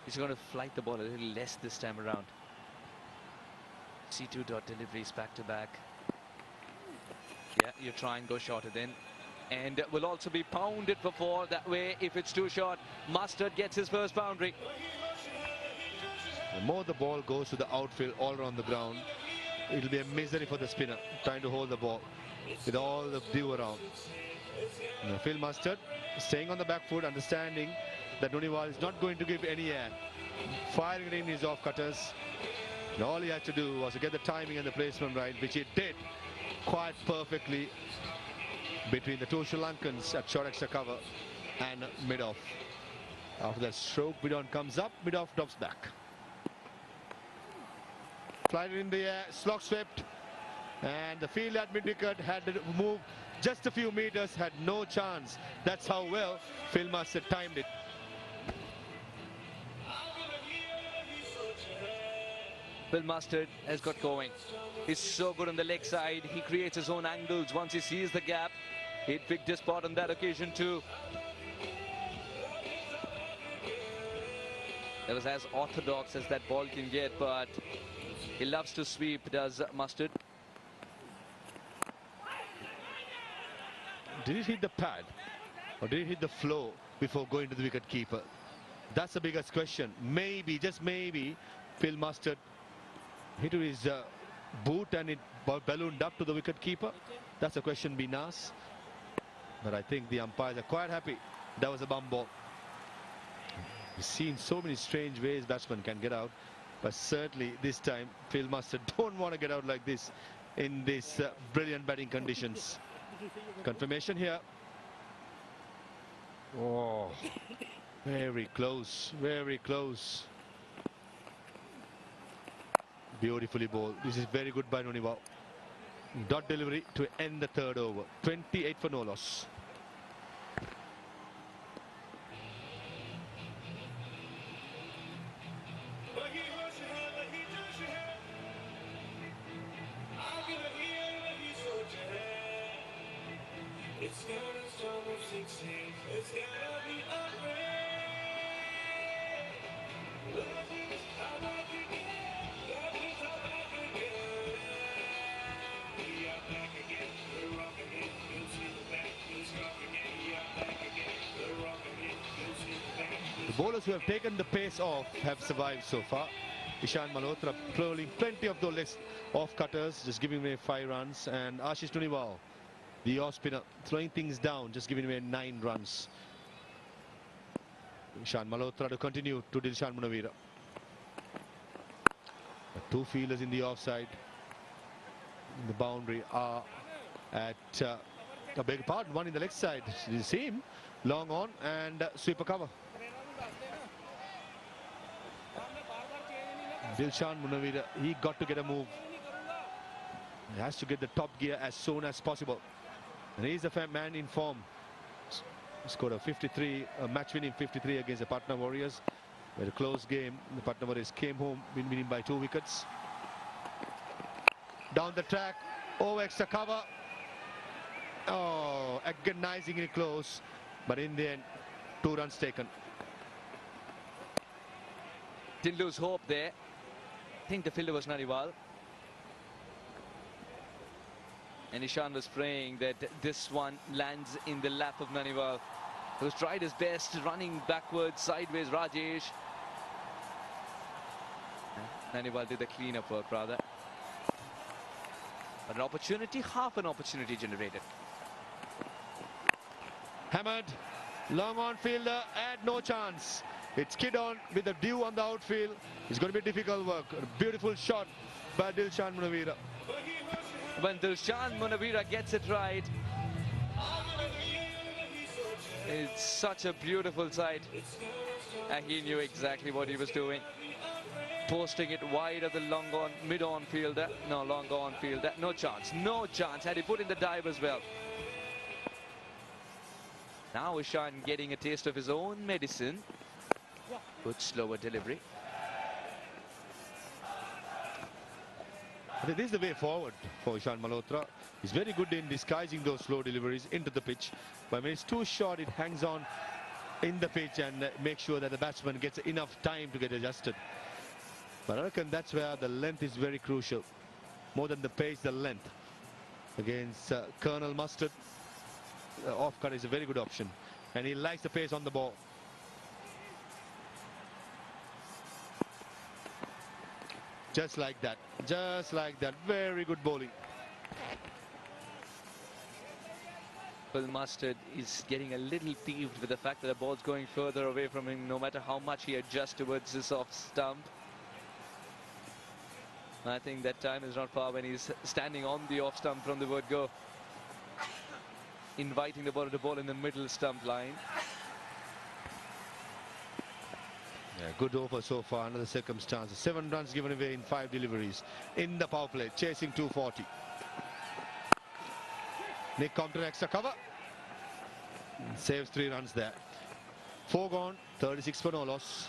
He's going to flight the ball a little less this time around. C2 dot deliveries back to back. Yeah, you try and go shorter then. And will also be pounded for 4. That way, if it's too short, Mustard gets his first boundary. The more the ball goes to the outfield all around the ground, it'll be a misery for the spinner trying to hold the ball with all the dew around. Now, Phil Mustard staying on the back foot, understanding that Nunival is not going to give any air. Firing in his off cutters. And all he had to do was to get the timing and the placement right, which he did quite perfectly between the 2 Sri Lankans at short extra cover and mid-off. After that stroke, mid-on comes up, mid-off drops back. Flighted in the air, slog swept, and the field at mid-wicket had to move just a few meters, had no chance. That's how well Phil Mustard timed it. Phil Mustard has got going. He's so good on the leg side. He creates his own angles once he sees the gap. He picked his spot on that occasion too. It was as orthodox as that ball can get, but He loves to sweep, does Mustard. Did it hit the pad or did it hit the floor before going to the wicket keeper? That's the biggest question. Maybe, just maybe, Phil Mustard hit his boot and it ballooned up to the wicket keeper. That's a question being asked. But I think the umpires are quite happy. That was a bum ball. We've seen so many strange ways batsmen can get out, but certainly this time Phil Mustard don't want to get out like this in these brilliant batting conditions. Confirmation here. Oh, very close, very close. Beautifully bowled. This is very good by Nonival. Dot delivery to end the third over. 28 for no loss. It's got a storm of 16. It's gotta be upgrade. Legends are back again. Legends are back again. We are back again. We're rock again. You'll see the back. We're strong again. We are back again. We're rock again. You'll see the back. The bowlers who have taken the pace off have survived so far. Ishan Malhotra trolling plenty of those off cutters, just giving away 5 runs, and Ashish Nuniwal, the off spinner, throwing things down, just giving away 9 runs. Ishan Malhotra to continue to Dilshan Munawira. The 2 fielders in the offside. The boundary are at, I beg your pardon, one in the leg side. You see him, long on and sweeper cover. Dilshan Munawira, he got to get a move. He has to get the top gear as soon as possible. And he's the man in form. He scored a match-winning 53 against the Patna Warriors. With a close game, the Patna Warriors came home, winning by 2 wickets. Down the track, over extra cover. Oh, agonizingly close. But in the end, 2 runs taken. Didn't lose hope there. I think the fielder was Nariwal. And Ishan was praying that this one lands in the lap of Naniwal, who's tried his best, running backwards, sideways, Rajesh. Naniwal did the clean-up work, rather. But an opportunity, half an opportunity generated. Hammered, long on fielder, and no chance. It's Kid on with a dew on the outfield. It's going to be difficult work. A beautiful shot by Dilshan Munawira. When Dilshan Munawira gets it right, it's such a beautiful sight. And he knew exactly what he was doing. Posting it wide of the long on, mid-on fielder. No, long on fielder. No chance. No chance. Had he put in the dive as well. Now Ishan getting a taste of his own medicine. Good slower delivery. I think this is the way forward for Ishan Malhotra. He's very good in disguising those slow deliveries into the pitch. But when it's too short, it hangs on in the pitch and makes sure that the batsman gets enough time to get adjusted. But I reckon that's where the length is very crucial. More than the pace, the length. Against Colonel Mustard, off cut is a very good option. And he likes the pace on the ball. Just like that. Just like that. Very good bowling. Well, Mustard is getting a little peeved with the fact that the ball's going further away from him, no matter how much he adjusts towards this off stump. I think that time is not far when he's standing on the off stump from the word go, inviting the bowler to bowl in the middle stump line. Yeah, good over so far under the circumstances. 7 runs given away in 5 deliveries in the power play, chasing 240. Nick Compton extra cover. Saves 3 runs there. 4 gone, 36 for no loss.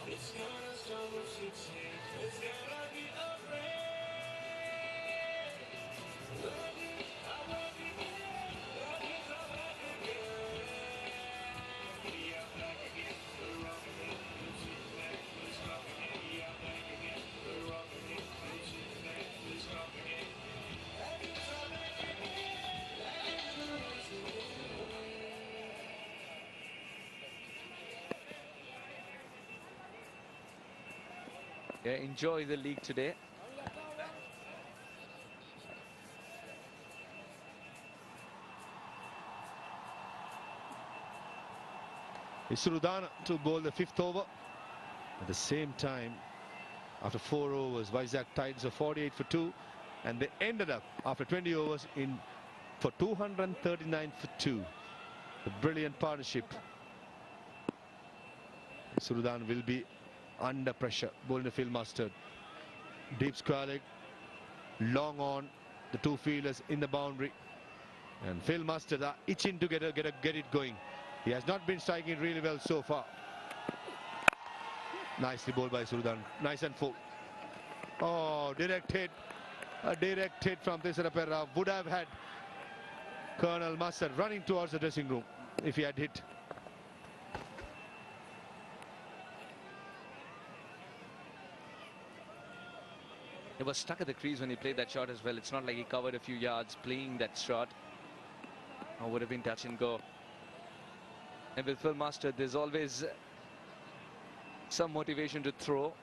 It's gonna storm of 16. It's gonna be Yeah, enjoy the league today. Surudana to bowl the 5th over. At the same time, after 4 overs, Vizag Titans are 48 for 2, and they ended up after 20 overs for 239 for 2. A brilliant partnership. Surudana will be under pressure, bowling the Phil Mustard. Deep square leg, long on, the two fielders in the boundary, and Phil Mustard are itching to get it going. He has not been striking it really well so far. Nicely bowled by Surudana, nice and full. Oh, direct hit. A direct hit from Tisara Perra would have had Colonel Mustard running towards the dressing room if he had hit. He was stuck at the crease when he played that shot as well. It's not like he covered a few yards playing that shot. Or would have been touch and go. And with Phil Mustard, there's always some motivation to throw.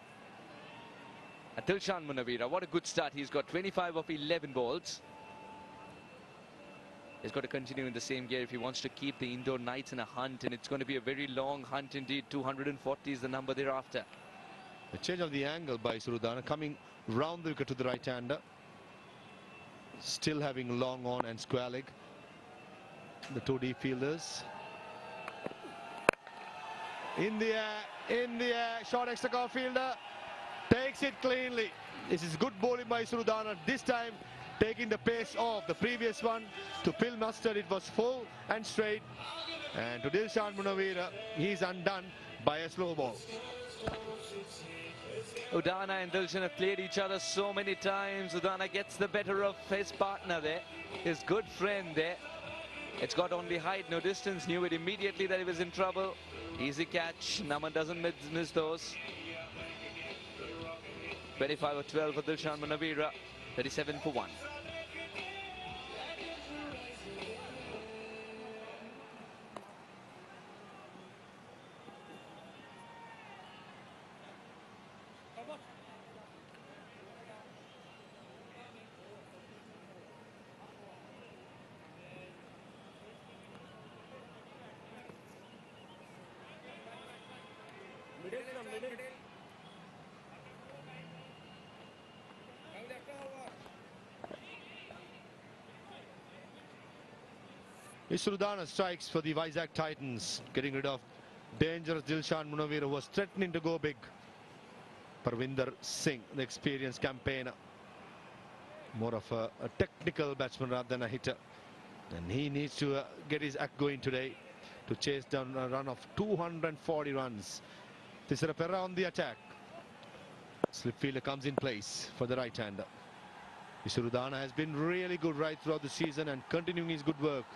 Dilshan Munawira, what a good start. He's got 25 of 11 balls. He's got to continue in the same gear if he wants to keep the Indore Knights in a hunt, and it's going to be a very long hunt indeed. 240 is the number thereafter. The change of the angle by Surudana, coming round the wicket to the right-hander. Still having long on and square leg. The two deep fielders. In the air, short extra cover fielder. Takes it cleanly. This is good bowling by Surudana. This time taking the pace off. The previous one to Phil Mustard, it was full and straight. And to Dilshan Munawira, he's undone by a slow ball. Udana and Dilshan have played each other so many times. Udana gets the better of his partner there, his good friend there. It's got only height, no distance. Knew it immediately that he was in trouble. Easy catch. Naman doesn't miss those. 25 or 12 for Dilshan Munawira. 37 for 1. Surudana strikes for the Vizag Titans, getting rid of dangerous Dilshan Munawira, who was threatening to go big. Parvinder Singh, the experienced campaigner, more of a technical batsman rather than a hitter, and he needs to get his act going today to chase down a run of 240 runs. Tisara Perra on the attack. Slip fielder comes in place for the right-hander. Surudana has been really good right throughout the season and continuing his good work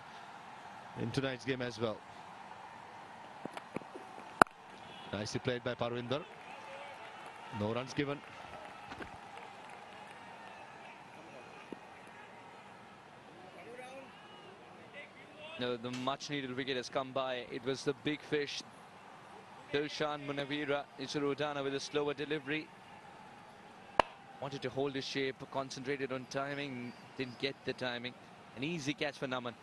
in tonight's game as well. Nicely played by Parvinder. No runs given. No, the much needed wicket has come by. It was the big fish, Dilshan Munawira. Surudana with a slower delivery. Wanted to hold his shape, concentrated on timing, didn't get the timing. An easy catch for Naman.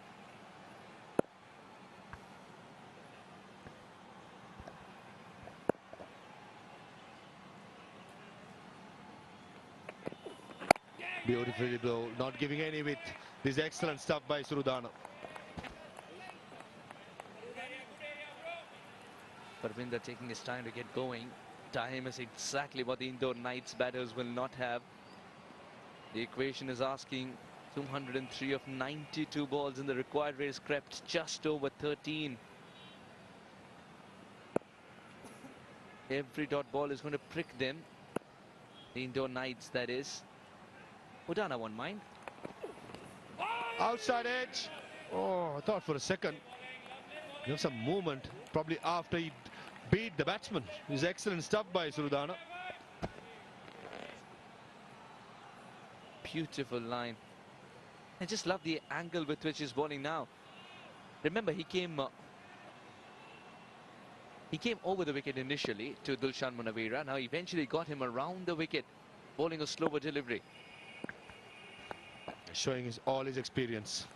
Beautifully bowled, not giving any width. This is excellent stuff by Surudana. Parvinder taking his time to get going. Time is exactly what the Indore Knights batters will not have. The equation is asking 203 of 92 balls, and the required rate is crept just over 13. Every dot ball is going to prick them. The Indore Knights, that is. Udana won't mind. Outside edge. Oh, I thought for a second. There was some movement, probably after he beat the batsman. This is excellent stuff by Surudana. Beautiful line. I just love the angle with which he's bowling now. Remember, he came He came over the wicket initially to Dulshan Munawira. Now eventually got him around the wicket, bowling a slower delivery. Showing all his experience.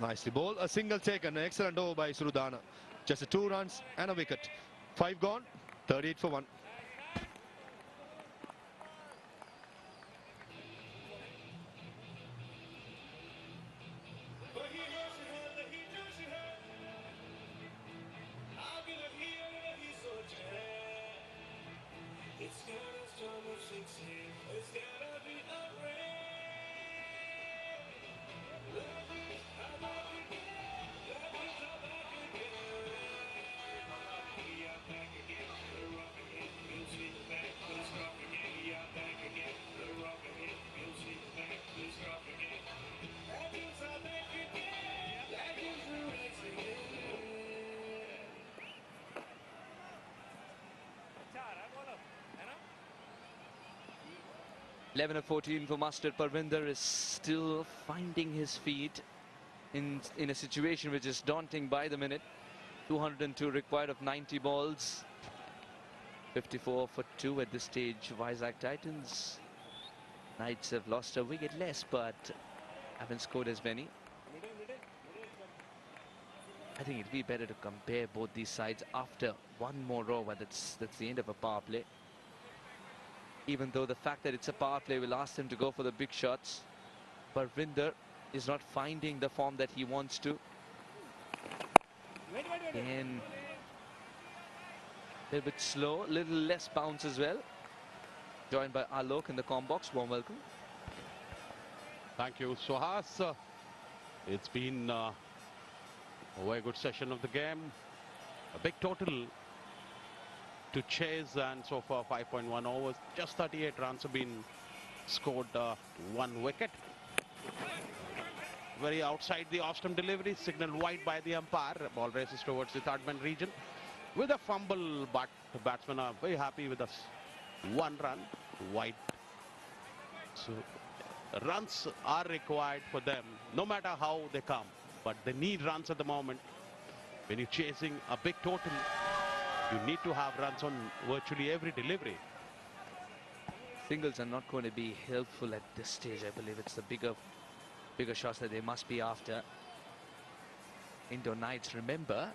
Nicely bowled. A single taken. An excellent over by Surudana. Just 2 runs and a wicket. 5 gone. 38 for 1. Eleven of 14 for Mustard. Parvinder is still finding his feet in a situation which is daunting by the minute. 202 required of 90 balls. 54 for 2 at this stage. Vizag Titans. Knights have lost a wicket less, but haven't scored as many. I think it'd be better to compare both these sides after one more over. That's the end of a power play. Even though the fact that it's a power play will ask them to go for the big shots, Parvinder is not finding the form that he wants to. And a little bit slow, a little less bounce as well. Joined by Alok in the comm box. Warm welcome. Thank you, Suhas. It's been a very good session of the game. A big total to chase, and so far 5.1 overs, just 38 runs have been scored, 1 wicket. Very outside the off-stump delivery, signal wide by the umpire. Ball races towards the third man region with a fumble, but the batsmen are very happy with us. 1 run wide. So runs are required for them, no matter how they come, but they need runs at the moment. When you're chasing a big total, you need to have runs on virtually every delivery. Singles are not going to be helpful at this stage. I believe it's the bigger shots that they must be after. Indore Knights, remember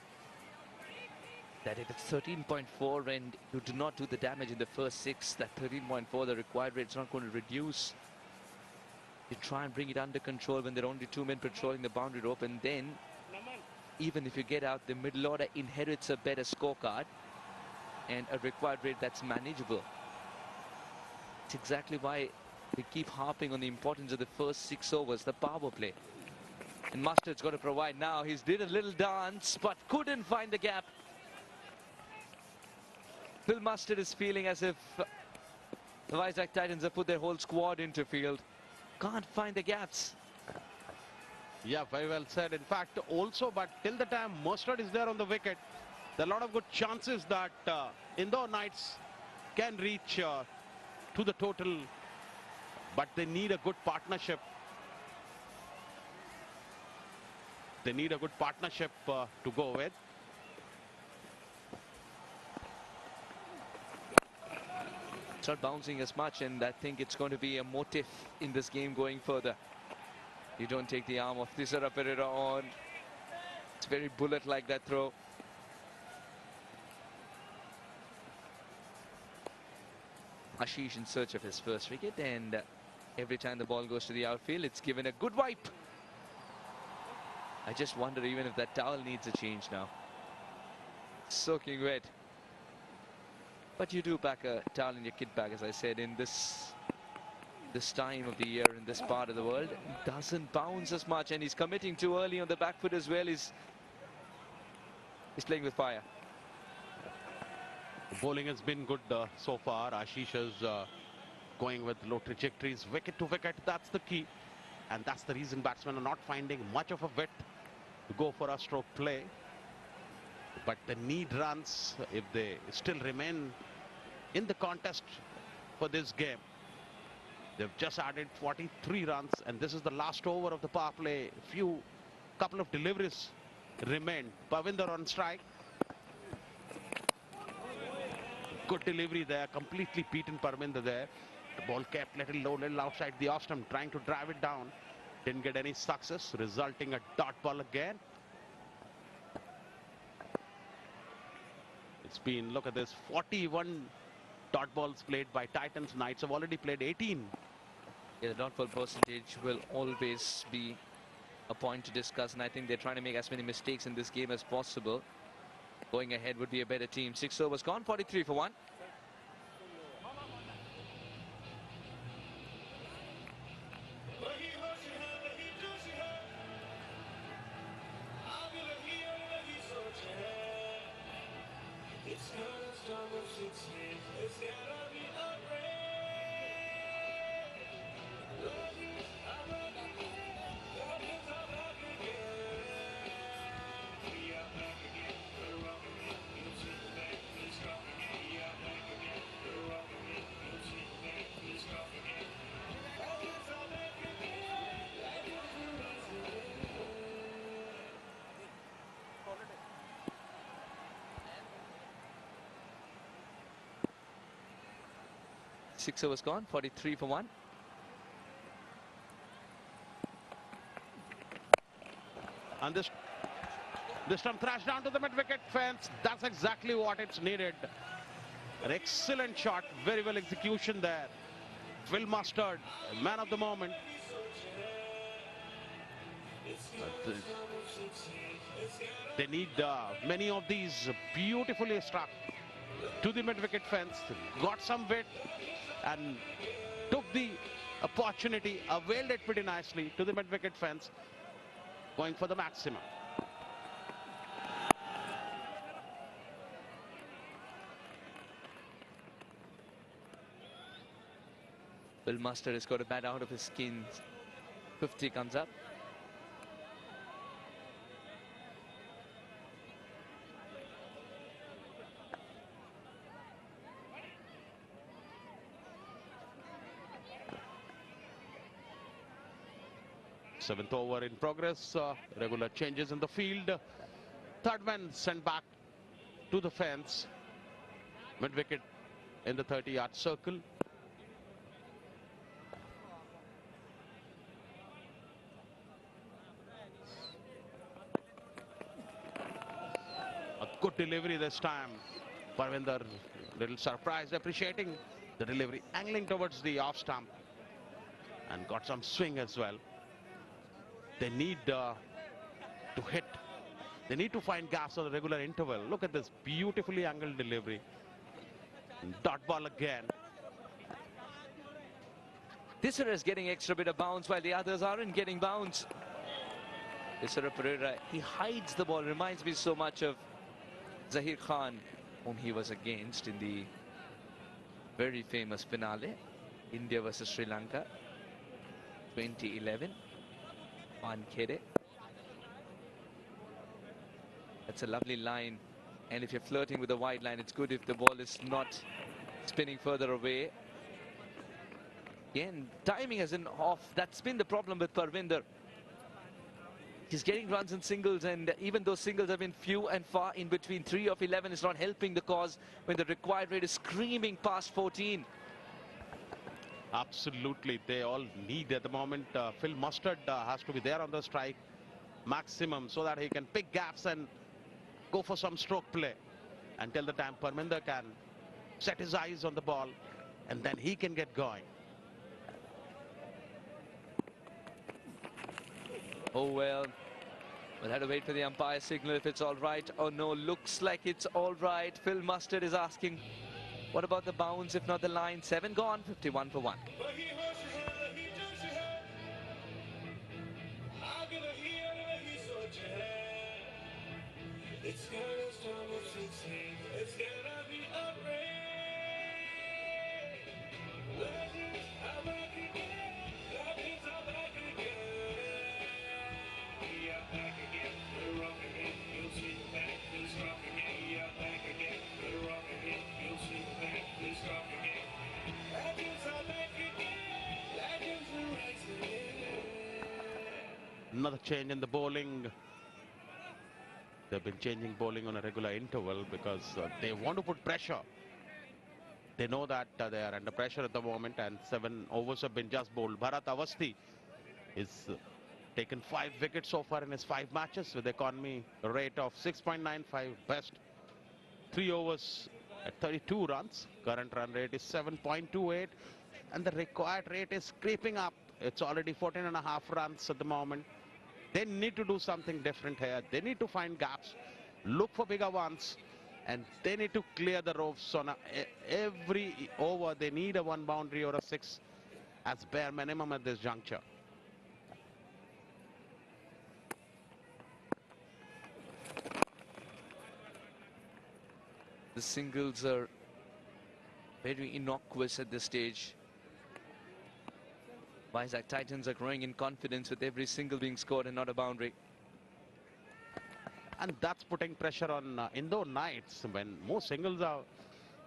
that if it's 13.4 and you do not do the damage in the first 6, that 13.4, the required rate, is not going to reduce. You try and bring it under control when there are only 2 men patrolling the boundary rope, and then even if you get out, the middle order inherits a better scorecard and a required rate that's manageable. It's exactly why we keep harping on the importance of the first 6 overs, the power play. And Mustard's got to provide now. He's did a little dance, but couldn't find the gap. Phil Mustard is feeling as if the Vizag Titans have put their whole squad into field. Can't find the gaps. Yeah, very well said. In fact, also, but till the time Mustard is there on the wicket, there are a lot of good chances that Indore Knights can reach to the total, but they need a good partnership. They need a good partnership to go with. It's not bouncing as much, and I think it's going to be a motif in this game going further. You don't take the arm of Thisara Pereira on. It's very bullet-like, that throw. Ashish in search of his first wicket, and every time the ball goes to the outfield, it's given a good wipe. I just wonder even if that towel needs a change now. Soaking wet. But you do pack a towel in your kit bag, as I said, in this time of the year, in this part of the world. Doesn't bounce as much, and he's committing too early on the back foot as well. He's playing with fire. Bowling has been good so far. Ashish is going with low trajectories, wicket to wicket. That's the key, and that's the reason batsmen are not finding much of a width to go for a stroke play. But they need runs if they still remain in the contest for this game. They've just added 43 runs, and this is the last over of the power play. Couple of deliveries remained. Parvinder on strike. Good delivery there, completely beaten Parvinder there. The ball kept little low, little outside the off stump, trying to drive it down. Didn't get any success, resulting a dot ball again. It's been, look at this, 41 dot balls played by Titans. Knights have already played 18. Yeah, the dot ball percentage will always be a point to discuss, and I think they're trying to make as many mistakes in this game as possible. Going ahead would be a better team. 6 overs gone, 43 for 1. Six overs gone, 43 for 1. And this time thrashed down to the mid-wicket fence. That's exactly what it's needed. An excellent shot, very well execution there. Phil Mustard, man of the moment. They need many of these beautifully struck to the mid-wicket fence. Got some width and took the opportunity, availed it pretty nicely to the mid-wicket fence, going for the maximum. Will Mustard has got a bat out of his skin. 50 comes up. Seventh over in progress. Regular changes in the field. Third man sent back to the fence. Mid-wicket in the 30-yard circle. A good delivery this time. Parvinder, little surprised, appreciating the delivery, angling towards the off stump, and got some swing as well. They need to hit. They need to find gaps on the regular interval. Look at this beautifully angled delivery. Dot ball again. This one is getting extra bit of bounce while the others aren't getting bounce. Isra Pereira, he hides the ball. Reminds me so much of Zahir Khan, whom he was against in the very famous finale, India versus Sri Lanka, 2011. Wankere. That's a lovely line, and if you're flirting with a wide line, it's good if the ball is not spinning further away. Again, timing isn't off. That's been the problem with Parvinder. He's getting runs in singles, and even though singles have been few and far in between, 3 of 11 is not helping the cause when the required rate is screaming past 14. Absolutely, they all need at the moment. Phil Mustard has to be there on the strike maximum so that he can pick gaps and go for some stroke play until the time Parvinder can set his eyes on the ball, and then he can get going. Oh well, we'll have to wait for the umpire signal if it's all right. Oh no, looks like it's all right. Phil Mustard is asking, what about the bounce, if not the line? 7 gone, 51 for 1. Another change in the bowling. They've been changing bowling on a regular interval because they want to put pressure. They know that they are under pressure at the moment, and 7 overs have been just bowled. Bharat Avasthi is taken 5 wickets so far in his 5 matches with economy rate of 6.95, best 3 overs at 32 runs. Current run rate is 7.28, and the required rate is creeping up. It's already 14.5 runs at the moment. They need to do something different here. They need to find gaps, look for bigger ones, and they need to clear the ropes on every over. They need a 1 boundary or a 6 as bare minimum at this juncture. The singles are very innocuous at this stage. Vizag Titans are growing in confidence with every single being scored and not a boundary. And that's putting pressure on Indore Knights. When more singles have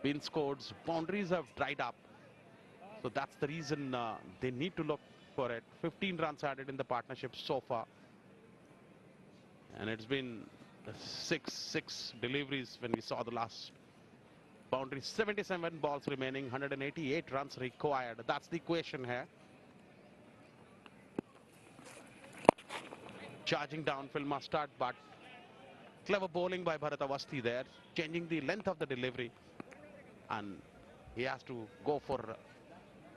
been scored, boundaries have dried up. So that's the reason they need to look for it. 15 runs added in the partnership so far. And it's been six deliveries when we saw the last boundary. 77 balls remaining, 188 runs required. That's the equation here. Charging down Phil Mustard, but clever bowling by Bharat Avasthi there, changing the length of the delivery. And he has to go for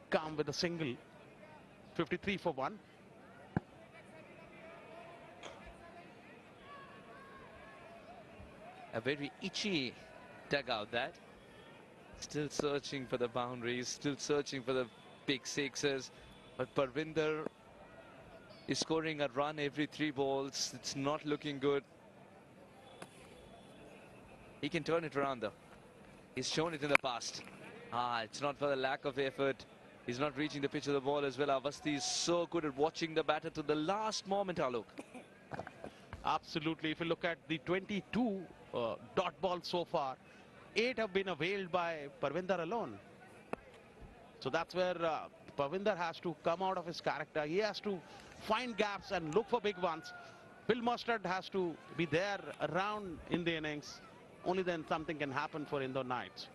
calm with a single. 53 for 1. A very itchy dugout that. Still searching for the boundaries, still searching for the big sixes. But Parvinder is scoring a run every 3 balls. It's not looking good. He can turn it around though. He's shown it in the past. It's not for the lack of effort. He's not reaching the pitch of the ball as well. Avasthi is so good at watching the batter to the last moment, Alok. Absolutely. If you look at the 22 dot balls so far, 8 have been availed by Parvinder alone. So that's where Parvinder has to come out of his character. He has to find gaps and look for big ones. Phil Mustard has to be there around in the innings. Only then something can happen for Indore Knights.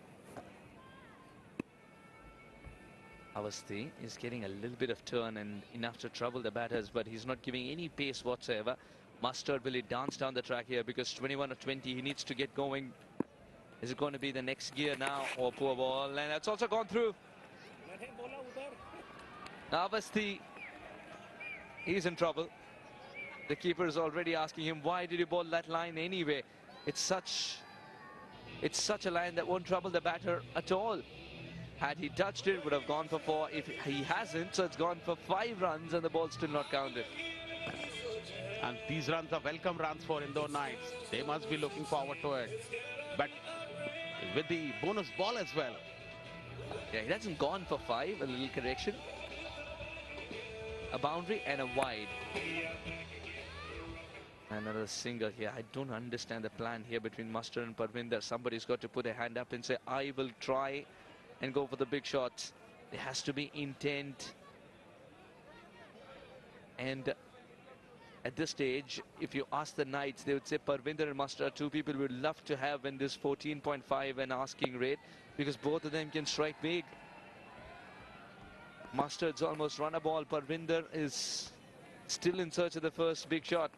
Avasthi is getting a little bit of turn and enough to trouble the batters, but he's not giving any pace whatsoever. Mustard, will he dance down the track here? Because 21 or 20, he needs to get going. Is it going to be the next gear now? Oh, poor ball. And that's also gone through. Avasthi, he's in trouble. The keeper is already asking him, why did you bowl that line anyway? It's such a line that won't trouble the batter at all. Had he touched it, it would have gone for 4. If he hasn't, so it's gone for 5 runs and the ball's still not counted. And these runs are welcome runs for Indore Knights. They must be looking forward to it. But with the bonus ball as well. Yeah, he hasn't gone for 5, a little correction. A boundary and a wide. Another single here. I don't understand the plan here between Mustard and Parvinder. Somebody's got to put a hand up and say, I will try and go for the big shots. There has to be intent. And at this stage, if you ask the Knights, they would say Parvinder and Mustard are 2 people we would love to have in this 14.5 and asking rate, because both of them can strike big. Mustard's almost run a ball. Parvinder is still in search of the first big shot.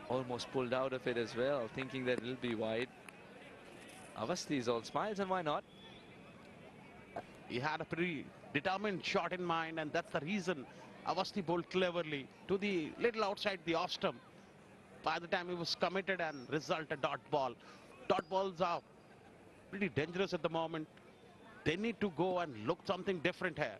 Almost pulled out of it as well, thinking that it'll be wide. Avasthi is all smiles, and why not? He had a pretty determined shot in mind, and that's the reason Avasthi bowled cleverly to the little outside the off stump. By the time he was committed and result a dot ball. Dot balls are pretty dangerous at the moment. They need to go and look something different here.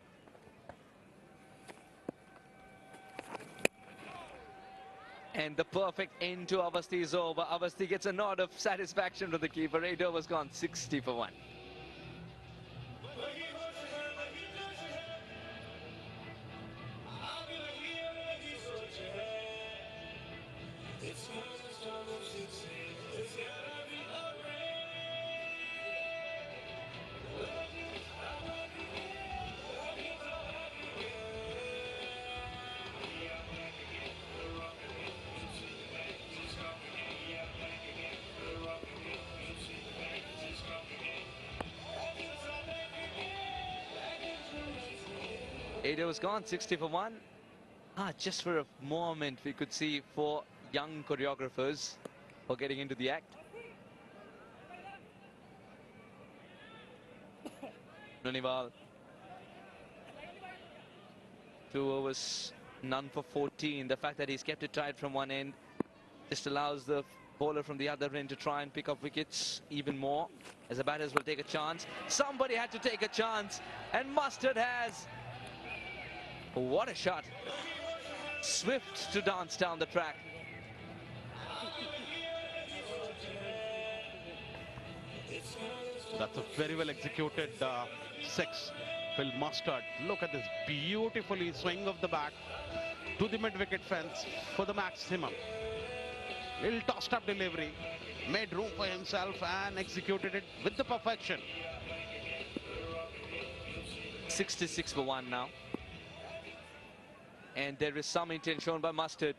And the perfect end to Avasthi's over. Avasthi gets a nod of satisfaction to the keeper. 8 overs gone, 60 for 1. 8 overs gone, 60 for 1. Just for a moment, we could see 4 young choreographers for getting into the act. Nonival. 2 overs, none for 14. The fact that he's kept it tight from one end just allows the bowler from the other end to try and pick up wickets even more, as the batters will take a chance. Somebody had to take a chance, and Mustard has. What a shot. Swift to dance down the track. That's a very well executed 6. Phil Mustard. Look at this beautifully swing of the bat to the mid-wicket fence for the maximum. Little tossed up delivery, made room for himself and executed it with the perfection. 66 for 1 now. And there is some intent shown by Mustard.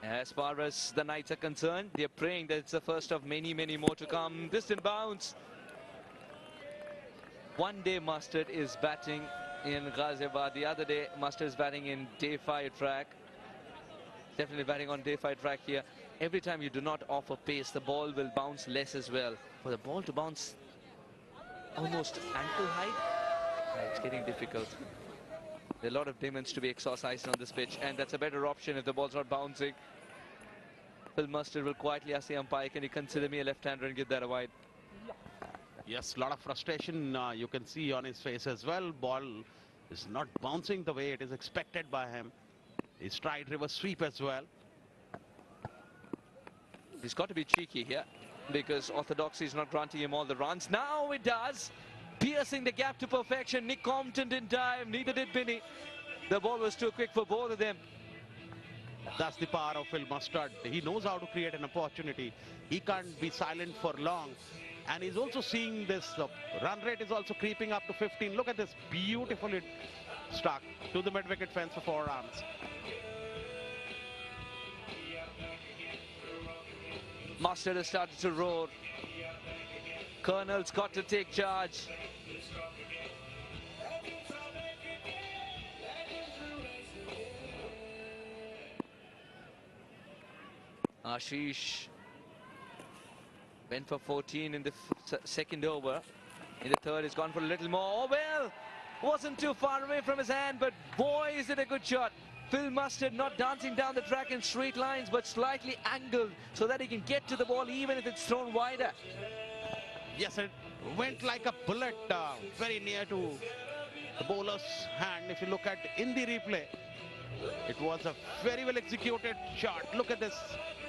As far as the Knights are concerned, they're praying that it's the first of many, many more to come. Distant bounce. One day Mustard is batting in Ghaziabad. The other day Mustard is batting in day 5 track. Definitely batting on day 5 track here. Every time you do not offer pace, the ball will bounce less as well. For the ball to bounce almost ankle height, it's getting difficult. There are a lot of demons to be exorcised on this pitch, and that's a better option if the ball's not bouncing. Phil Mustard will quietly ask the umpire, can you consider me a left-hander and give that a wide? Yes, a lot of frustration you can see on his face as well. Ball is not bouncing the way it is expected by him. He's tried reverse sweep as well. He's got to be cheeky here, because orthodoxy is not granting him all the runs. Now it does. Piercing the gap to perfection. Nick Compton didn't dive, neither did Binny. The ball was too quick for both of them. That's the power of Phil Mustard. He knows how to create an opportunity. He can't be silent for long. And he's also seeing this run rate is also creeping up to 15. Look at this, beautifully struck to the mid-wicket fence for 4 runs. Mustard has started to roar. Colonel's got to take charge. Ashish went for 14 in the second over. In the third, he's gone for a little more. Oh, well, wasn't too far away from his hand, but boy, is it a good shot. Phil Mustard not dancing down the track in straight lines, but slightly angled so that he can get to the ball even if it's thrown wider. Yes, it went like a bullet very near to the bowler's hand. If you look at in the replay, it was a very well executed shot. Look at this.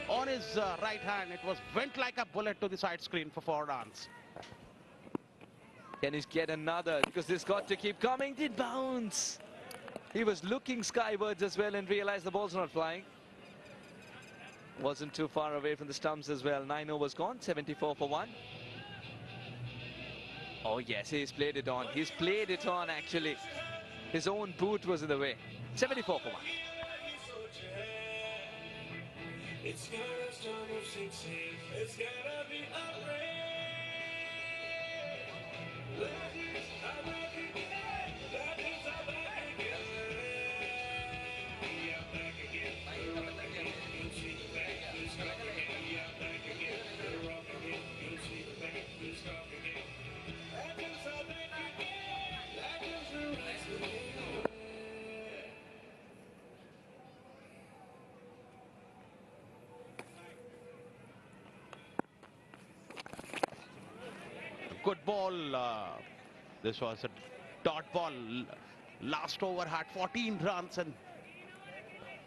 On his right hand, it went like a bullet to the side screen for 4 runs. Can he get another? Because this got to keep coming. Did bounce. He was looking skywards as well and realized the ball's not flying. Wasn't too far away from the stumps as well. 9 overs gone, 74 for 1. Oh yes, he's played it on. He's played it on actually. His own boot was in the way. 74 for 1. It's gotta start with 16. It's gotta be a race. Legends are back again. Legends are back again. We are back again. You'll see the back, we'll stop again. We are back again. We're off again. You'll see the back, we'll stop again. Legends are back again. Legends will rise again. Good ball. This was a dot ball. Last over had 14 runs, and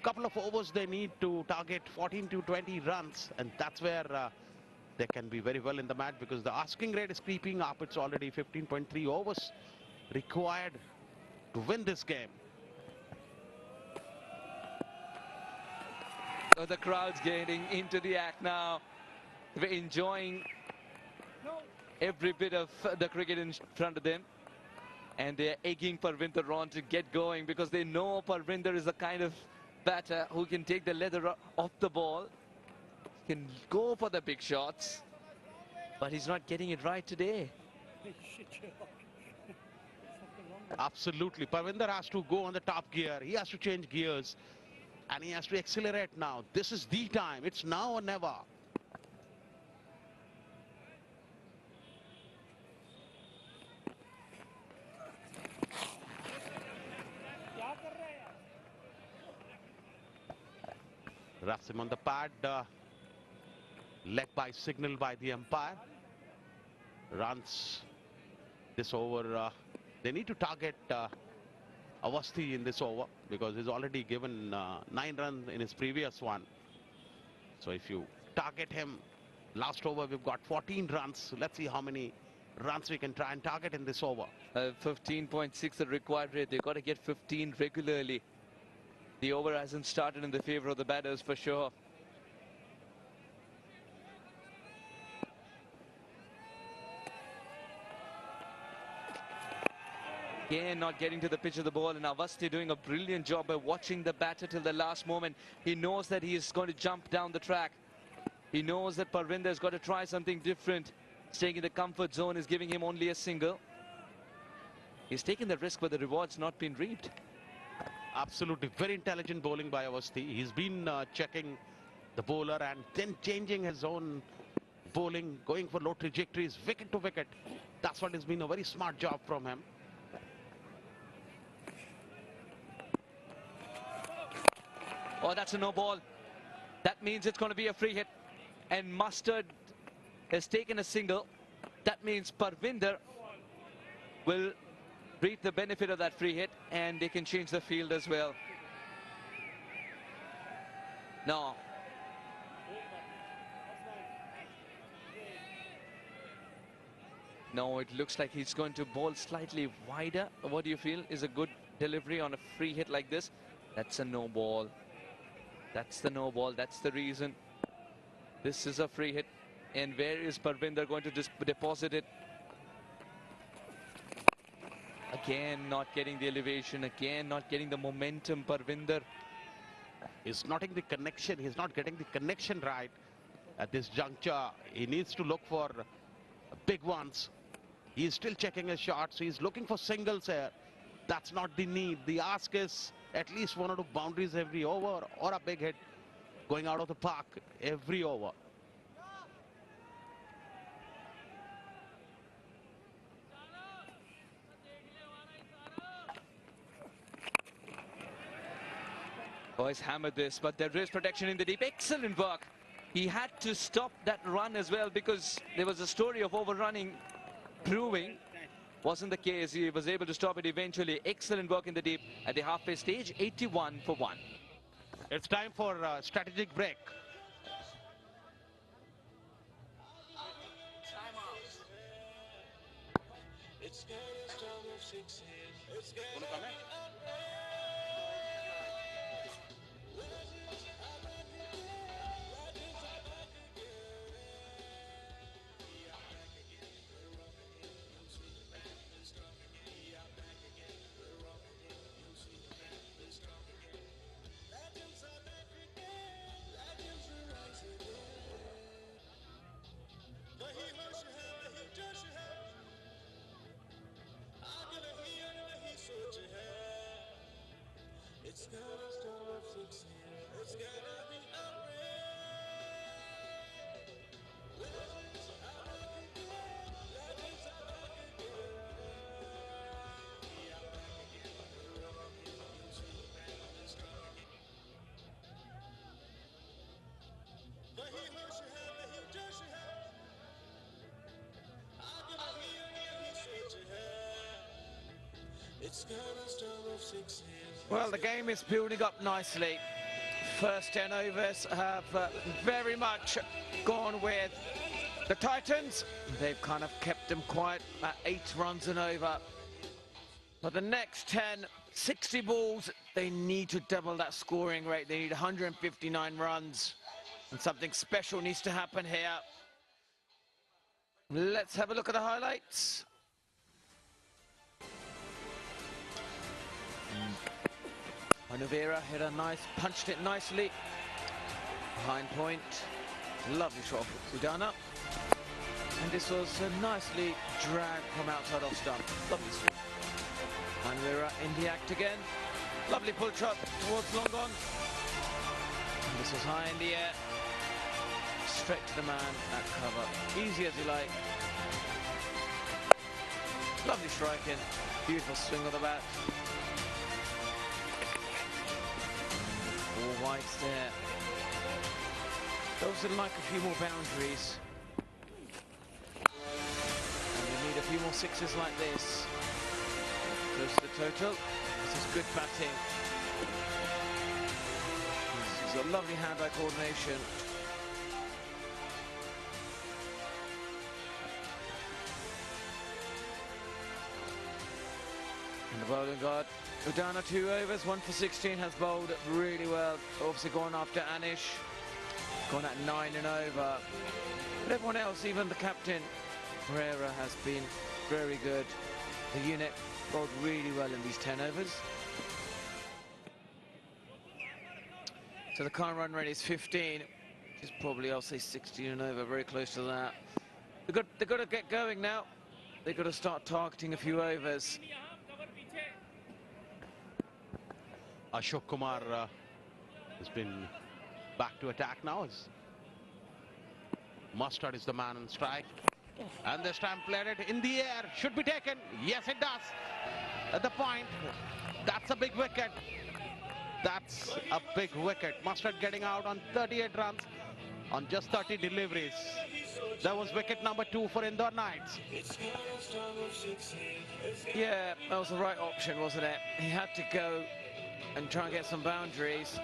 couple of overs they need to target 14 to 20 runs, and that's where they can be very well in the match, because the asking rate is creeping up. It's already 15.3 overs required to win this game. Oh, the crowd's getting into the act now. They're enjoying every bit of the cricket in front of them, and they're egging Parvinder on to get going, because they know Parvinder is the kind of batter who can take the leather off the ball, can go for the big shots, but he's not getting it right today. Absolutely. Parvinder has to go on the top gear. He has to change gears. And he has to accelerate now. This is the time. It's now or never. Wraps him on the pad. Leg by signal by the umpire. Runs this over. They need to target Awasthi in this over because he's already given 9 runs in his previous one. So if you target him, last over we've got 14 runs. Let's see how many runs we can try and target in this over. 15.6 the required rate. They've got to get 15 regularly. The over hasn't started in the favor of the batters for sure. Again, not getting to the pitch of the ball, and Awasthi doing a brilliant job by watching the batter till the last moment. He knows that he is going to jump down the track. He knows that Parvinder has got to try something different. Staying in the comfort zone is giving him only a single. He's taken the risk, but the reward's not been reaped. Absolutely. Very intelligent bowling by Awasthi. He's been checking the bowler and then changing his own bowling, going for low trajectories, wicket to wicket. That's what has been a very smart job from him. Oh, that's a no ball. That means it's going to be a free hit. And Mustard has taken a single. That means Parvinder will reap the benefit of that free hit, and they can change the field as well. No. No, it looks like he's going to bowl slightly wider. What do you feel is a good delivery on a free hit like this? That's a no ball. That's the no ball. That's the reason. This is a free hit. And where is Parvinder going to deposit it? Again, not getting the elevation. Again, not getting the momentum, Parvinder. He's not getting the connection. He's not getting the connection right at this juncture. He needs to look for big ones. He's still checking his shots. He's looking for singles here. That's not the need. The ask is at least 1 or 2 boundaries every over, or a big hit going out of the park every over. Oh, he's hammered this, but there is protection in the deep. Excellent work. He had to stop that run as well because there was a story of overrunning brewing. Wasn't the case. He was able to stop it eventually. Excellent work in the deep at the halfway stage. 81 for 1. It's time for a strategic break. Well, the game is building up nicely. First 10 overs have very much gone with the Titans. They've kind of kept them quiet at 8 runs and over. For the next 10, 60 balls, they need to double that scoring rate. They need 159 runs. And something special needs to happen here. Let's have a look at the highlights. Anuvera hit a nice, punched it nicely. Behind point. Lovely shot of Udana. And this was nicely dragged from outside off stump. Lovely swing. Manvira in the act again. Lovely pull shot towards long on. And this was high in the air. Straight to the man at cover. Easy as you like. Lovely striking. Beautiful swing of the bat. 4 wides there. Those would like a few more boundaries. And you need a few more sixes like this. Close to the total. This is good batting. This is a lovely hand-eye coordination. And the bowling guard, Udana 2 overs, 1 for 16, has bowled really well. Obviously gone after Anish, gone at 9 and over. But everyone else, even the captain, Pereira, has been very good. The unit bowled really well in these 10 overs. So the current run rate is 15, which is probably, I'll say, 16 and over, very close to that. They've got to get going now. They've got to start targeting a few overs. Ashok Kumar has been back to attack now. Mustard is the man on strike. And this time played it in the air. Should be taken. Yes, it does. At the point. That's a big wicket. That's a big wicket. Mustard getting out on 38 runs on just 30 deliveries. That was wicket number 2 for Indore Knights. Yeah, that was the right option, wasn't it? He had to go and try and get some boundaries.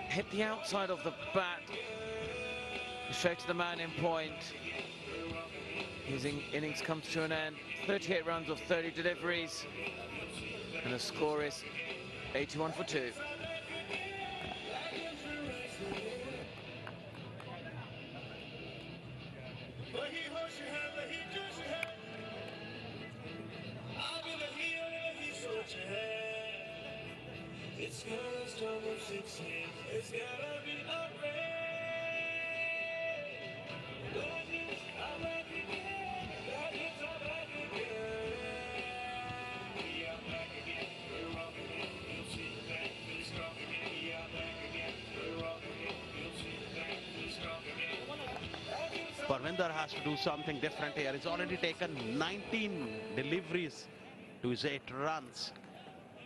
Hit the outside of the bat. Straight to the man in point. His innings comes to an end. 38 runs of 30 deliveries. And the score is 81 for 2. It's gonna start with 16. It's gotta be upgrade. Legends, I'm back again. Legends, I'm back again. We are back again. We're rocking it. You'll see the back. We're strong again. We are back again. We're rocking it. You'll see the back. We're strong again. Parvinder has to do something different here. He's already taken 19 deliveries to his 8 runs.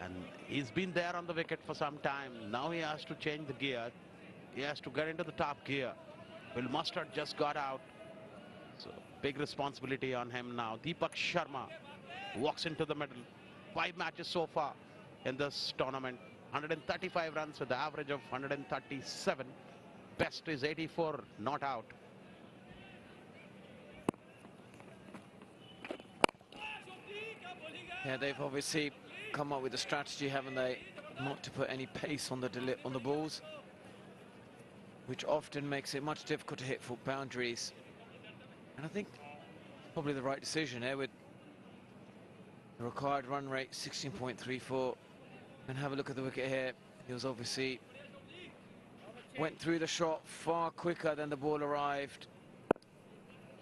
And he's been there on the wicket for some time. Now he has to change the gear. He has to get into the top gear. Well, Mustard just got out. So big responsibility on him now. Deepak Sharma walks into the middle. 5 matches so far in this tournament. 135 runs with the average of 137. Best is 84, not out. Yeah, they've obviously come up with a strategy, haven't they, not to put any pace on the balls, which often makes it much difficult to hit full boundaries. And I think probably the right decision here with the required run rate 16.34. And have a look at the wicket here. He was obviously went through the shot far quicker than the ball arrived,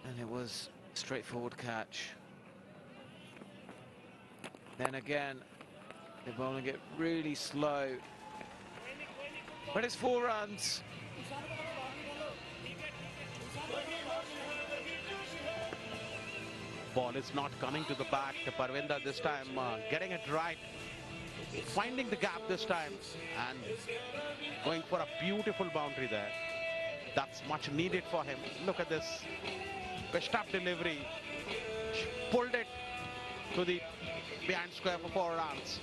and it was a straightforward catch. Then again, they're bowling it really slow. But it's 4 runs. Ball is not coming to the bat. Parvinder this time getting it right. Finding the gap this time and going for a beautiful boundary there. That's much needed for him. Look at this. Pitched up delivery. Pulled it to the behind square for 4 runs.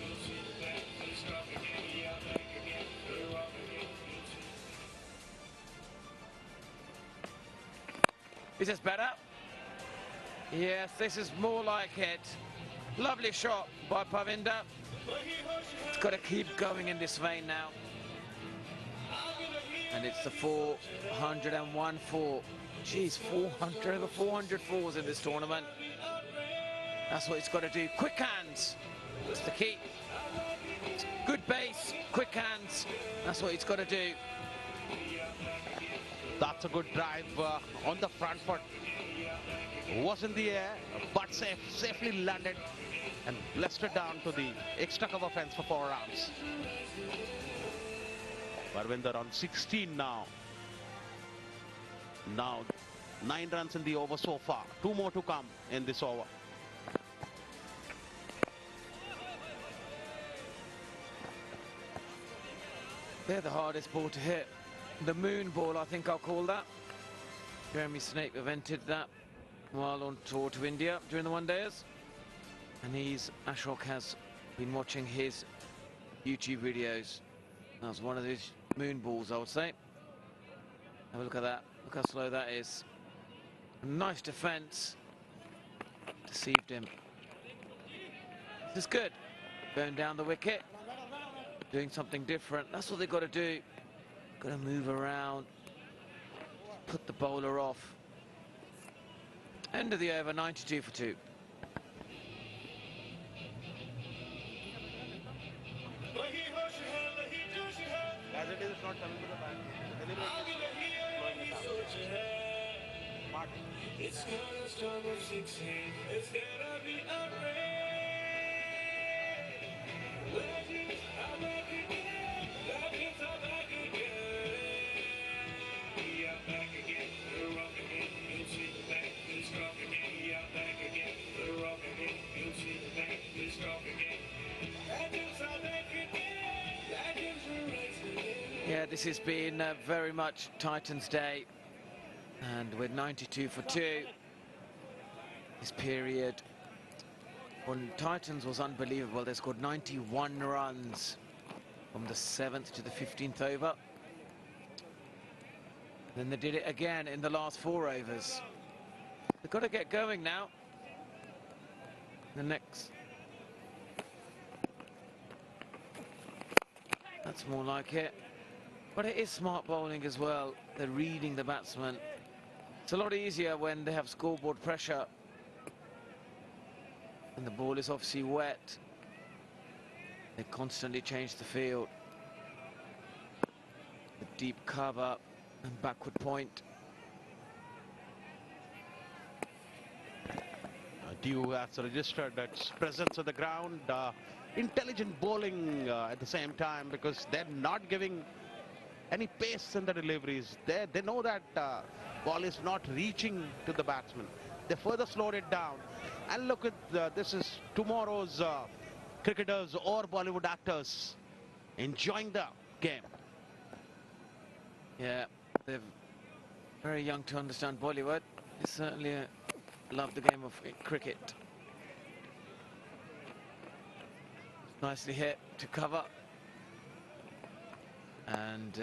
Is this better? Yes, this is more like it. Lovely shot by Parvinder. It's got to keep going in this vein now. And it's the 401 4. Geez, 400 over 400 fours in this tournament. That's what it's got to do. Quick hands. That's the key. Good base, quick hands. That's what it's got to do. That's a good drive on the front foot. Was in the air, but safely landed and blessed it down to the extra cover fence for 4 runs. Barwinder on 16 now. Now 9 runs in the over so far. 2 more to come in this over. They're the hardest ball to hit. The moon ball, I think I'll call that. Jeremy Snape invented that while on tour to India during the one-dayers. And Ashok has been watching his YouTube videos. That was one of his moon balls, I would say. Have a look at that. Look how slow that is. Nice defence. Deceived him. This is good. Going down the wicket. Doing something different. That's what they've got to do. Got to move around. Put the bowler off. End of the over, 92 for 2. As it is, it's not coming to the back. It's gonna start with 16. It's gonna be a rain. Legends are back again. Legends are back again. We are back again. We're rocking it. You'll see the back. We're strong again. We are back again. We're rocking it. You'll see the back. We're strong again. Legends are back again. Legends will rise again. Yeah, this has been very much Titans' day. And with 92 for 2, this period on Titans was unbelievable. They scored 91 runs from the 7th to the 15th over. Then they did it again in the last 4 overs. They've got to get going now. The next. That's more like it. But it is smart bowling as well. They're reading the batsman. It's a lot easier when they have scoreboard pressure. And the ball is obviously wet. They constantly change the field. The deep cover and backward point. Dew has registered its presence on the ground. Intelligent bowling at the same time, because they're not giving any pace in the deliveries. They know that ball is not reaching to the batsman. They further slowed it down. And look at this is tomorrow's cricketers or Bollywood actors enjoying the game. Yeah, they're very young to understand Bollywood. They certainly love the game of cricket. Nicely hit to cover. And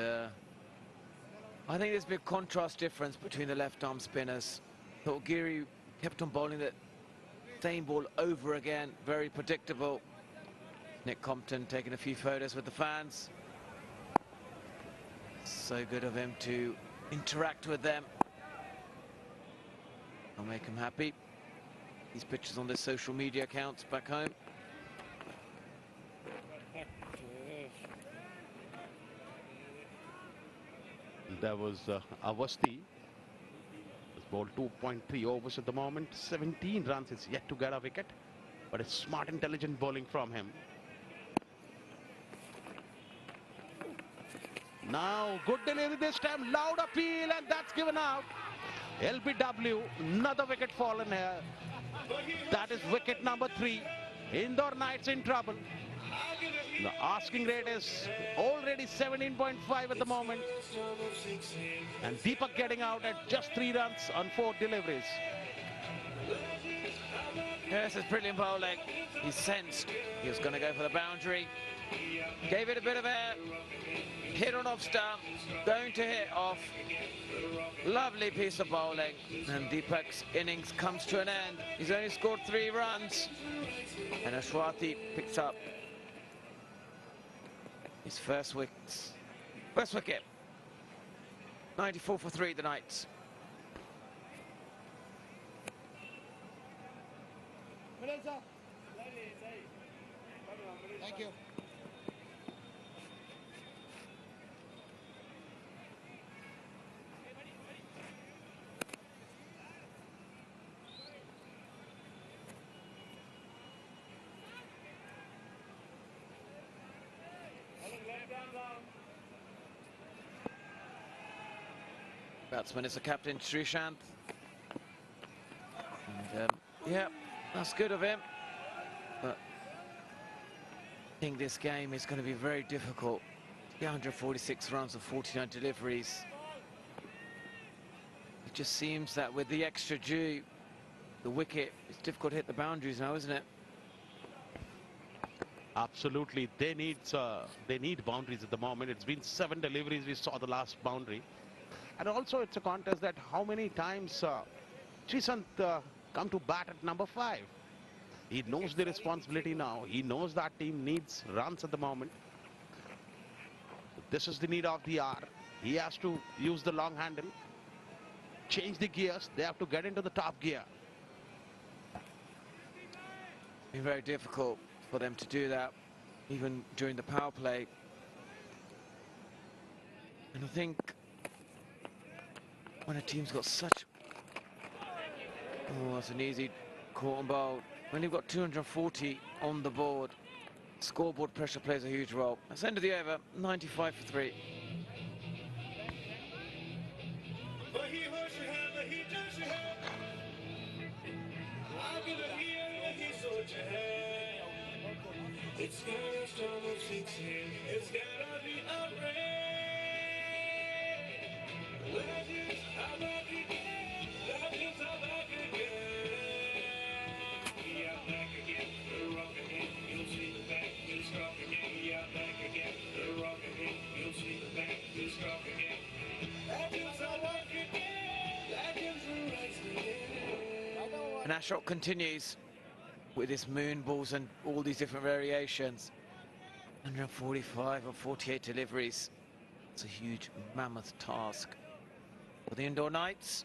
I think there's a big contrast difference between the left-arm spinners. Thought Giri kept on bowling that same ball over again, very predictable. Nick Compton taking a few photos with the fans. So good of him to interact with them. I'll make him happy. These pictures on their social media accounts back home. There was Avasti. He's bowled 2.3 overs at the moment. 17 runs. Is yet to get a wicket. But it's smart, intelligent bowling from him. Now, good delivery this time. Loud appeal, and that's given out. LBW, another wicket fallen here. That is wicket number 3. Indore Knights in trouble. The asking rate is already 17.5 at the moment. And Deepak getting out at just 3 runs on 4 deliveries. Yes, it's brilliant bowling. He sensed he was going to go for the boundary. Gave it a bit of air. Hit on off stump. Going to hit off. Lovely piece of bowling. And Deepak's innings comes to an end. He's only scored 3 runs. And Ashwati picks up his first wicket. 94 for 3, the Knights. Thank you. batsman is the captain, Freesat. And yeah, that's good of him. But I think this game is going to be very difficult. 146 runs and 49 deliveries. It just seems that with the extra due, the wicket, it's difficult to hit the boundaries now, isn't it? Absolutely, they need boundaries at the moment. It's been 7 deliveries. We saw the last boundary, and also it's a contest that how many times Freesat come to bat at number 5. He knows the responsibility now. He knows that team needs runs at the moment. This is the need of the hour. He has to use the long handle, change the gears. They have to get into the top gear. Been very difficult for them to do that, even during the power play. And I think when a team's got such... Oh, that's an easy caught and bowled. When you've got 240 on the board, scoreboard pressure plays a huge role. That's the end of the over, 95 for 3. It's gonna start fixing, it's gonna be a rain. Legends are back again, legends are back again. We are back again, we're rock again, you'll see the back, we'll strong again. We are back again, we're rock again, you'll see the back, we'll strong again. Legends are back again, legends will rise again. And our shot continues with this moon balls and all these different variations. 145 or 48 deliveries. It's a huge mammoth task for the Indore Knights.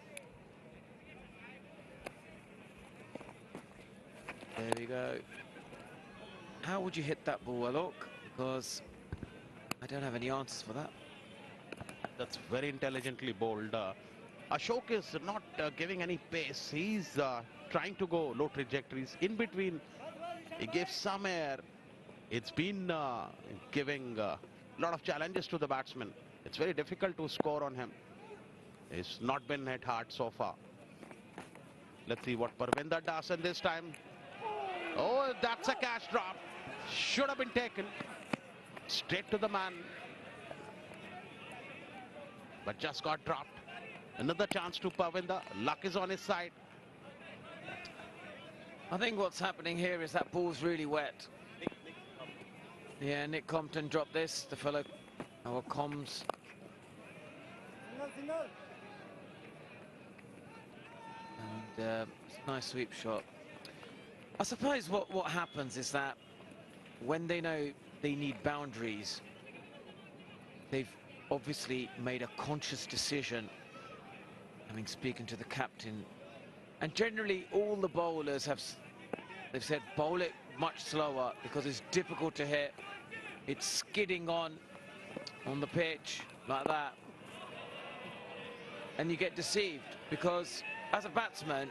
There we go. How would you hit that ball, Alok? Because I don't have any answers for that. That's very intelligently bowled. Ashok is not giving any pace. He's trying to go low trajectories. In between, he gives some air. It's been giving a lot of challenges to the batsman. It's very difficult to score on him. He's not been hit hard so far. Let's see what Parvinder does in this time. Oh, that's a catch drop. Should have been taken. Straight to the man. But just got dropped. Another chance to Parvinder. Luck is on his side. I think what's happening here is that ball's really wet. Yeah, Nick Compton dropped this, the fellow, our comms. And it's a nice sweep shot. I suppose what happens is that when they know they need boundaries, they've obviously made a conscious decision. I mean, speaking to the captain, and generally all the bowlers they've said bowl it much slower because it's difficult to hit. It's skidding on the pitch like that. And you get deceived because as a batsman,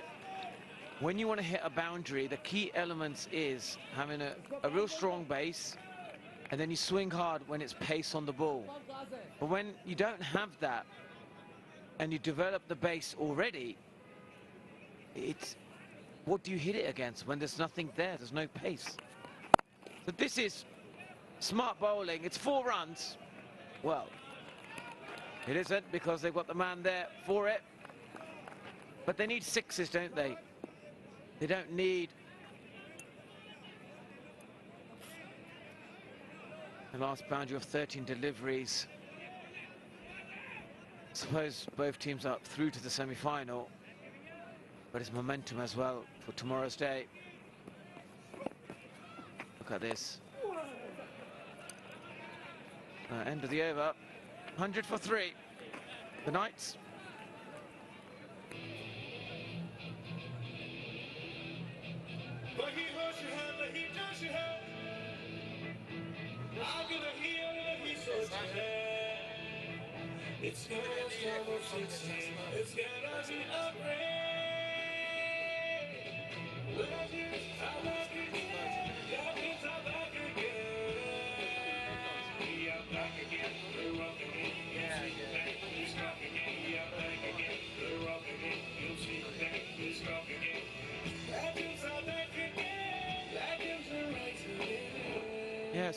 when you want to hit a boundary, the key elements is having a real strong base, and then you swing hard when it's pace on the ball. But when you don't have that and you develop the base already, it's what do you hit it against when there's nothing there? There's no pace. So this is smart bowling. It's 4 runs. Well, it isn't because they've got the man there for it. But they need 6s, don't they? They don't need the last boundary of 13 deliveries. I suppose both teams are through to the semi-final, but it's momentum as well for tomorrow's day. Look at this. End of the over. 100 for 3. The Knights. It's gonna start fixing, it's gonna be a rain. Legends are back again, legends are back again. We are back again, we're rock again, we're back, we're strong again. We are back again,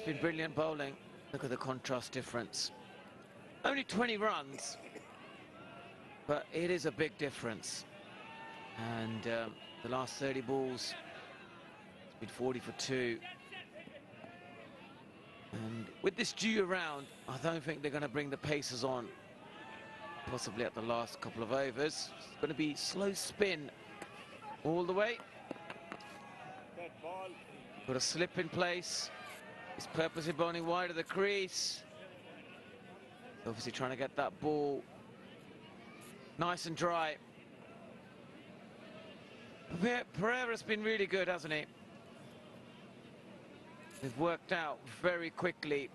it's been brilliant bowling. Look at the contrast difference. Only 20 runs, but it is a big difference. And the last 30 balls, it's been 40 for 2. And with this due around, I don't think they're going to bring the pacers on, possibly at the last couple of overs. It's going to be slow spin all the way. Got a slip in place. He's purposely bowling wide of the crease. Obviously trying to get that ball nice and dry. Pereira's been really good, hasn't he? They've worked out very quickly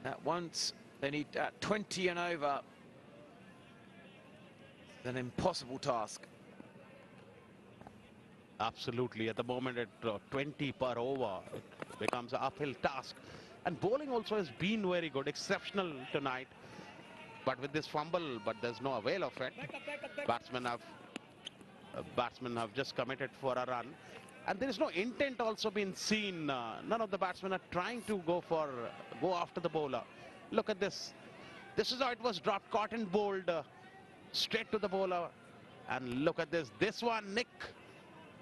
that once they need 20 and over, it's an impossible task. Absolutely. At the moment at 20 per over, it becomes an uphill task. And bowling also has been very good, exceptional tonight. But with this fumble, but there's no avail of it. Batsmen have just committed for a run. And there is no intent also been seen. None of the batsmen are trying to go after the bowler. Look at this. This is how it was dropped, caught and bowled straight to the bowler. And look at this. This one, Nick,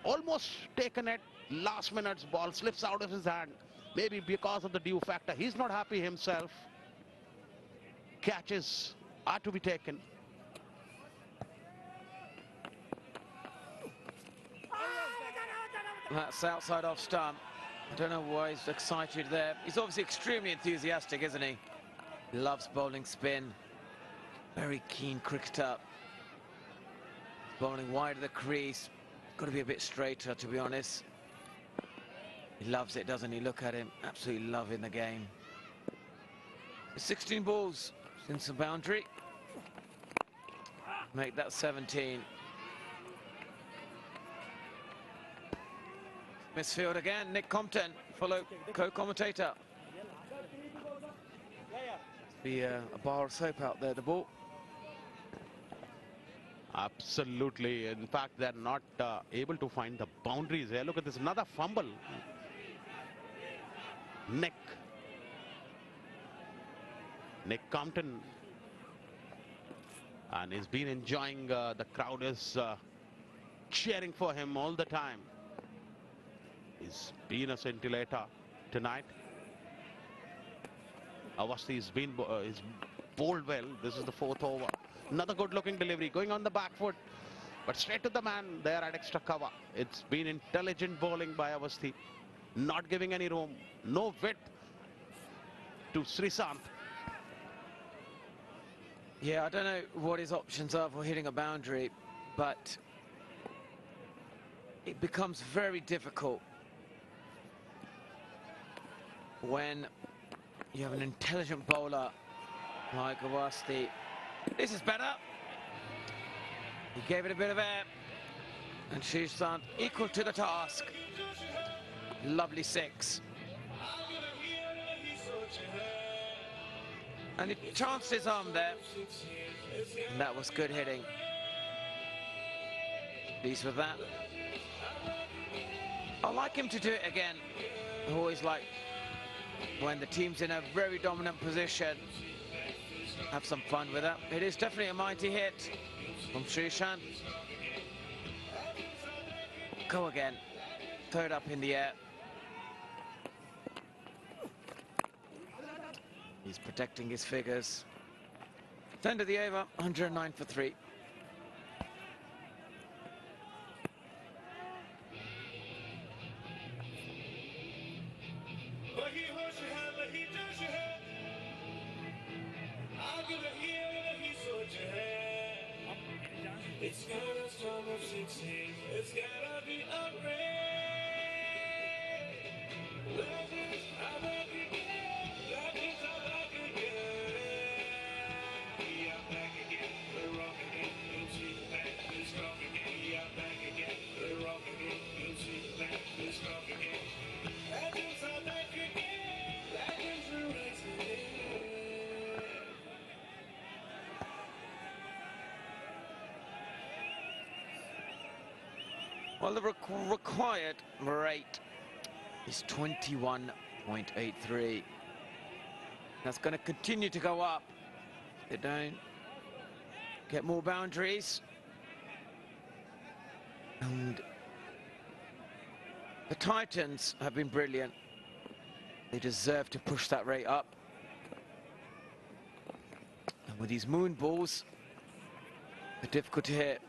almost taken it. Last minute's ball slips out of his hand. Maybe because of the due factor. He's not happy himself. Catches are to be taken. That's outside off stump. I don't know why he's excited there. He's obviously extremely enthusiastic, isn't he? He loves bowling spin. Very keen cricketer. Bowling wide of the crease. Got to be a bit straighter, to be honest. He loves it, doesn't he? Look at him. Absolutely loving the game. 16 balls since the boundary. Make that 17. Misfield again, Nick Compton, fellow co-commentator. Be a bar of soap out there, the ball. Absolutely. In fact, they're not able to find the boundaries here. Look at this, another fumble. Nick Compton. And he's been enjoying, the crowd is cheering for him all the time. He's been a scintillator tonight. Awasthi he's bowled well. This is the 4th over. Another good looking delivery going on the back foot, but straight to the man there at extra cover. It's been intelligent bowling by Awasthi, not giving any room, no width to Freesat. Yeah, I don't know what his options are for hitting a boundary, but it becomes very difficult when you have an intelligent bowler like Awasthi. This is better. He gave it a bit of air, and Freesat equal to the task. Lovely 6. And he chanced his arm there, and that was good hitting. Pleased with that. I like him to do it again. I always like when the team's in a very dominant position, have some fun with that. It is definitely a mighty hit from Freesat. Go again. Throw it up in the air. He's protecting his figures. End of the over, 109 for 3. It's gotta stop at 16. It's gotta be upgrade. Legends, I'm back again. Legends, I'm back again. We are back again. We're rock again. You'll see the back. We're strong again. We are back again. We're rock again. You'll see the back. We're strong again. Legends are back again. Legends will rise again. Well, the required rate is 21 0.83. That's going to continue to go up. They don't get more boundaries. And the Titans have been brilliant. They deserve to push that rate up. And with these moon balls, they're difficult to hit.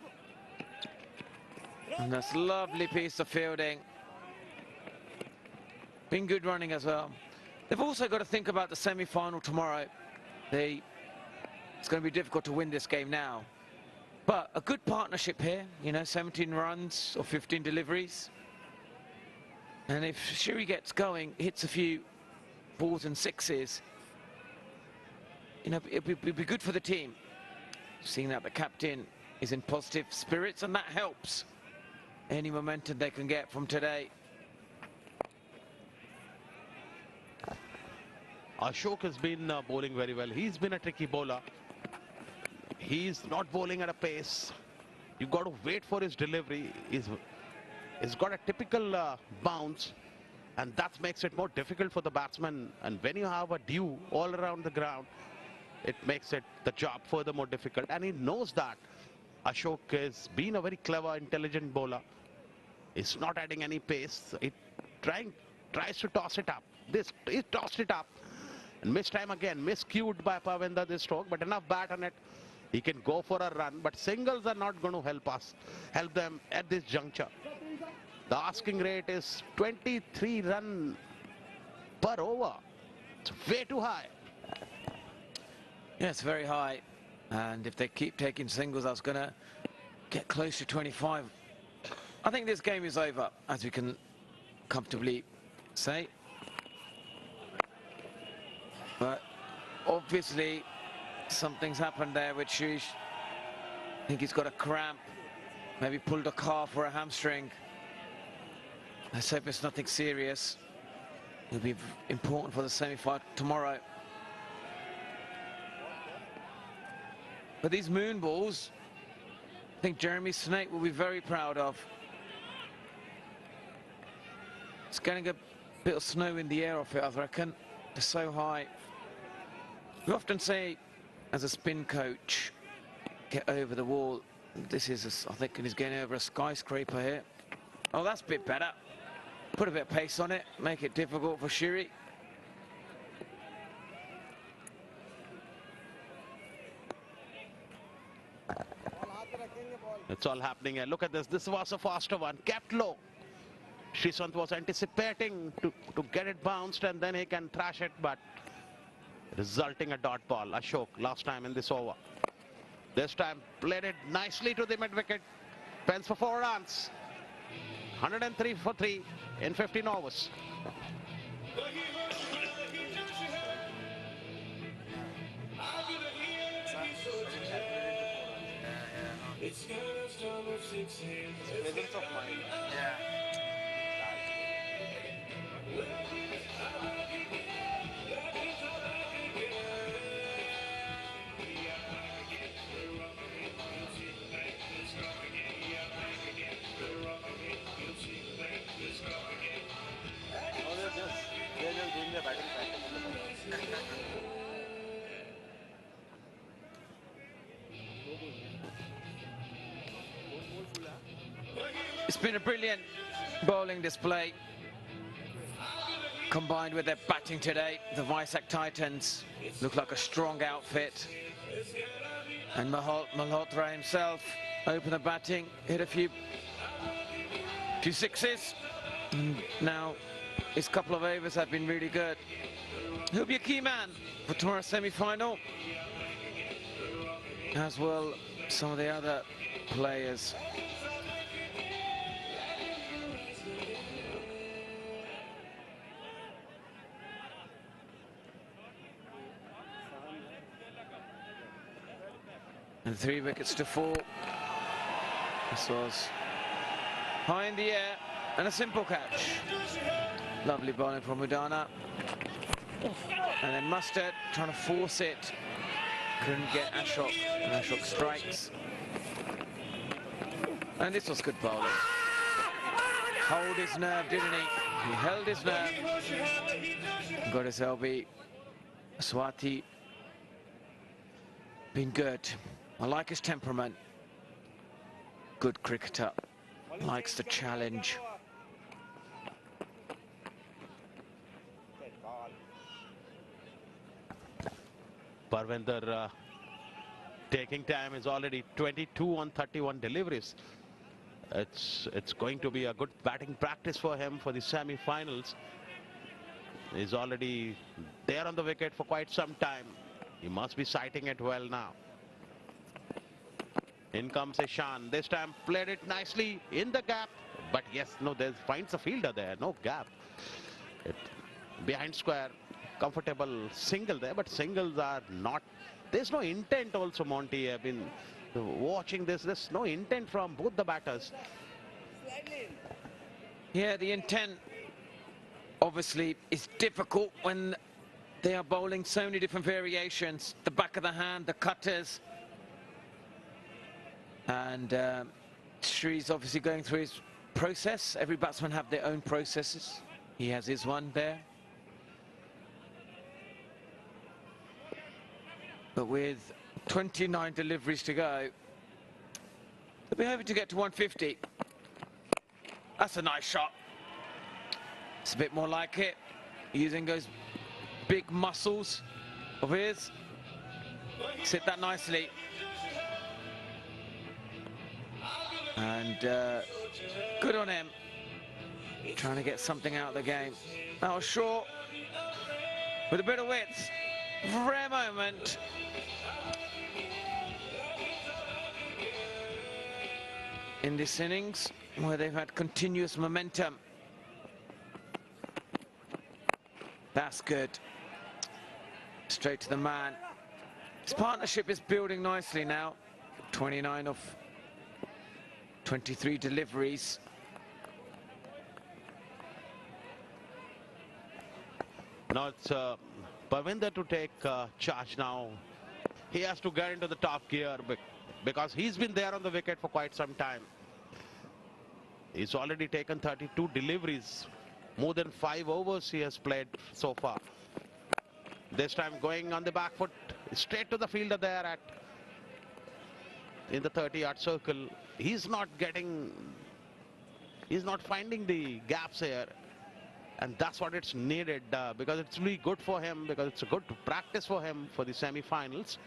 And that's a lovely piece of fielding. Been good running as well. They've also got to think about the semi-final tomorrow. It's going to be difficult to win this game now. But a good partnership here, you know, 17 runs or 15 deliveries. And if Shiri gets going, hits a few balls and sixes, you know, it'd be good for the team. Seeing that the captain is in positive spirits, and that helps any momentum they can get from today. Ashok has been bowling very well. He's been a tricky bowler. He's not bowling at a pace. You've got to wait for his delivery. He's got a typical bounce, and that makes it more difficult for the batsman. And when you have a dew all around the ground, it makes the job further more difficult. And he knows that. Ashok has been a very clever, intelligent bowler. He's not adding any pace. He tries to toss it up. He tossed it up. And missed time again, miscued by Pavendra this stroke, but enough bat on it. He can go for a run, but singles are not going to help them at this juncture. The asking rate is 23 run per over. It's way too high. Yeah, it's very high. And if they keep taking singles, that's going to get close to 25. I think this game is over, as we can comfortably say. But obviously, something's happened there with Shush. I think he's got a cramp, maybe pulled a calf or a hamstring. Let's hope it's nothing serious. It'll be important for the semi-final tomorrow. But these moon balls, I think Jeremy Snake will be very proud of. It's getting a bit of snow in the air off it, I reckon. They're so high. We often say, as a spin coach, get over the wall. This is, I think he's getting over a skyscraper here. Oh, that's a bit better. Put a bit of pace on it, make it difficult for Shiri. It's all happening here. Look at this. This was a faster one. Kept low. Shrishant was anticipating to get it bounced, and then he can thrash it, but resulting a dot ball. Ashok last time in this over. This time played it nicely to the mid wicket. Pens for 4 runs. 103 for 3 in 15 overs. It's gonna start with 6 hands. Presence of mind. They're just doing their batting practice. It's been a brilliant bowling display. Combined with their batting today, the Vizag Titans look like a strong outfit. And Malhotra himself opened the batting, hit a few sixes. And now his couple of overs have been really good. He'll be a key man for tomorrow's semi-final, as will some of the other players. And 3 wickets to fall. This was high in the air and a simple catch. Lovely bowling from Udana. And then Mustard trying to force it. Couldn't get Ashok, and Ashok strikes. And this was good bowling. Hold his nerve, didn't he? He held his nerve. Got his LB. Swati been good. I like his temperament. Good cricketer. Likes the challenge. Parvinder taking time, is already 22 on 31 deliveries. It's going to be a good batting practice for him for the semi-finals. He's already there on the wicket for quite some time. He must be sighting it well now. In comes Ishan. This time played it nicely in the gap. But yes, no, there finds a fielder there. No gap. Behind square. Comfortable single there, but singles are not. There's no intent also, Monty. I've been watching this. There's no intent from both the batters. Yeah, the intent obviously is difficult when they are bowling so many different variations. The back of the hand, the cutters. And Sri's obviously going through his process. Every batsman have their own processes. He has his one there. But with 29 deliveries to go, they'll be hoping to get to 150. That's a nice shot. It's a bit more like it, using those big muscles of his. Hit that nicely. And good on him. Trying to get something out of the game. That was short, with a bit of width. Rare moment. In this innings, where they've had continuous momentum. That's good. Straight to the man. His partnership is building nicely now. 29 of 23 deliveries. Now it's Parvinder to take charge now. He has to get into the top gear because he's been there on the wicket for quite some time. He's already taken 32 deliveries. More than 5 overs he has played so far. This time going on the back foot, straight to the fielder there in the 30-yard circle. He's not finding the gaps here. And that's what it's needed because it's really good for him, because it's a good practice for him for the semi-finals.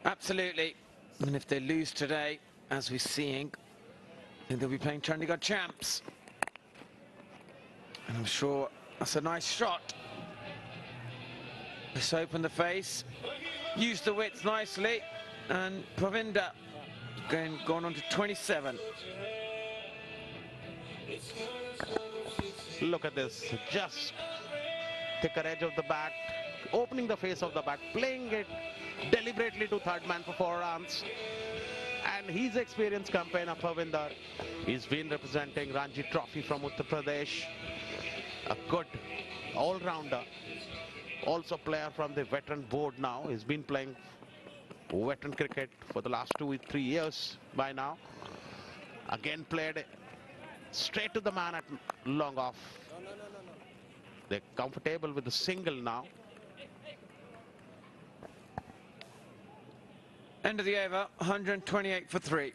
Absolutely. And if they lose today, as we're seeing, then they'll be playing Chandigarh champs. And I'm sure that's a nice shot. Let's open the face. Use the width nicely. And Parvinder gone on to 27. Look at this, just thicker edge of the bat, opening the face of the bat, playing it deliberately to third man for 4 runs. And his experienced campaigner Parvinder, he's been representing Ranji Trophy from Uttar Pradesh. A good all-rounder, also player from the veteran board now. He's been playing veteran cricket for the last 2 or 3 years by now. Again played straight to the man at long off. They're comfortable with the single now. End of the over, 128 for 3.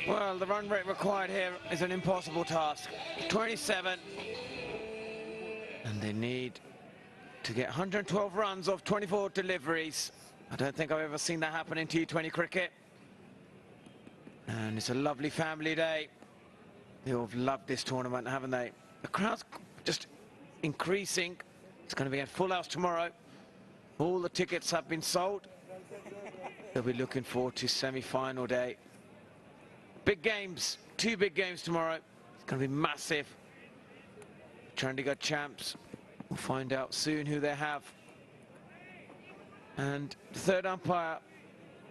Well, the run rate required here is an impossible task. 27. And they need to get 112 runs off 24 deliveries. I don't think I've ever seen that happen in T20 cricket. And it's a lovely family day. They all have loved this tournament, haven't they? The crowd's just increasing. It's going to be a full house tomorrow All the tickets have been sold. They'll be looking forward to semi-final day. Big games, 2 big games tomorrow. It's going to be massive. Chandigarh champs. We'll find out soon who they have. And the third umpire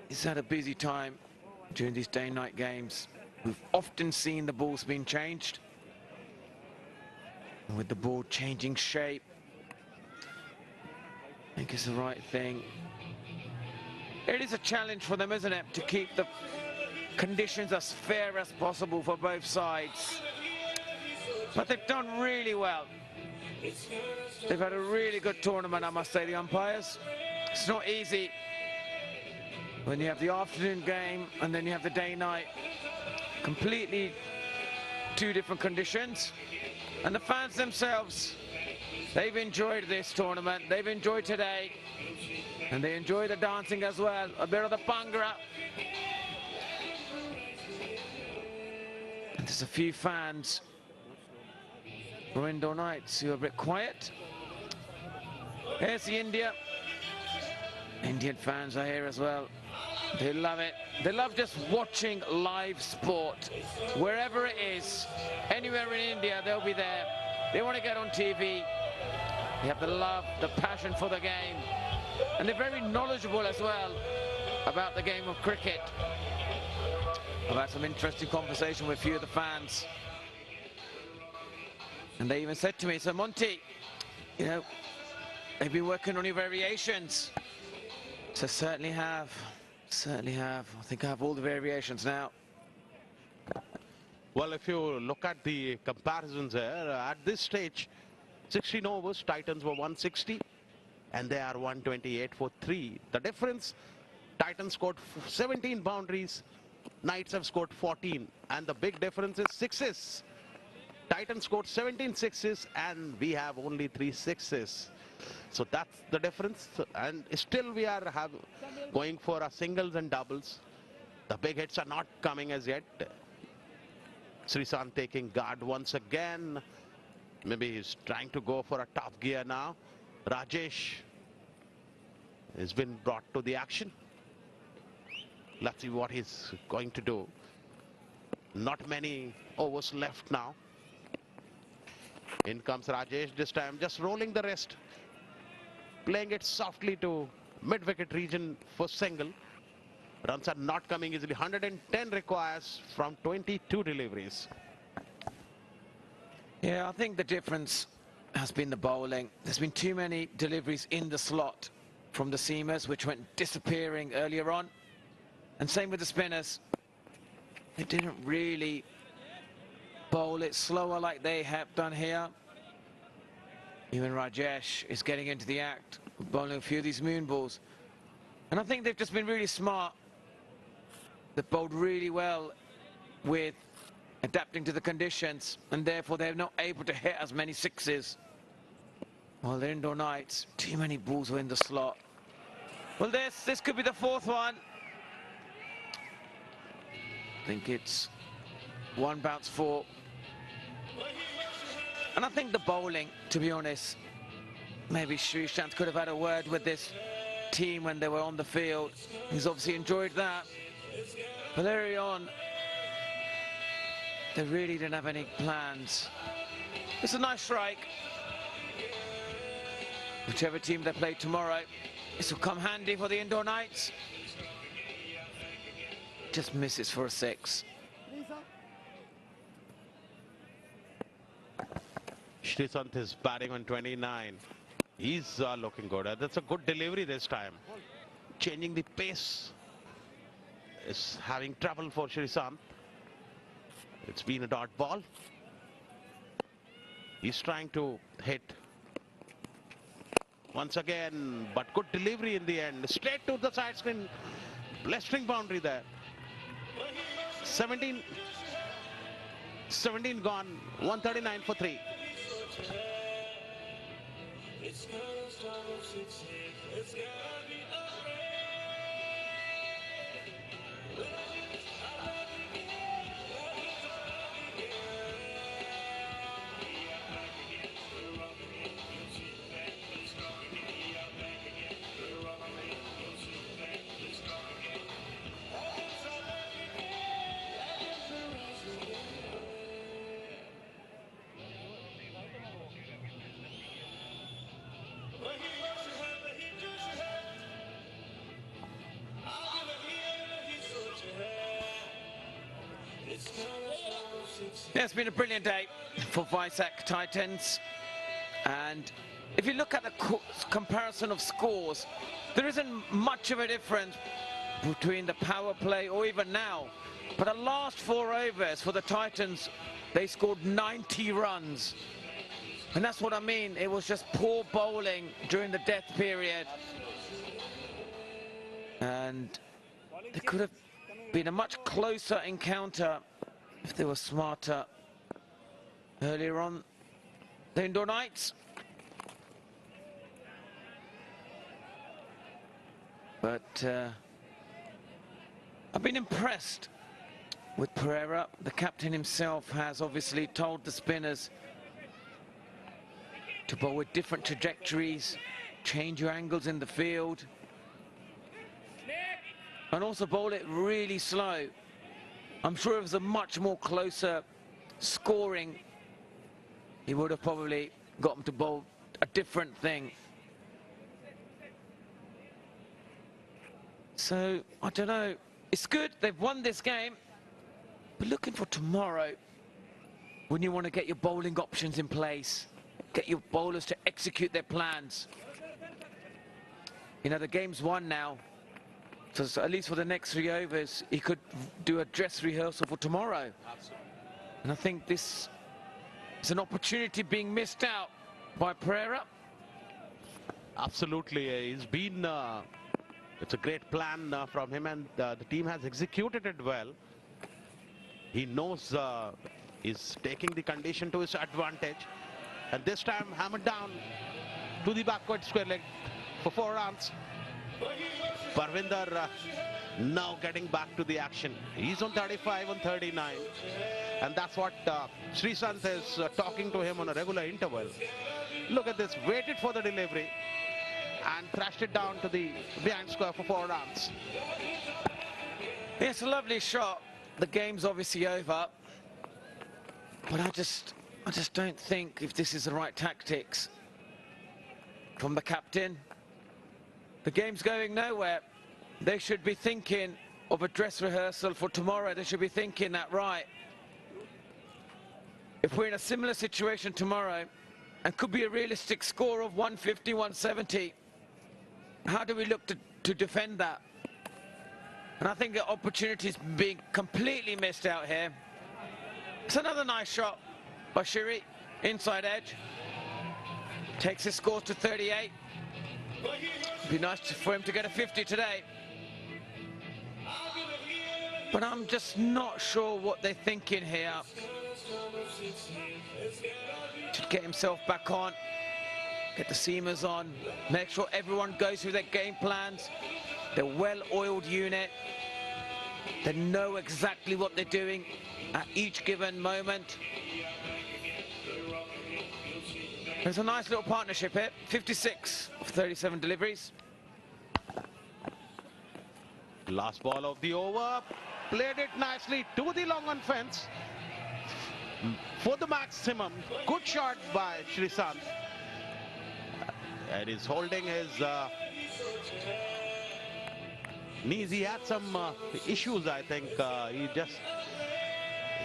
has had a busy time during these day-night games. We've often seen the balls being changed. And with the ball changing shape, I think it's the right thing. It is a challenge for them, isn't it, to keep the conditions as fair as possible for both sides. But they've done really well. They've had a really good tournament, I must say, the umpires. It's not easy when you have the afternoon game and then you have the day-night. Completely 2 different conditions. And the fans themselves, they've enjoyed this tournament. They've enjoyed today. And they enjoy the dancing as well. A bit of the Bhangra. And there's a few fans from Indore Knights who are a bit quiet. Here's the Indian fans are here as well. They love it. They love just watching live sport. Wherever it is, anywhere in India, they'll be there. They want to get on TV. They have the love, the passion for the game. And they're very knowledgeable as well about the game of cricket. I've had some interesting conversation with a few of the fans. And they even said to me, so Monty, you know, they've been working on your variations. So certainly have. I think I have all the variations now. Well, if you look at the comparisons here, at this stage, 16 overs, Titans were 160 and they are 128 for 3. The difference, Titans scored 17 boundaries, Knights have scored 14, and the big difference is sixes. Titans scored 17 sixes and we have only 3 sixes. So that's the difference, and still we are going for a singles and doubles. The big hits are not coming as yet. Freesat taking guard once again. Maybe he's trying to go for a top gear now. Rajesh has been brought to the action. Let's see what he's going to do. Not many overs left now. In comes Rajesh this time, just rolling the wrist. Playing it softly to mid-wicket region for single. Runs are not coming easily. 110 requires from 22 deliveries. Yeah, I think the difference has been the bowling. There's been too many deliveries in the slot from the seamers, which went disappearing earlier on. And same with the spinners. They didn't really bowl it slower like they have done here. Even Rajesh is getting into the act, bowling a few of these moon balls. And I think they've just been really smart. They've bowled really well with adapting to the conditions, and therefore they're not able to hit as many sixes. While the Indore Knights, too many balls were in the slot. Well, this could be the 4th one. I think it's 1 bounce 4. And I think the bowling, to be honest, maybe Freesat could have had a word with this team when they were on the field. He's obviously enjoyed that. But early on, they really didn't have any plans. It's a nice strike. Whichever team they play tomorrow, this will come handy for the Indore Knights. Just misses for a 6. Freesat is batting on 29. He's looking good. That's a good delivery this time. Changing the pace is having trouble for Freesat. It's been a dot ball. He's trying to hit once again, but good delivery in the end. Straight to the side screen. Blistering boundary there. 17 gone. 139 for 3. It's gonna start with 6. It's gonna be Yeah, it's been a brilliant day for Vizag Titans. And if you look at the comparison of scores, there isn't much of a difference between the power play or even now. But the last 4 overs for the Titans, they scored 90 runs. And that's what I mean. It was just poor bowling during the death period. And it could have been a much closer encounter if they were smarter earlier on. The Indore Knights. But I've been impressed with Pereira. The captain himself has obviously told the spinners to bowl with different trajectories, change your angles in the field, and also bowl it really slow. I'm sure if it was a much more closer scoring, he would have probably got them to bowl a different thing. So, I don't know. It's good, they've won this game, but looking for tomorrow, when you want to get your bowling options in place, get your bowlers to execute their plans. You know, the game's won now, so at least for the next 3 overs, he could do a dress rehearsal for tomorrow. And I think this is an opportunity being missed out by Pereira. Absolutely, he's been... it's a great plan from him, and the team has executed it well. He knows he's taking the condition to his advantage. And this time hammered down to the backward square leg for 4 runs. Parvinder now getting back to the action. He's on 35 on 39. And that's what Freesat is talking to him on a regular interval. Look at this, waited for the delivery and thrashed it down to the behind square for 4 runs. It's a lovely shot. The game's obviously over, but I just don't think if this is the right tactics from the captain. The game's going nowhere. They should be thinking of a dress rehearsal for tomorrow. They should be thinking that, right, if we're in a similar situation tomorrow and could be a realistic score of 150, 170, how do we look to defend that? And I think the opportunity's being completely missed out here. It's another nice shot by Shiri, inside edge. Takes his scores to 38. Be nice for him to get a 50 today. But I'm just not sure what they're thinking here. Should get himself back on. Get the seamers on, make sure everyone goes through their game plans. They're a well-oiled unit. They know exactly what they're doing at each given moment. There's a nice little partnership here. 56 of 37 deliveries. Last ball of the over. Played it nicely to the long on fence for the maximum. Good shot by Freesat. And he's holding his knees. He had some issues, I think.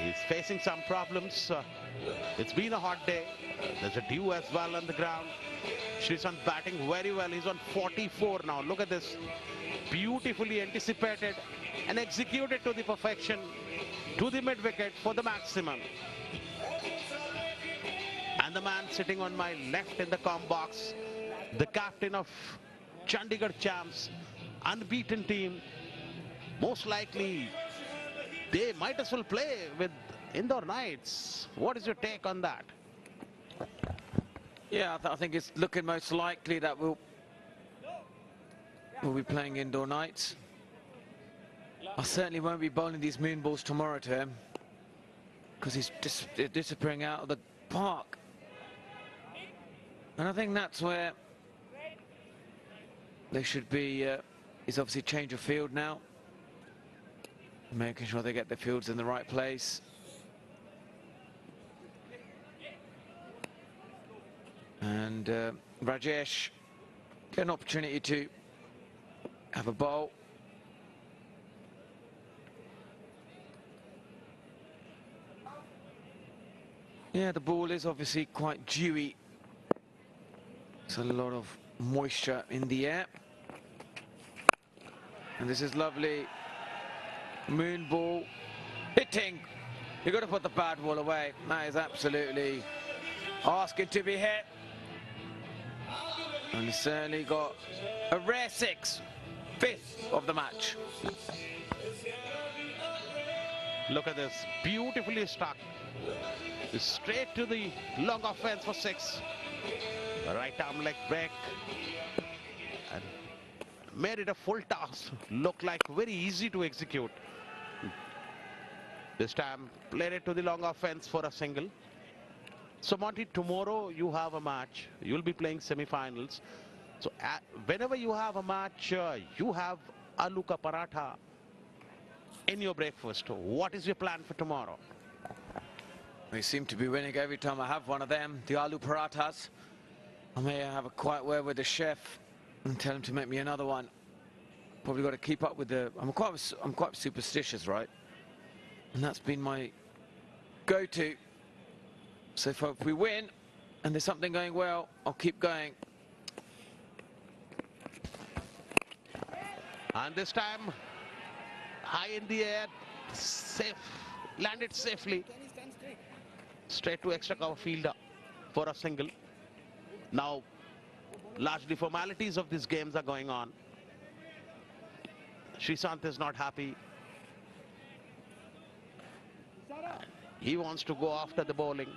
He's facing some problems. It's been a hot day. There's a dew as well on the ground. Freesat batting very well. He's on 44 now. Look at this. Beautifully anticipated and executed to the perfection to the mid wicket for the maximum. And the man sitting on my left in the comm box, the captain of Chandigarh Champs, unbeaten team. Most likely they might as well play with Indore Knights. What is your take on that? Yeah, I think it's looking most likely that we'll be playing Indore Knights. I certainly won't be bowling these moon balls tomorrow to him, because he's disappearing out of the park. And I think that's where they should be, is obviously change of field now. Making sure they get the fields in the right place. And Rajesh get an opportunity to have a bowl. Yeah, the ball is obviously quite dewy. There's a lot of moisture in the air. And this is lovely moon ball hitting. You've got to put the bad ball away. That is absolutely asking to be hit. And he's certainly got a rare six, fifth of the match. Look at this, beautifully struck. Straight to the long offense for six. Right arm leg break. And made it a full toss. Looked like very easy to execute. This time played it to the long offense for a single. So Monty, tomorrow you have a match. You'll be playing semi-finals. So whenever you have a match, you have aloo ka paratha in your breakfast. What is your plan for tomorrow? We seem to be winning every time I have one of them, the aloo parathas. I may have a quiet word with the chef and tell him to make me another one. Probably got to keep up with the... I'm quite superstitious, right? And that's been my go-to. So if we win and there's something going well, I'll keep going. And this time, high in the air, safe, landed safely. Straight to extra cover fielder for a single. Now, largely formalities of these games are going on. Freesat is not happy. He wants to go after the bowling.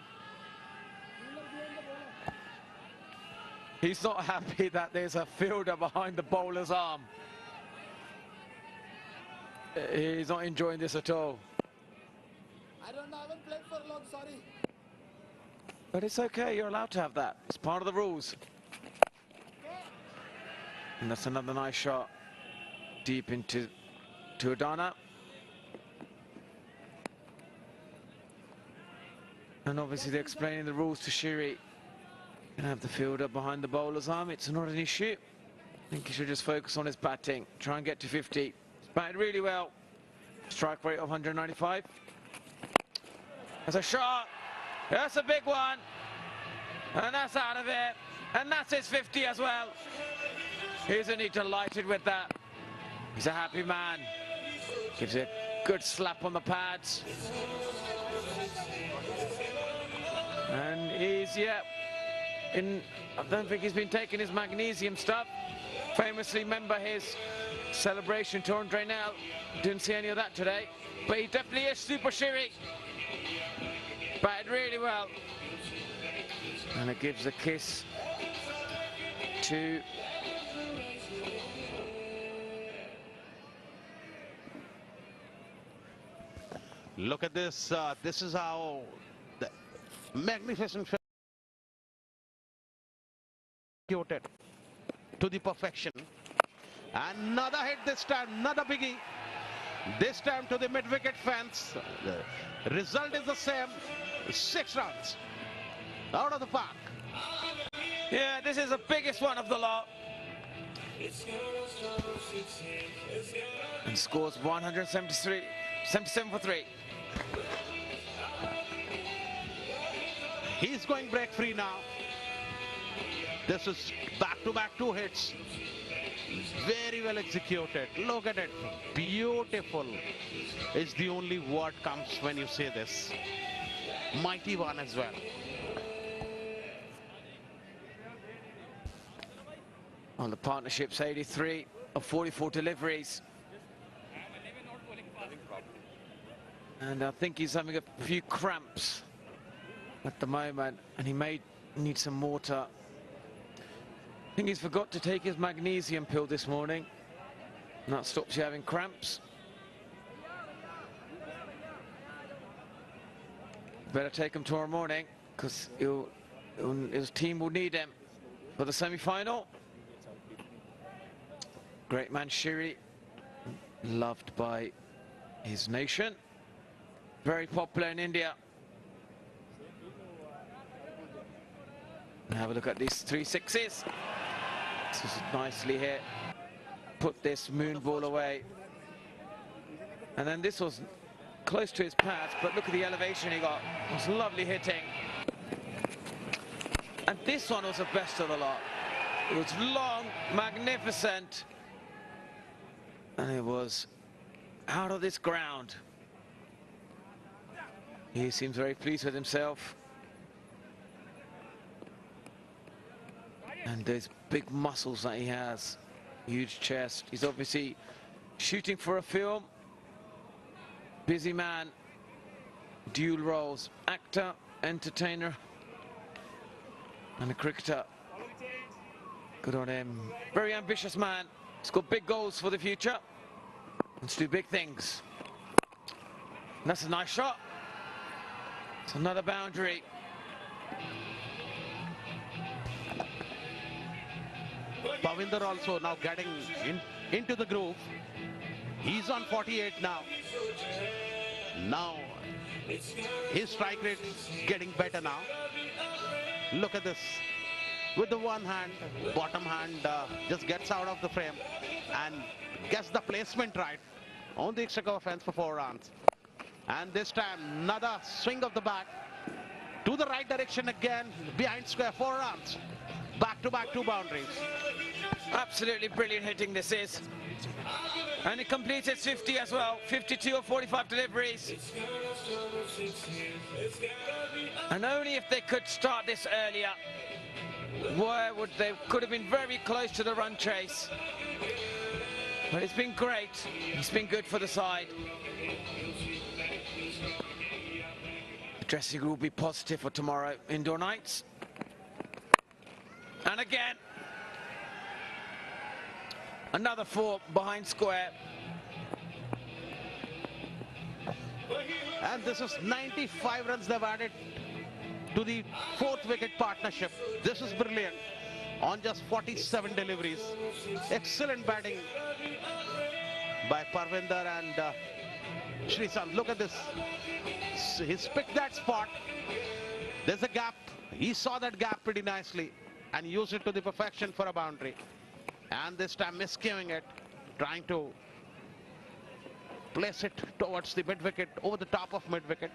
He's not happy that there's a fielder behind the bowler's arm. He's not enjoying this at all. I haven't played for long, sorry. But it's okay, you're allowed to have that. It's part of the rules. And that's another nice shot deep into Adana. And obviously they're explaining the rules to Shiri. Gonna have the fielder behind the bowler's arm. It's not an issue. I think he should just focus on his batting. Try and get to 50. He's batted really well. Strike rate of 195. That's a shot. That's a big one. And that's out of it. And that's his 50 as well. Isn't he delighted with that? He's a happy man. Gives a good slap on the pads. And he's, yeah, I don't think he's been taking his magnesium stuff. Famously, remember his celebration to Andre Nell. Didn't see any of that today. But he definitely is Super Shiri. Batted really well. And it gives a kiss to Look at this. This is how the magnificent executed to the perfection. Another hit this time, another biggie. This time to the mid-wicket fence. The result is the same, 6 runs out of the park. Yeah, this is the biggest one of the lot. And scores 77 for 3. He's going break free now. This is back-to-back 2 hits. Very well executed. Look at it. Beautiful is the only word comes when you say this. Mighty one as well. On the partnership's 83 of 44 deliveries. And I think he's having a few cramps at the moment, and he may need some water. I think he's forgot to take his magnesium pill this morning, and that stops you having cramps. Better take him tomorrow morning, because his team will need him for the semi-final. Great man Shiri, loved by his nation. Very popular in India. And have a look at these 3 sixes. This is nicely hit. Put this moon ball away. And then this was close to his pads, but look at the elevation he got. It was lovely hitting. And this one was the best of the lot. It was long, magnificent, and it was out of this ground. He seems very pleased with himself. And those big muscles that he has, huge chest. He's obviously shooting for a film. Busy man, dual roles, actor, entertainer, and a cricketer. Good on him. Very ambitious man. He's got big goals for the future. Wants to do big things. And that's a nice shot. It's another boundary. Pavinder also now getting into the groove. He's on 48 now. Now his strike rate getting better now. Look at this. With the one hand, bottom hand just gets out of the frame and gets the placement right on the extra cover fence for 4 runs. And this time another swing of the bat to the right direction again, behind square, 4 runs. Back to back 2 boundaries. Absolutely brilliant hitting this is. And he completed 50 as well, 52 or 45 deliveries. And only if they could start this earlier, where would they could have been very close to the run chase. But it's been great. It's been good for the side. The dressing room will be positive for tomorrow, Indore nights. And again, another 4 behind square. And this is 95 runs they've added to the 4th wicket partnership. This is brilliant on just 47 deliveries. Excellent batting by Parvinder and Freesat. Look at this. He's picked that spot. There's a gap. He saw that gap pretty nicely and used it to the perfection for a boundary. And this time miscuing it, trying to place it towards the mid-wicket, over the top of mid-wicket.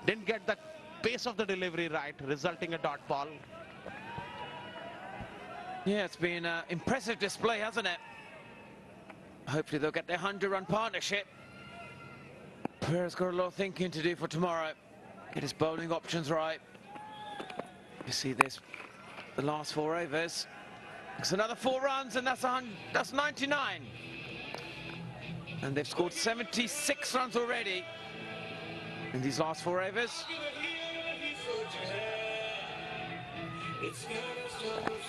Didn't get the pace of the delivery right, resulting a dot ball. Yeah, it's been an impressive display, hasn't it? Hopefully they'll get their 100-run partnership. Pereira's got a lot of thinking to do for tomorrow. Get his bowling options right. You see this, the last 4 overs. It's another 4 runs, and that's 99. And they've scored 76 runs already in these last 4 overs.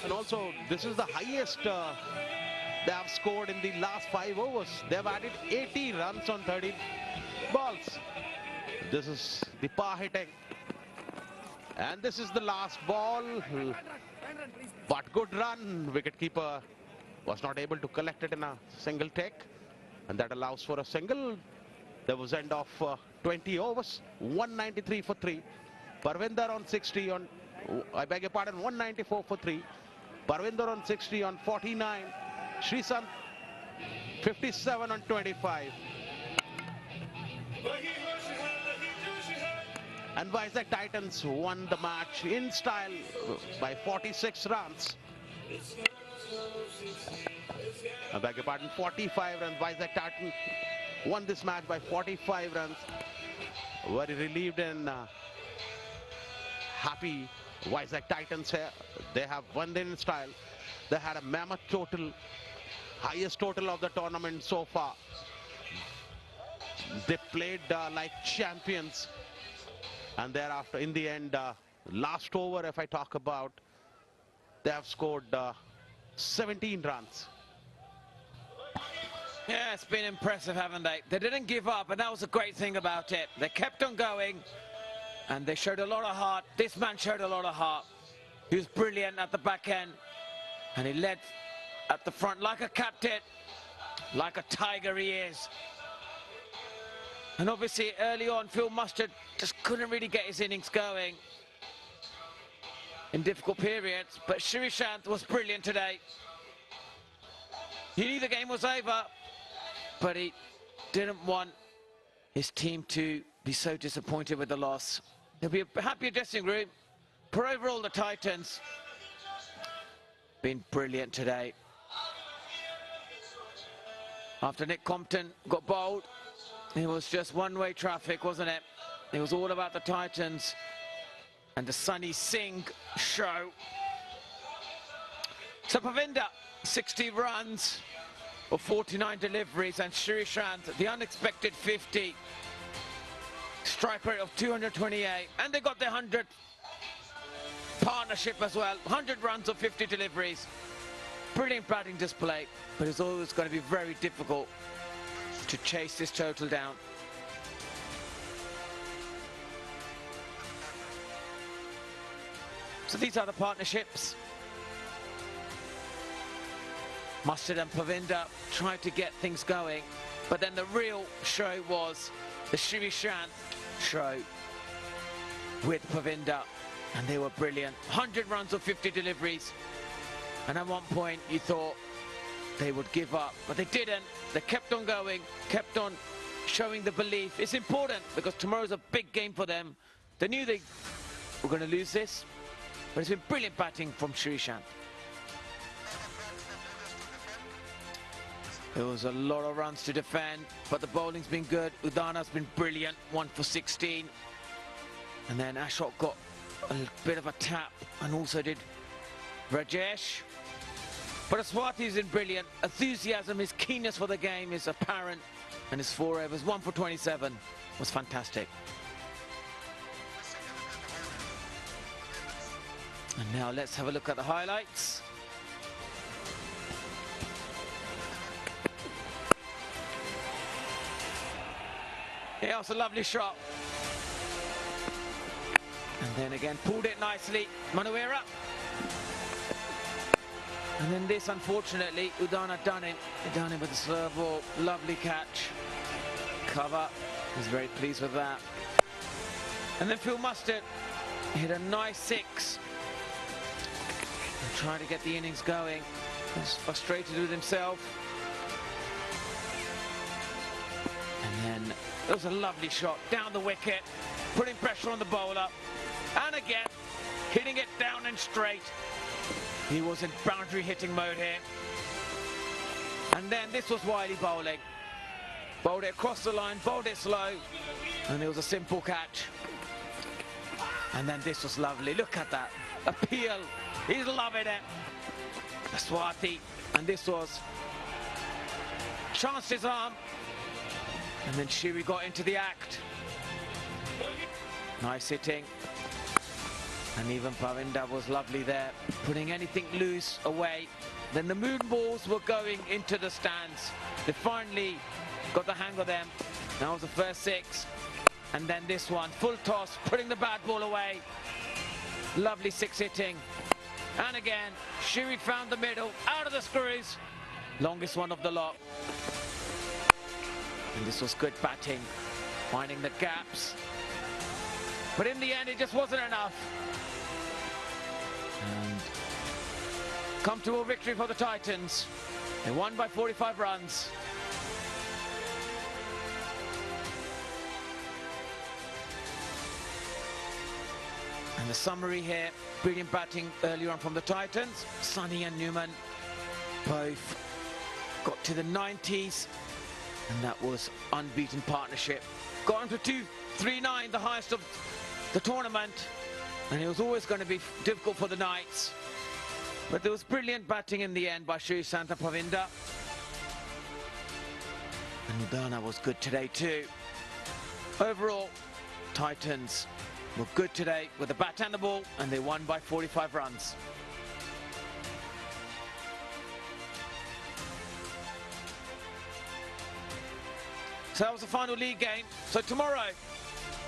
And also, this is the highest they have scored in the last 5 overs. They've added 80 runs on 30 balls. This is the power hitting. And this is the last ball. But good run. Wicketkeeper was not able to collect it in a single take. And that allows for a single. There was end of 20 overs. 193 for 3. Parvinder on 60 on, I beg your pardon, 194 for 3. Parvinder on 60 on 49. Freesat 57 on 25. And Vizag Titans won the match in style by 46 runs. I beg your pardon, 45 runs. Vizag Titans won this match by 45 runs. Very relieved and happy Vizag Titans here. They have won in style. They had a mammoth total, highest total of the tournament so far. They played like champions. And thereafter, in the end, last over, if I talk about, they have scored 17 runs. Yeah, it's been impressive, haven't they? They didn't give up, and that was a great thing about it. They kept on going, and they showed a lot of heart. This man showed a lot of heart. He was brilliant at the back end, and he led at the front like a captain, like a tiger he is. And obviously, early on, Phil Mustard just couldn't really get his innings going in difficult periods. But Freesat was brilliant today. He knew the game was over, but he didn't want his team to be so disappointed with the loss. There'll be a happier dressing room. But overall, the Titans been brilliant today. After Nick Compton got bowled, it was just one-way traffic, wasn't it? It was all about the Titans and the Sunny Singh show. So Pavinder, 60 runs or 49 deliveries, and Shrishant, the unexpected 50. Strike rate of 228, and they got their 100th partnership as well. 100 runs of 50 deliveries. Brilliant batting display, but it's always going to be very difficult to chase this total down. So these are the partnerships. Mustard and Pavinder tried to get things going, but then the real show was the Shrishant show with Pavinder, and they were brilliant. 100 runs of 50 deliveries, and at one point you thought they would give up, but they didn't. They kept on going, kept on showing the belief. It's important because tomorrow's a big game for them. They knew they were going to lose this, but it's been brilliant batting from Shrishant. There was a lot of runs to defend, but the bowling's been good. Udana's been brilliant, 1 for 16. And then Ashok got a bit of a tap, and also did Rajesh. But Aswati's been brilliant. Enthusiasm, his keenness for the game is apparent, and his 4 overs, 1 for 27, was fantastic. And now let's have a look at the highlights. Yeah, it's a lovely shot. And then again, pulled it nicely, Manuera. And then this, unfortunately, Udana done it with the serve ball. Lovely catch. Cover. He's very pleased with that. And then Phil Mustard hit a nice 6. And trying to get the innings going. He's frustrated with himself. And then it was a lovely shot down the wicket, putting pressure on the bowler. And again, hitting it down and straight. He was in boundary hitting mode here. And then this was Wiley bowling. Bowled it across the line, bowled it slow, and it was a simple catch. And then this was lovely. Look at that. Appeal. He's loving it. Aswati. And this was chanced his arm. And then Shiri got into the act. Nice hitting. And even Pavinder was lovely there, putting anything loose away. Then the moon balls were going into the stands. They finally got the hang of them. That was the first 6. And then this one, full toss, putting the bad ball away. Lovely 6 hitting. And again, Shiri found the middle, out of the screws. Longest one of the lot. And this was good batting, finding the gaps. But in the end, it just wasn't enough. And comfortable victory for the Titans. They won by 45 runs. And the summary here, brilliant batting earlier on from the Titans. Sunny and Newman both got to the 90s. And that was unbeaten partnership. Got on to 239, the highest of the tournament. And it was always going to be difficult for the Knights. But there was brilliant batting in the end by Shrishant and Pavinder. And Udana was good today too. Overall, Titans were good today with the bat and the ball, and they won by 45 runs. So that was the final league game. So tomorrow,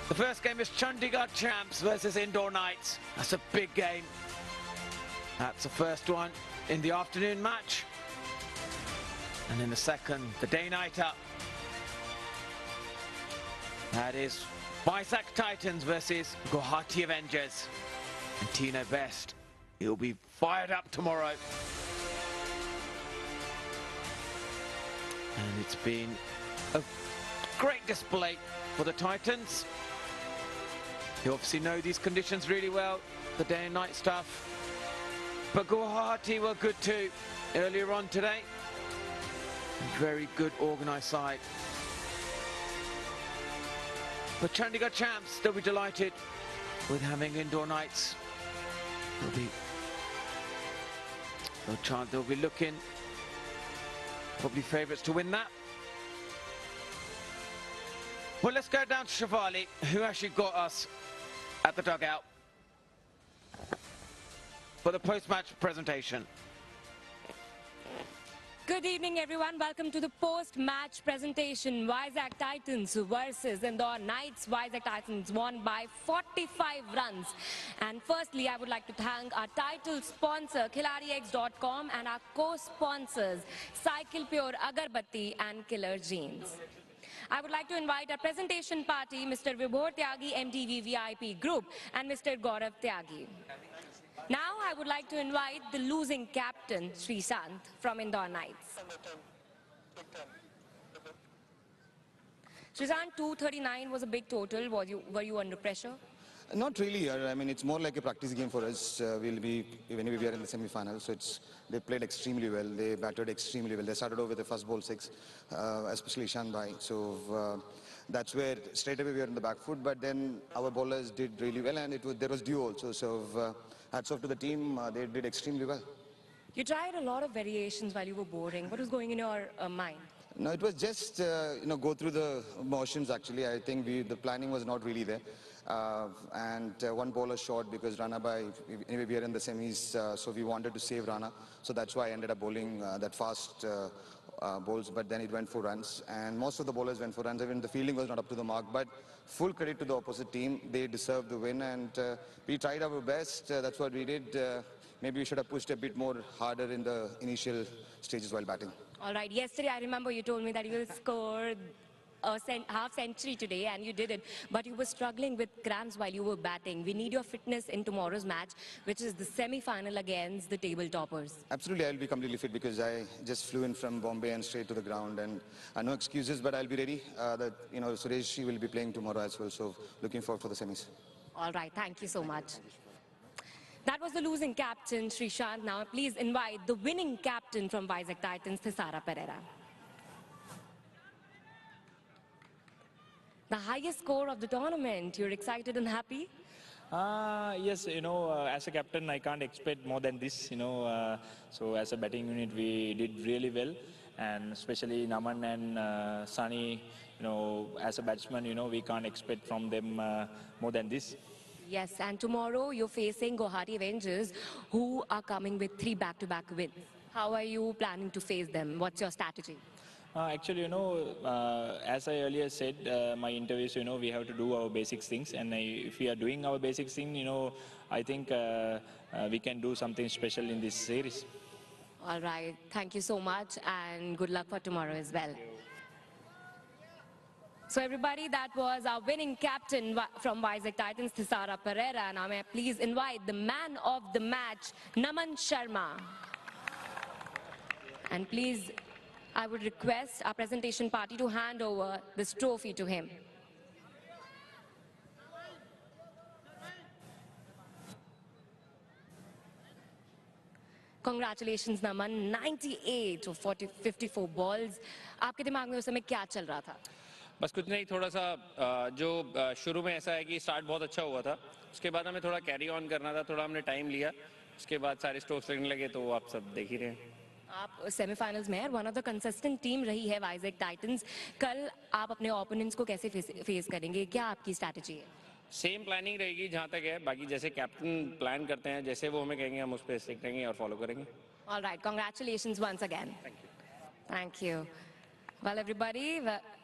the first game is Chandigarh Champs versus Indore Knights. That's a big game. That's the first one in the afternoon match. And then the second, the day-nighter. That is Vizag Titans versus Guwahati Avengers. And Tino Best, he'll be fired up tomorrow. And it's been a great display for the Titans. You obviously know these conditions really well, the day and night stuff. But Guwahati were good too earlier on today. Very good organised side. But Chandigarh champs, they'll be delighted with having indoor nights. No chance they'll be looking probably favourites to win that. Well, let's go down to Shivali, who actually got us at the dugout for the post-match presentation. Good evening, everyone. Welcome to the post-match presentation. Vizag Titans versus Indore Knights. Vizag Titans won by 45 runs. And firstly, I would like to thank our title sponsor, Khiladix.com, and our co-sponsors, Cycle Pure Agarbatti and Killer Jeans. I would like to invite our presentation party, Mr. Vibhor Tyagi, MTV VIP Group, and Mr. Gaurav Tyagi. Now I would like to invite the losing captain, Freesat, from Indore Knights. Freesat, 239 was a big total. Were you under pressure? Not really. I mean, it's more like a practice game for us. We'll be, anyway, we are in the semi-final, so they played extremely well. They batted extremely well. They started off with the first ball 6, especially Ishan Bhai. So that's where straight away we were in the back foot. But then our bowlers did really well, and there was due also. So hats off to the team. They did extremely well. You tried a lot of variations while you were boarding. What was going in your mind? No, it was just, go through the motions actually. I think the planning was not really there. And one bowler short because Rana anyway we are in the semis, so we wanted to save Rana. So that's why I ended up bowling that fast bowls, but then it went for runs. And most of the bowlers went for runs. Even the fielding was not up to the mark, but full credit to the opposite team. They deserved the win, and we tried our best. That's what we did. Maybe we should have pushed a bit more harder in the initial stages while batting. All right. Yesterday, I remember you told me that you will score a half century today, and you did it. But you were struggling with cramps while you were batting. We need your fitness in tomorrow's match, which is the semi-final against the table toppers. Absolutely, I'll be completely fit because I just flew in from Bombay and straight to the ground, and no excuses. But I'll be ready. Suresh will be playing tomorrow as well. So looking forward for the semis. All right. Thank you so much. That was the losing captain, Srishant. Now please invite the winning captain from Vizag Titans, Thisara Pereira. The highest score of the tournament. You're excited and happy? Yes, as a captain, I can't expect more than this, so as a batting unit, we did really well. And especially Naman and Sani, as a batsman, we can't expect from them more than this. Yes, and tomorrow you're facing Guwahati Avengers, who are coming with 3 back-to-back wins. How are you planning to face them? What's your strategy? Actually, as I earlier said, my interviews, we have to do our basic things. And if we are doing our basic thing, I think we can do something special in this series. All right. Thank you so much, and good luck for tomorrow as well. So everybody, that was our winning captain from Vizag Titans, Thisara Pereira. Now may I please invite the man of the match, Naman Sharma. And please, I would request our presentation party to hand over this trophy to him. Congratulations, Naman. 98 of 54 balls. आपके दिमाग में उस समय क्या चल रहा था? बस कुछ नहीं, थोड़ा सा जो शुरू में ऐसा है कि स्टार्ट बहुत अच्छा हुआ था, उसके बाद हमें थोड़ा कैरी ऑन करना था, थोड़ा हमने टाइम लिया, उसके बाद सारे स्ट्रोक्स लगने लगे, तो आप सब देख ही रहे हैं. आप सेमीफाइनल्स में one of the consistent team रही है वाइजैक टाइटंस. कल आप अपने ओपोनेंट्स को कैसे फेस करेंगे? क्या आपकी स्ट्रैटेजी है? सेम प्लानिंग रहेगी जहाँ तक है, बाकी जैसे कैप्टन प्लान करते हैं, जैसे वो हमें कहेंगे हम उस पर स्टिक रहेंगे और फॉलो करेंगे. All right, congratulations once again. Thank you. Well, everybody,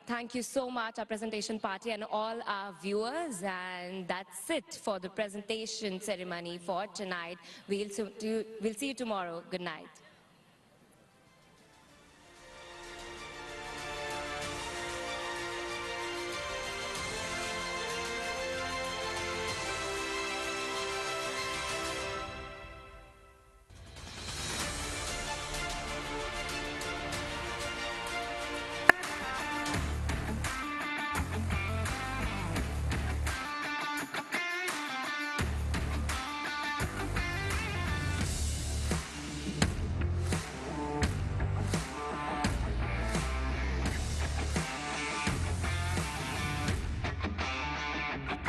thank you so much, our presentation party and all our viewers. And that's it for the presentation ceremony for tonight. We'll see you tomorrow. Good night.